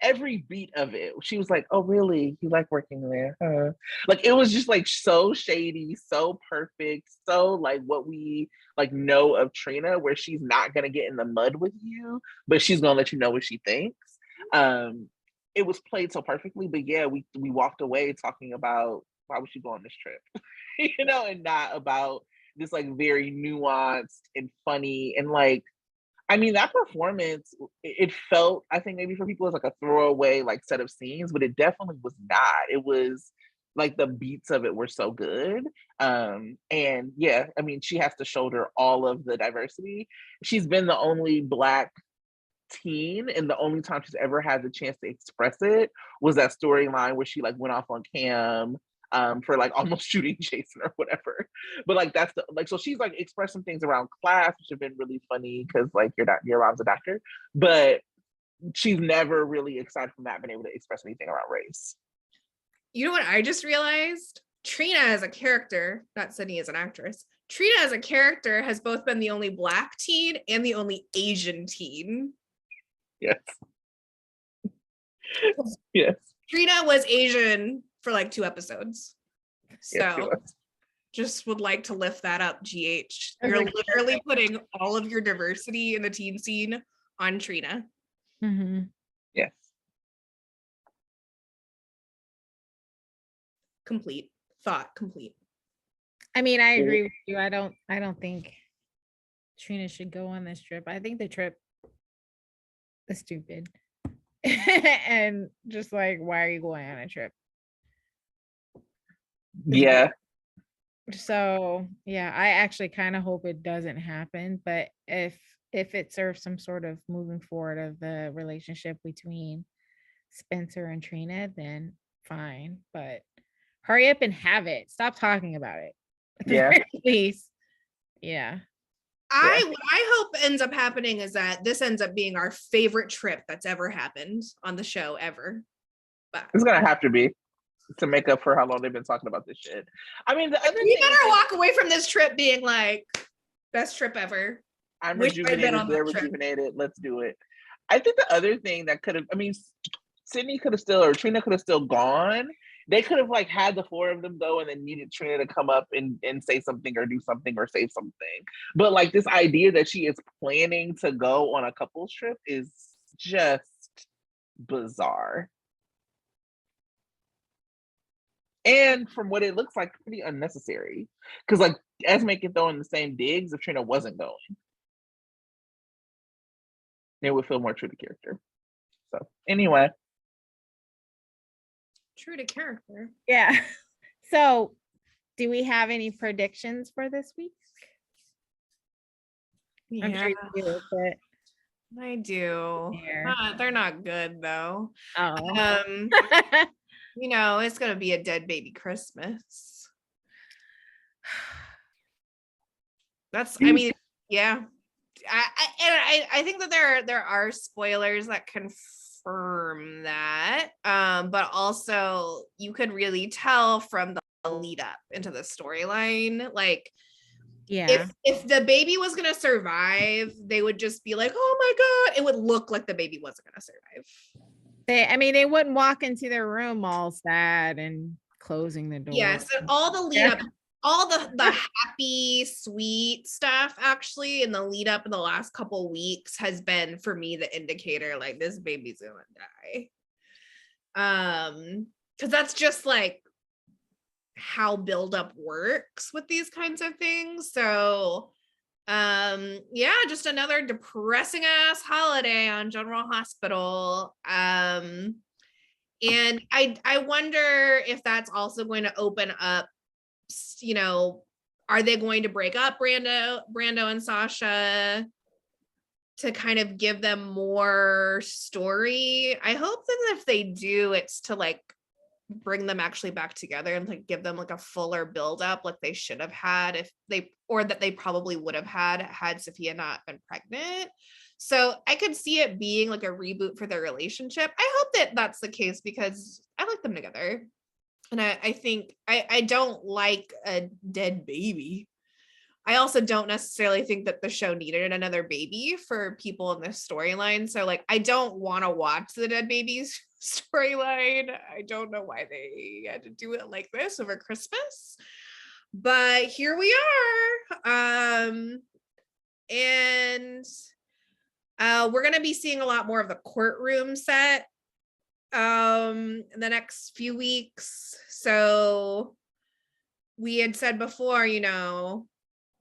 every beat of it, she was like, "Oh, really? You like working there?" Huh? Like it was just like so shady, so perfect, so like what we like know of Trina, where she's not gonna get in the mud with you, but she's gonna let you know what she thinks. It was played so perfectly, but yeah, we walked away talking about why would she go on this trip. you know, and not about this like very nuanced and funny and like, I mean, that performance, it felt, I think maybe for people, as like a throwaway like set of scenes, but it definitely was not. It was like the beats of it were so good. And yeah, I mean, she has to shoulder all of the diversity. She's been the only Black teen, and the only time she's ever had the chance to express it was that storyline where she like went off on Cam for like almost shooting Jason or whatever. But like that's the like, so she's like expressed some things around class which have been really funny because like your mom's a doctor, but she's never really, aside from that, been able to express anything around race. You know what I just realized? Trina as a character, not Sydney as an actress, Trina as a character has both been the only Black teen and the only Asian teen. Yes. Yes. Trina was Asian for like 2 episodes. So Yes, just would like to lift that up, GH. You're literally putting all of your diversity in the teen scene on Trina. Mm-hmm. yes. Complete. Thought complete. I mean, I agree with you. I don't think Trina should go on this trip. I think the trip is stupid. And just like, why are you going on a trip? Yeah. So yeah, I actually kind of hope it doesn't happen. But if it serves some sort of moving forward of the relationship between Spencer and Trina, then fine. But hurry up and have it. Stop talking about it. Yeah. Please. Yeah. What I hope ends up happening is that this ends up being our favorite trip that's ever happened on the show ever. But it's gonna have to be to make up for how long they've been talking about this shit. I mean, the other we thing better walk away from this trip being like best trip ever. I'm Wish I'd been rejuvenated, on they're that trip. rejuvenated, let's do it. I think the other thing that could have, I mean, Sydney could have still, or Trina could have still gone. They could have like had the 4 of them go and then needed Trina to come up and say something or do something or say something. But like this idea that she is planning to go on a couples trip is just bizarre. And from what it looks like, pretty unnecessary. Because like Esme can throw in the same digs if Trina wasn't going. It would feel more true to character. So anyway. True to character. Yeah. So do we have any predictions for this week? Yeah, I'm sure you do, but I do. They're not good though. oh. You know, it's gonna be a dead baby Christmas. That's, I mean, yeah. I think that there are spoilers that confirm that, but also you could really tell from the lead up into the storyline, like, Yeah. if the baby was gonna survive, they would just be like, oh my God, it would look like the baby wasn't gonna survive. They wouldn't walk into their room all sad and closing the door. Yes, and all the lead up, all the happy, sweet stuff actually in the lead up in the last couple weeks has been for me the indicator like this baby's gonna die. Because that's just like how buildup works with these kinds of things. So yeah, just another depressing ass holiday on General Hospital. And I wonder if that's also going to open up, you know, are they going to break up Brando and Sasha to kind of give them more story? I hope that if they do, it's to like bring them actually back together and like give them like a fuller build up like they should have had if they, or that they probably would have had Sophia not been pregnant. So I could see it being like a reboot for their relationship. I hope that that's the case because I like them together. And I think I don't like a dead baby. I also don't necessarily think that the show needed another baby for people in this storyline. So like, I don't want to watch the dead babies storyline. I don't know why they had to do it like this over Christmas, but here we are. And we're going to be seeing a lot more of the courtroom set in the next few weeks. So we had said before,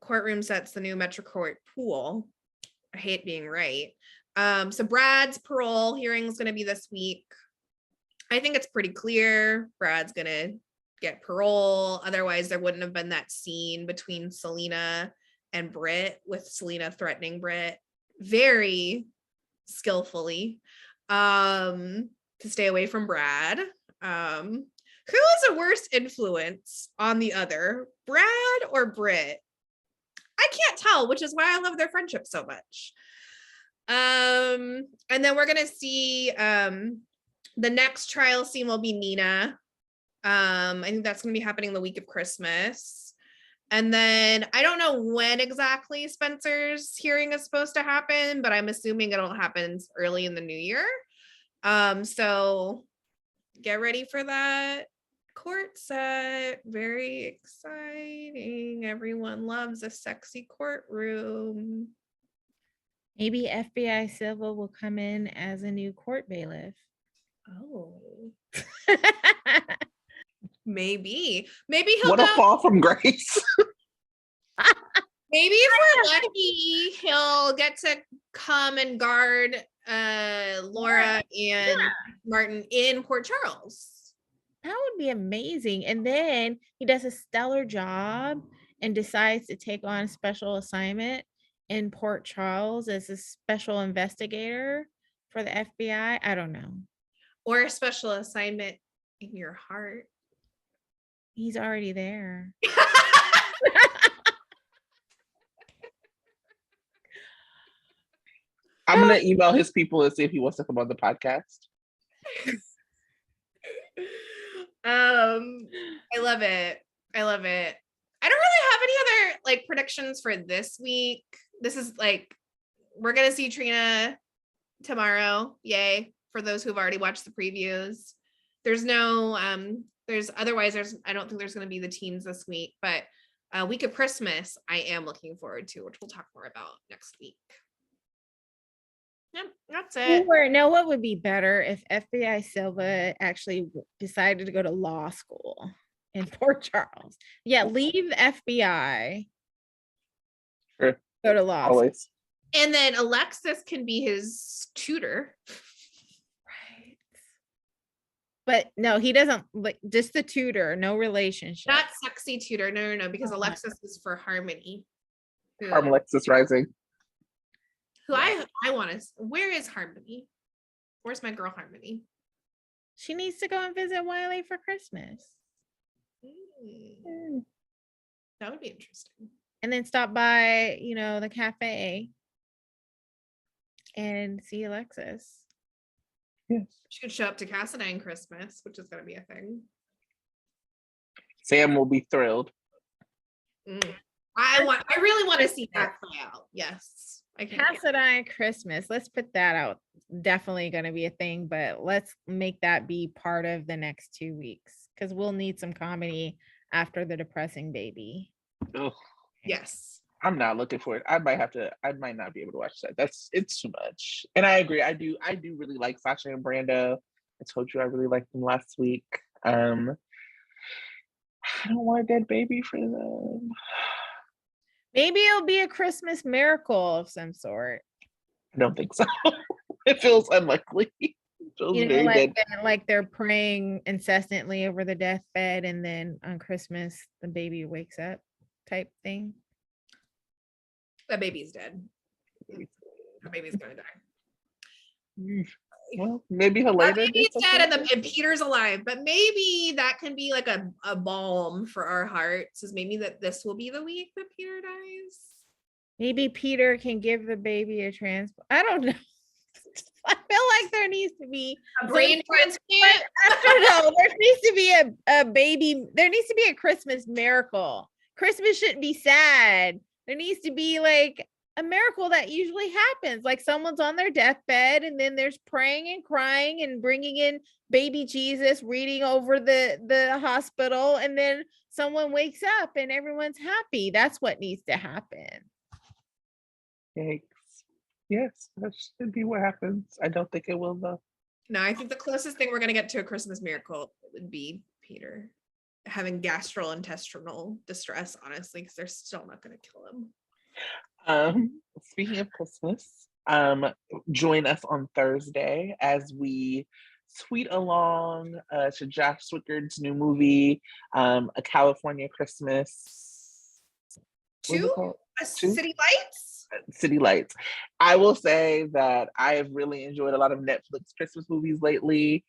courtroom sets the new Metro Court pool. I hate being right. So Brad's parole hearing is going to be this week. I think it's pretty clear Brad's going to get parole. Otherwise, there wouldn't have been that scene between Selena and Britt, with Selena threatening Britt very skillfully to stay away from Brad. Who is a worse influence on the other, Brad or Britt? I can't tell, which is why I love their friendship so much. And then we're gonna see the next trial scene will be Nina. I think that's gonna be happening the week of Christmas. And then I don't know when exactly Spencer's hearing is supposed to happen, but I'm assuming it'll happen early in the new year. So get ready for that court set. Very exciting. Everyone loves a sexy courtroom. Maybe FBI Silva will come in as a new court bailiff. Oh, maybe he'll What a fall from grace. maybe if we're lucky, he'll get to come and guard Laura and Martin in Port Charles. That would be amazing. And then he does a stellar job and decides to take on a special assignment in Port Charles as a special investigator for the FBI. I don't know. Or a special assignment in your heart. He's already there. I'm gonna email his people and see if he wants to come on the podcast. I love it. I don't really have any other predictions for this week. This is we're gonna see Trina tomorrow. Yay. For those who've already watched the previews. There's no I don't think there's gonna be the teens this week, but week of Christmas I am looking forward to, which we'll talk more about next week. Yep, that's it. Now, what would be better if FBI Silva actually decided to go to law school in Port Charles? Yeah, leave the FBI. Sure. Go to law Always. school. And then Alexis can be his tutor. Right. But no, he doesn't, just the tutor, no relationship. Not sexy tutor. No, because Alexis is for Harmony. Alexis Rising. Who I want to, where is Harmony? Where's my girl Harmony? She needs to go and visit Wiley for Christmas. That would be interesting. And then stop by, the cafe and see Alexis. Yes. She could show up to Cassadine Christmas, which is going to be a thing. Sam will be thrilled. I really want to see that play out. Yes. Cassadine Christmas. Let's put that out. Definitely going to be a thing, but let's make that be part of the next 2 weeks because we'll need some comedy after the depressing baby. Oh, yes. I'm not looking for it. I might not be able to watch that. It's too much. And I agree. I do really like Sasha and Brando. I told you I really liked them last week. I don't want a dead baby for them. Maybe it'll be a Christmas miracle of some sort. I don't think so. It feels unlikely. It feels very dead. Like they're praying incessantly over the deathbed, and then on Christmas the baby wakes up, type thing. That baby's dead. That baby's gonna die. Well, maybe Helena. Baby's dead and Peter's alive, but maybe that can be like a balm for our hearts. Is maybe that this will be the week that Peter dies. Maybe Peter can give the baby a transplant. I don't know. I feel like there needs to be a brain transplant. I don't know. There needs to be a baby. There needs to be a Christmas miracle. Christmas shouldn't be sad. There needs to be a miracle that usually happens, like someone's on their deathbed and then there's praying and crying and bringing in baby Jesus, reading over the hospital, and then someone wakes up and everyone's happy. That's what needs to happen. Yikes. Yes, that should be what happens. I don't think it will though. No, I think the closest thing we're going to get to a Christmas miracle would be Peter. having gastrointestinal distress, honestly, because they're still not going to kill him. Speaking of Christmas, join us on Thursday as we tweet along to Josh Swickard's new movie, A California Christmas. City Lights? City Lights. I will say that I have really enjoyed a lot of Netflix Christmas movies lately.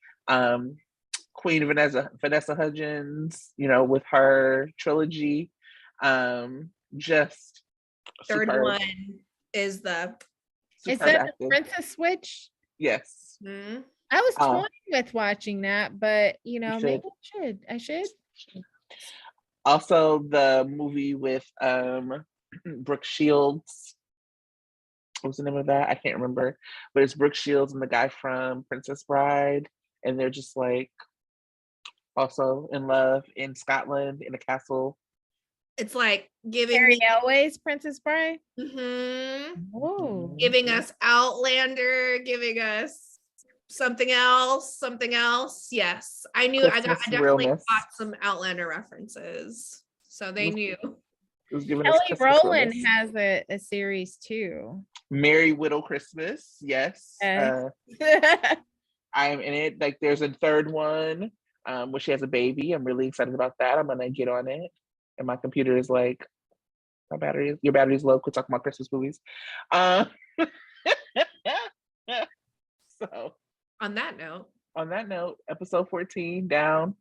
Queen Vanessa Hudgens, with her trilogy. Just third superb. one is the Is that the Princess Switch? Yes. Mm-hmm. I was toying with watching that, but maybe I should. Also, the movie with Brooke Shields. What was the name of that? I can't remember. But it's Brooke Shields and the guy from Princess Bride, and they're just like also in love in Scotland in a castle. It's like giving Harry Elway's Princess Bride. Mm-hmm. Oh, Giving us Outlander, giving us something else. Yes, I knew. I definitely caught some Outlander references, so they knew. Kelly Rowland has a series too. Merry Widow Christmas. Yes. I am in it. Like there's a third one where she has a baby. I'm really excited about that. I'm gonna get on it. And my computer is like, your battery's low. Quit talking about Christmas movies. So on that note, episode 14 down.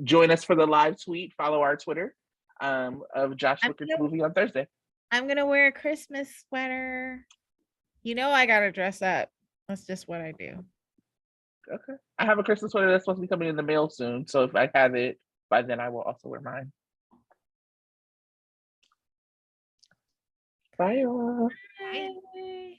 Join us for the live tweet. Follow our Twitter of Josh Swickard's movie on Thursday. I'm gonna wear a Christmas sweater. I gotta dress up. That's just what I do. Okay. I have a Christmas sweater that's supposed to be coming in the mail soon. So if I have it by then, I will also wear mine. Bye, y'all. Bye.